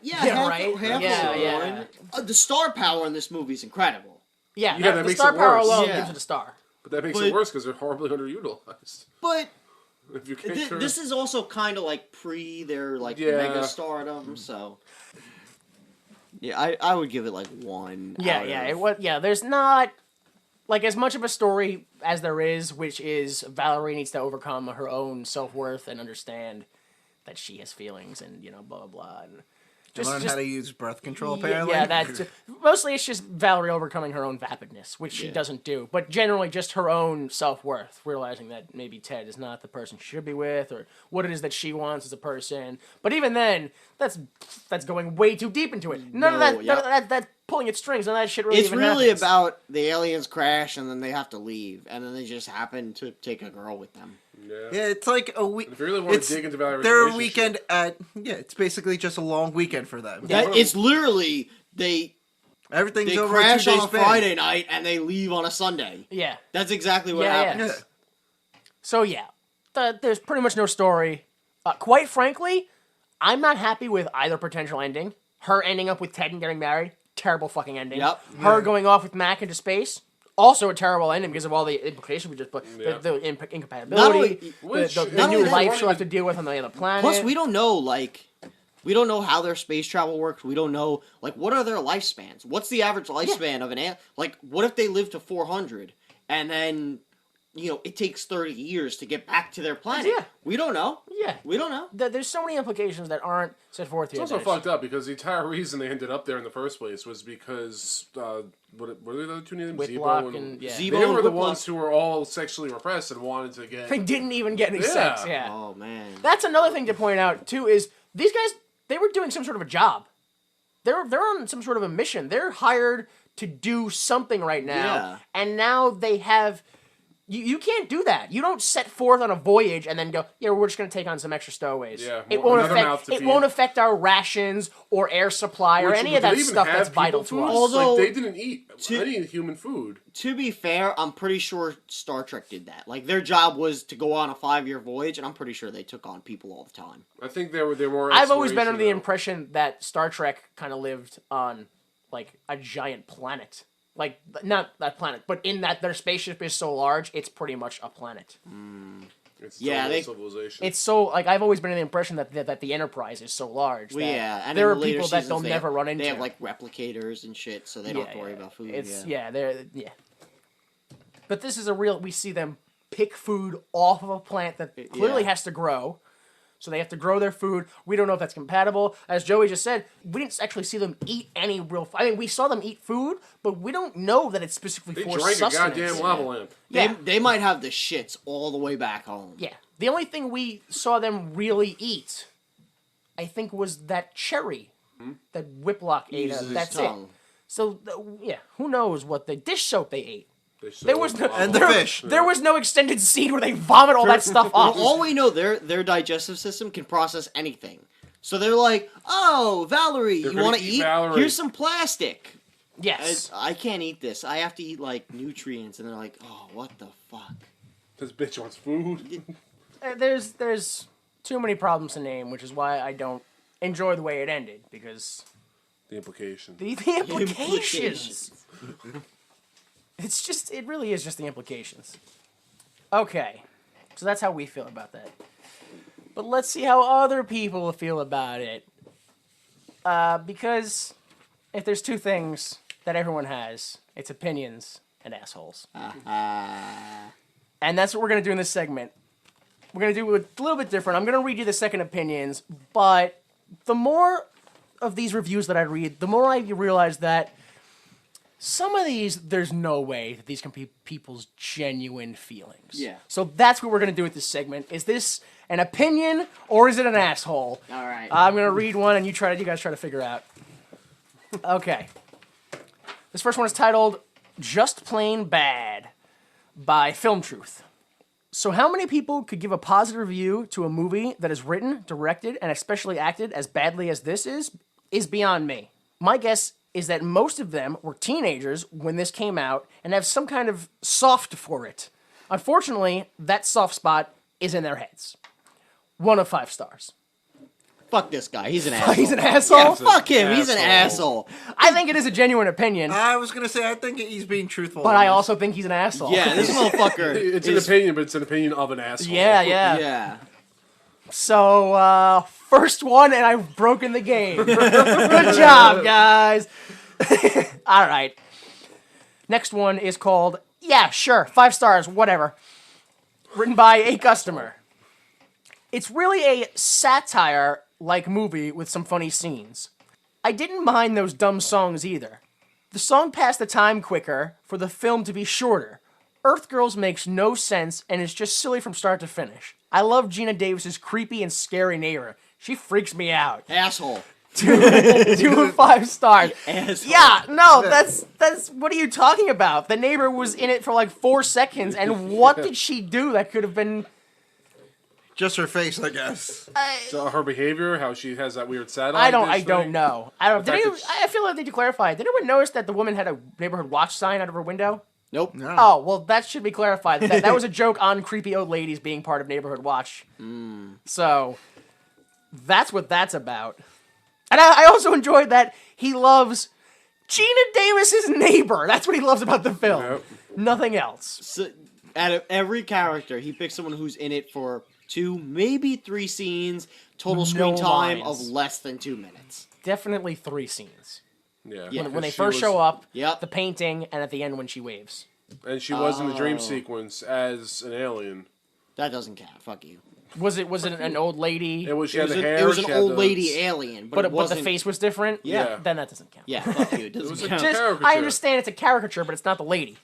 Yeah, half, right? half Yeah, a yeah. 1. The star power in this movie is incredible. Yeah, Yeah, that the makes star it power worse. alone Yeah. gives it a star. But that makes But- it worse because they're horribly underutilized. But If you can't turn... this is also kind of like pre their like Yeah. mega stardom. So yeah, I would give it like 1. Yeah, out yeah. of- It was. Yeah, there's not like as much of a story as there is, which is Valerie needs to overcome her own self-worth and understand that she has feelings and blah blah blah. And Learn how to use birth control, yeah, apparently. yeah, that's mostly it's just Valerie overcoming her own vapidness, which she Yeah. doesn't do, but generally just her own self-worth, realizing that maybe Ted is not the person she should be with, or what it is that she wants as a person. But even then, that's going way too deep into it. None of No, that, yeah. none of that, that's pulling at strings. None of that shit really It's even really happens. about the aliens crash and then they have to leave, and then they just happen to take a girl with them. Yeah, it's like a week. If you really want to dig into Valerie's They're a relationship- weekend at. Yeah, it's basically just a long weekend for them. That, it's literally they Everything's they over crash a 2 on day a span. Friday night and they leave on a Sunday. Yeah. That's exactly what Yeah, happens. Yeah. So yeah, there's pretty much no story. Quite frankly, I'm not happy with either potential ending. Her ending up with Ted and getting married, terrible fucking ending. Yep. Her going off with Mac into space, also a terrible ending because of all the implications we just put. Yeah. The Not incompatibility, only- the not new only that, life weren't she'll have to even- deal with on the other planet. Plus, we don't know we don't know how their space travel works. We don't know what are their lifespans. What's the average lifespan of an ant? What if they live to 400 and then it takes 30 years to get back to their planet? Yeah. We don't know. Yeah. We don't know. There's so many implications that aren't set forth here. It's also that fucked up because the entire reason they ended up there in the first place was because what were the other two names? Whitlock Zebo and- yeah. They Zebo were and the Whitlock. ones who were all sexually repressed and wanted to get. They didn't even get any Yeah. sex. Yeah. Oh man. That's another thing to point out too. Is these guys they were doing some sort of a job. They're on some sort of a mission. They're hired to do something right now, Yeah. and now they have. You can't do that. You don't set forth on a voyage and then go, yeah, we're just going to take on some extra stowaways. Yeah, it won't another mouth affect to it feed. won't affect our rations or air supply or Which- any of do that they even stuff have that's vital people to us. food? Although- Like, they didn't eat any human food. To be fair, I'm pretty sure Star Trek did that. Their job was to go on a 5-year voyage, and I'm pretty sure they took on people all the time. I think they were more. I've always been under the exploration, impression that Star Trek kind of lived on a giant planet. Not that planet, but in that their spaceship is so large, it's pretty much a planet. though. It's Yeah, total they- civilization. It's so I've always been in the impression that the Enterprise is so large. Well, that yeah, and there in are the later people that seasons, they'll they never have, run into. They have replicators and shit, so they don't have to worry about food. It's yeah. they're But this is a real. We see them pick food off of a plant that clearly Yeah. has to grow. So they have to grow their food. We don't know if that's compatible. As Joey just said, we didn't actually see them eat any real. I mean, we saw them eat food, but we don't know that it's specifically They for drank a sustenance. goddamn lava lamp. Yeah. They might have the shits all the way back home. Yeah. The only thing we saw them really eat, I think, was that cherry that Whiplock ate. Uses his That's tongue. it. So yeah, who knows what the dish soap they ate? There There was no, And the there, fish. There was no extended scene where they vomit all that stuff For off. all we know, their digestive system can process anything. So they're like, "Oh, Valerie, They're you gonna want to eat eat? Valerie." Here's some plastic. Yes. I can't eat this. I have to eat like nutrients, and they're like, oh, what the fuck? This bitch wants food. There's too many problems to name, which is why I don't enjoy the way it ended, because The implication. the implications. It really is just the implications. Okay, so that's how we feel about that. But let's see how other people feel about it. Because if there's two things that everyone has, it's opinions and assholes. And that's what we're going to do in this segment. We're going to do it a little bit different. I'm going to read you the second opinions, but the more of these reviews that I read, the more I realize that some of these, there's no way that these can be people's genuine feelings. Yeah. So that's what we're going to do with this segment. Is this an opinion or is it an asshole? All right. I'm going to read one and you guys try to figure out. Okay. This first one is titled Just Plain Bad by Film Truth. So how many people could give a positive review to a movie that is written, directed, and especially acted as badly as this is beyond me. My guess is that most of them were teenagers when this came out and have some kind of soft for it. Unfortunately, that soft spot is in their heads. 1 of 5 stars. Fuck this guy. He's an asshole. He's an asshole? Yeah, fuck him. He's an Asshole. asshole. I think it is a genuine opinion, I was gonna say I think he's being truthful. but I also think he's an asshole. Yeah, this motherfucker. It's is, an opinion, but it's an opinion of an asshole. Yeah. Yeah. So, first one, and I've broken the game. Good job, guys. All right. Next one is called, yeah, sure, 5 stars, whatever. Written by a customer. It's really a satire-like movie with some funny scenes. I didn't mind those dumb songs either. The song passed the time quicker for the film to be shorter. Earth Girls makes no sense and is just silly from start to finish. I love Geena Davis's creepy and scary neighbor. She freaks me out. Asshole. 2 of 5 stars. Asshole. Yeah, no, that's what are you talking about? The neighbor was in it for like 4 seconds, and what did she do that could have been? just her face, I guess. So her behavior, how she has that weird sad I eye don't dish thing. know. I don't. The Did fact anyone, that I feel like they need to clarify. Did anyone notice that the woman had a neighborhood watch sign out of her window? Nope. No. Oh, well, that should be clarified. That was a joke on creepy old ladies being part of Neighborhood Watch. So, that's what that's about. And I also enjoyed that he loves Geena Davis's neighbor. That's what he loves about the film. Yep. Nothing else. So, out of every character, he picks someone who's in it for 2, maybe 3 scenes, total screen No time lines. of less than 2 minutes. Definitely 3 scenes. Yeah. Yeah. When they She first was- show up, Yep. the painting, and at the end when she waves. And she was in the dream Oh. sequence as an alien. That doesn't count. Fuck you. Was it an old lady? It was she It had was, the hair. it was she an had old the- lady alien, but, but it the wasn't. face was different? Yeah. Then that doesn't count. Yeah, fuck you. It doesn't was a count. joke. Just, Caricature. I understand it's a caricature, but it's not the lady.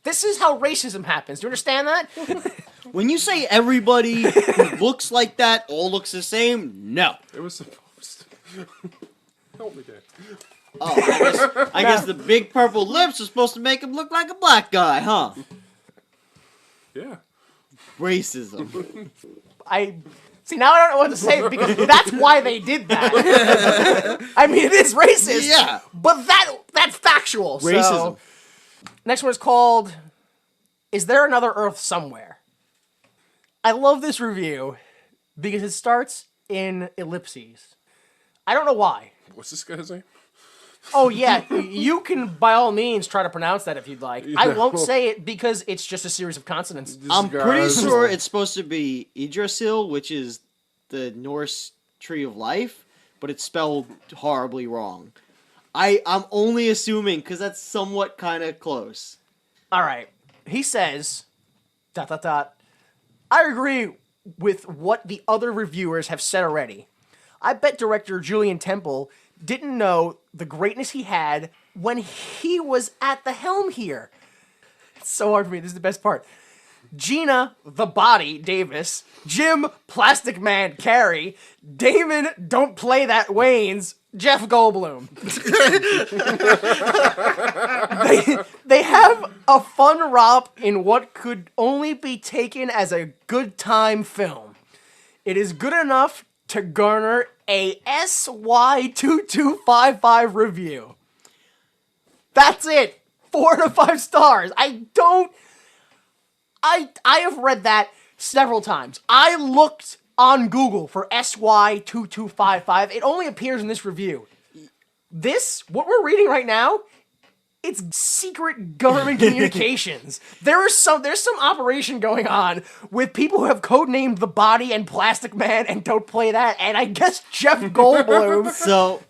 This is how racism happens. Do you understand that? When you say everybody who looks like that all looks the same, no. It was supposed to. Help me, Dad. Oh, I guess the big purple lips are supposed to make him look like a black guy, huh? Yeah. Racism. I see now. I don't know what to say because that's why they did that. I mean, it is racist. Yeah. but that's factual. So, Racism. next one is called "Is There Another Earth Somewhere?" I love this review because it starts in ellipses. I don't know why. What's this guy's name? Oh yeah, you can by all means try to pronounce that if you'd like. I Yeah. won't say it because it's just a series of consonants. I'm pretty guy's- sure it's supposed to be Yggdrasil, which is the Norse tree of life, but it's spelled horribly wrong. I'm only assuming because that's somewhat kind of close. All right. He says, ... I agree with what the other reviewers have said already. I bet director Julian Temple didn't know the greatness he had when he was at the helm here. It's so hard for me. This is the best part. Geena, the body, Davis, Jim, Plastic Man, Carey, Damon, Don't Play That, Waynes, Jeff Goldblum. They have a fun romp in what could only be taken as a good time film. It is good enough to garner a SY2255 review. That's it. 4 out of 5 stars. I have read that several times. I looked on Google for SY2255. It only appears in this review. What we're reading right now, it's secret government communications. There's some operation going on with people who have codenamed The Body and Plastic Man and don't play that. And I guess Jeff Goldblum. So,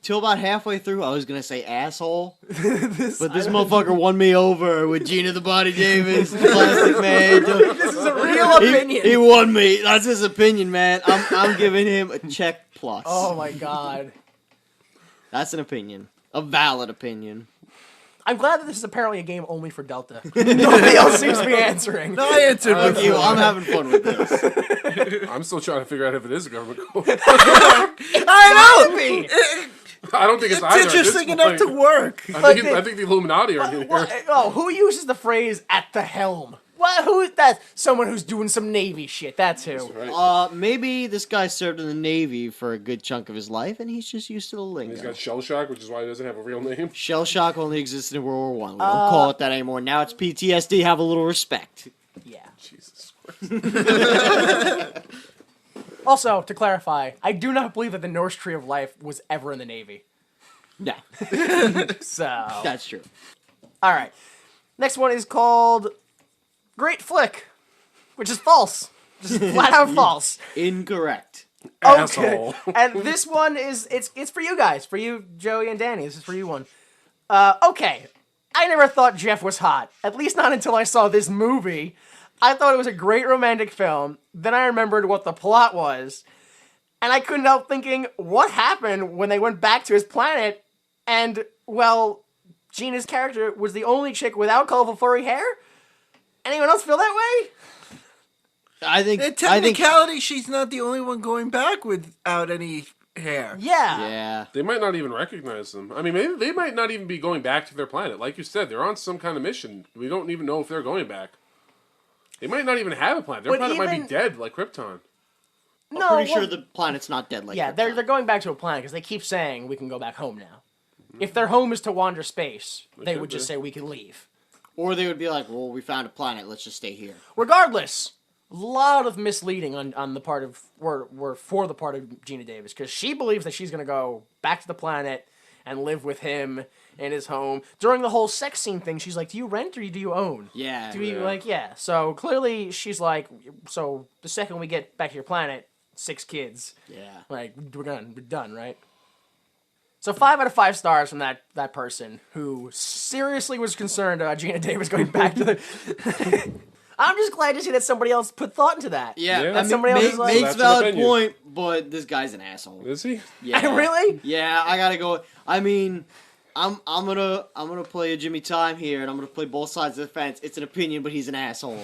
till about halfway through, I was gonna say asshole, but this motherfucker won me over with Geena the Body Davis, Plastic Man. This is a real opinion. He won me. That's his opinion, man. I'm giving him a check plus. Oh my god. That's an opinion, a valid opinion. I'm glad that this is apparently a game only for Delta. Nobody else seems to be answering. No, I answered with you. I'm having fun with this. I'm still trying to figure out if it is a government code. I know. I don't think it's either. It's interesting enough to work. I think the Illuminati are in here. Oh, who uses the phrase "at the helm"? What? Who? That's someone who's doing some Navy shit. That's who. Right. Maybe this guy served in the Navy for a good chunk of his life, and he's just used to the lingo. He's got shell shock, which is why he doesn't have a real name. Shell shock only existed in World War I. We don't call it that anymore. Now it's PTSD. Have a little respect. Yeah. Jesus Christ. Also, to clarify, I do not believe that the Norse Tree of Life was ever in the Navy. Yeah, So. that's true. All right. Next one is called Great Flick, which is false. Just flat out false. Incorrect. Asshole. And this one is it's for you guys, for you, Joey and Danny. This is for you one. Okay. I never thought Jeff was hot. At least not until I saw this movie. I thought it was a great romantic film. Then I remembered what the plot was. And I couldn't help thinking, what happened when they went back to his planet? And, well, Gina's character was the only chick without colorful furry hair? Anyone else feel that way? I think. In technicality, she's not the only one going back without any hair. Yeah. Yeah. They might not even recognize them. I mean, maybe they might not even be going back to their planet. Like you said, they're on some kind of mission. We don't even know if they're going back. They might not even have a planet. Their planet might be dead, like Krypton. No, Pretty sure the planet's not dead like yeah, Krypton. they're going back to a planet because they keep saying we can go back home now. If their home is to wander space, they would just say we can leave. Or they would be like, well, we found a planet, let's just stay here. Regardless, a lot of misleading on the part of were for the part of Geena Davis because she believes that she's gonna go back to the planet and live with him in his home. During the whole sex scene thing, she's like, "Do you rent or do you own?" Yeah. Do you yeah? So clearly, she's like, "So the second we get back to your planet, 6 kids." Yeah. Like, we're done, right? So 5 out of 5 stars from that person who seriously was concerned about Geena Davis going back to the... I'm just glad to see that somebody else put thought into that. Yeah, Yeah. I That mean, somebody else is like... makes That's an valid opinion. point, but this guy's an asshole. Is he? Yeah. Really? Yeah, I gotta go. I mean, I'm gonna play a Jimmy Time here, and I'm gonna play both sides of the fence. It's an opinion, but he's an asshole.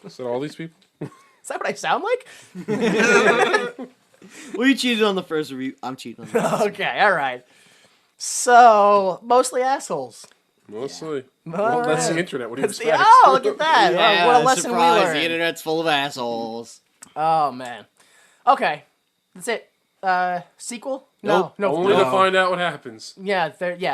Is that all these people? Is that what I sound like? Well, you cheated on the first review. I'm cheating on the Okay, all right. So, mostly assholes. Mostly. All Well, that's right. the internet. What do you See, expect? oh, look at that. Yeah, What a lesson we surprise, learned. the internet's full of assholes. Oh, man. Okay. That's it. Sequel? Nope. No. Only to find out what happens. Yeah,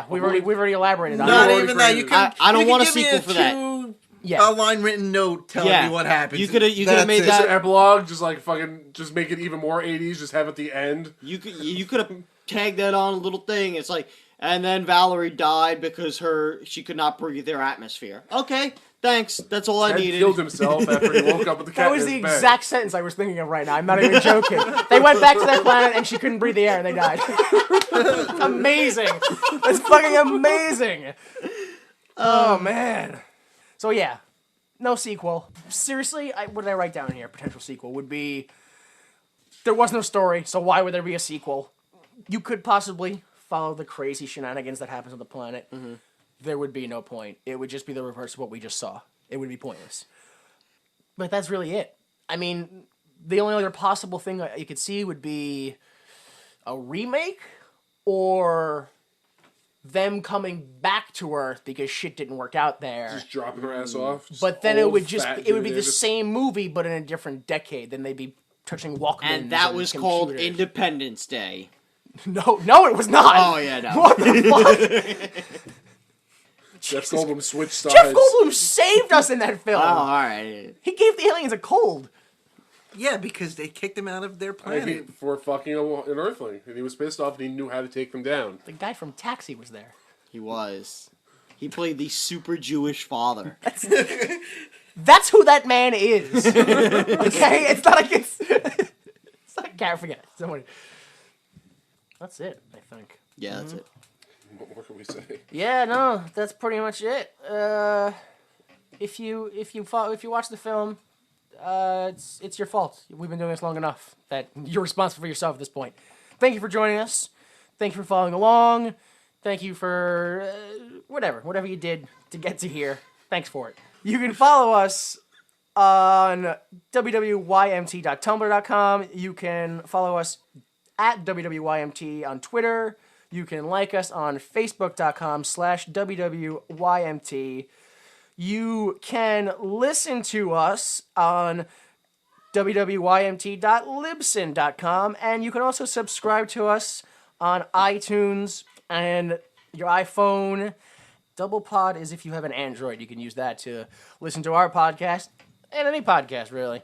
we've already elaborated on Not it. already even that. You created can. I don't you can want a give me sequel for that. Yeah. A line written note telling Yeah. me what happens. You coulda That's made it. Just that- an epilogue, just like fucking, just make it even more 80s, just have at the end. You could have tagged that on a little thing. It's like, and then Valerie died because she could not breathe their atmosphere. Okay, thanks. That's all I Ted needed. killed himself after he woke up with the cat That was in the his bed. exact sentence I was thinking of right now. I'm not even joking. They went back to their planet and she couldn't breathe the air and they died. Amazing. It's fucking amazing. Oh, man. So, yeah. No sequel. Seriously, what did I write down here? Potential sequel would be... There was no story, so why would there be a sequel? You could possibly follow the crazy shenanigans that happens on the planet. Mm-hmm. There would be no point. It would just be the reverse of what we just saw. It would be pointless. But that's really it. I mean, the only other possible thing you could see would be a remake or them coming back to Earth because shit didn't work out there. Just dropping her ass off. Just But then it old, would just fat it would be Geena the Davis. same movie but in a different decade. Then they'd be touching Walkmans And that was called computers. Independence Day. No, it was not. Oh, yeah, no. What the fuck? Jeff Goldblum switched sides. Jeff Goldblum saved us in that film. Oh, all right. He gave the aliens a cold. Yeah, because they kicked him out of their planet. For fucking an Earthling, and he was pissed off, and he knew how to take them down. The guy from Taxi was there. He was. He played the super Jewish father. That's who that man is. Okay, it's not like it's not. Can't forget it. Somebody. That's it. I think. Yeah, that's it. What more can we say? Yeah, no, that's pretty much it. If you watch the film, it's your fault. We've been doing this long enough that you're responsible for yourself at this point. Thank you for joining us. Thank you for following along. Thank you for whatever you did to get to here. Thanks for it. You can follow us on www.ymt.tumblr.com. You can follow us at www.ymt on Twitter. You can like us on facebook.com/www.ymt. You can listen to us on www.ymt.libsyn.com, and you can also subscribe to us on iTunes and your iPhone. Double Pod is if you have an Android. You can use that to listen to our podcast and any podcast, really.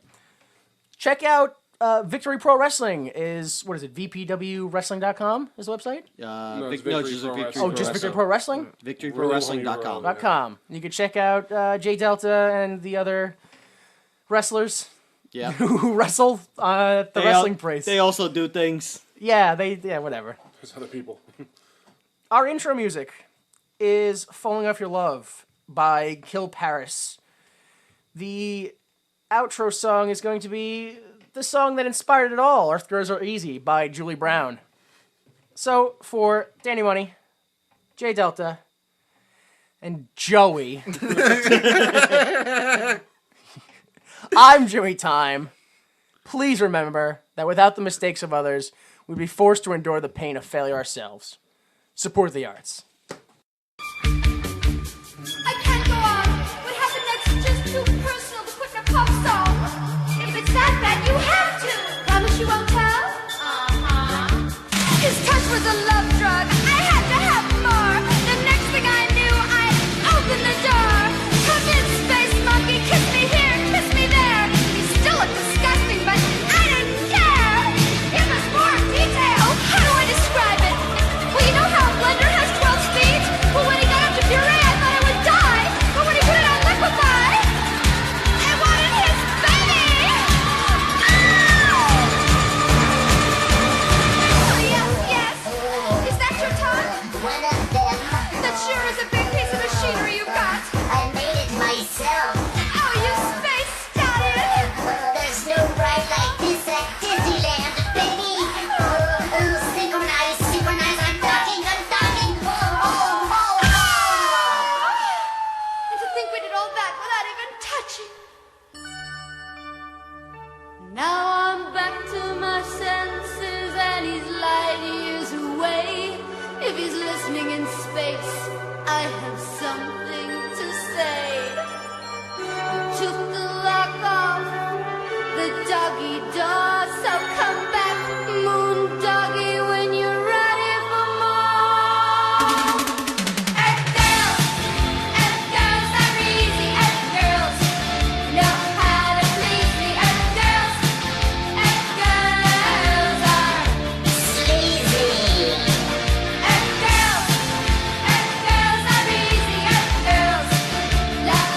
Check out Victory Pro Wrestling is, what is it, vpwwrestling.com is the website? It's Just Victory Pro Victory Wrestling. Oh, just Victory Pro Wrestling? VictoryProWrestling.com. .com. You can check out Jay Delta and the other wrestlers Yeah. who wrestle at the wrestling place. They also do things. Yeah, whatever. There's other people. Our intro music is Falling Off Your Love by Kill Paris. The outro song is going to be the song that inspired it all, Earth Girls Are Easy by Julie Brown. So, for Danny Money, Jay Delta, and Joey, I'm Jimmy Time. Please remember that without the mistakes of others, we'd be forced to endure the pain of failure ourselves. Support the arts. I can't go on. What happened next is just too personal to put in a pop song. If it's that bad, you have to. Promise you won't tell? His touch was a love drug. I had to have more. The next thing I knew, I opened the door. Come in, space monkey. Kiss me here, kiss me there. He still looked disgusting, but I didn't care. Give us more detail. How do I describe it? Well, you know how a blender has 12 speeds? Well, when he got up to puree, I thought I would die. But when he put it on liquefy, I wanted his baby. Oh, yes. Is that your tongue? One of them. That sure is a big piece of machinery you've got. I made it myself. Oh, you space stallion. There's no ride like this at Disneyland, baby. Synchronize, synchronize. I'm talking. And to think we did all that without even touching. Now I'm back to my senses and he's light years away. If he's listening in space, I have something to say. Took the lock off the doggy door, so come back, moon doggy, when you're ready for more. Earth girls are easy. Earth girls know how to please me. Earth girls are Sleazy. Earth girls are easy. Earth girls love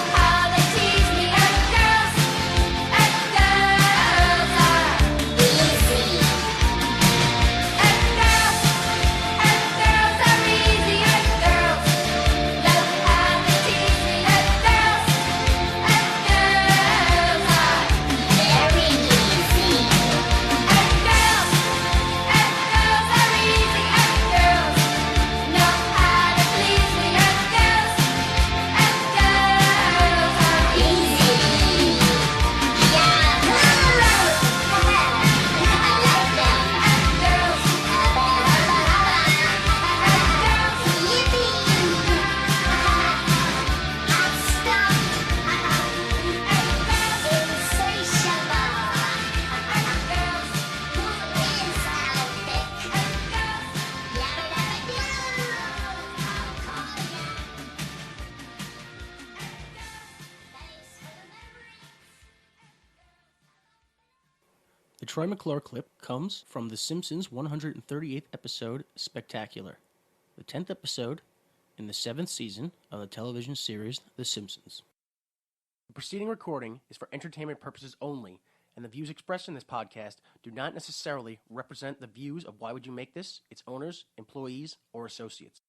Troy McClure clip comes from The Simpsons' 138th episode, Spectacular, the 10th episode in the 7th season of the television series The Simpsons. The preceding recording is for entertainment purposes only, and the views expressed in this podcast do not necessarily represent the views of Why Would You Make This, its owners, employees, or associates.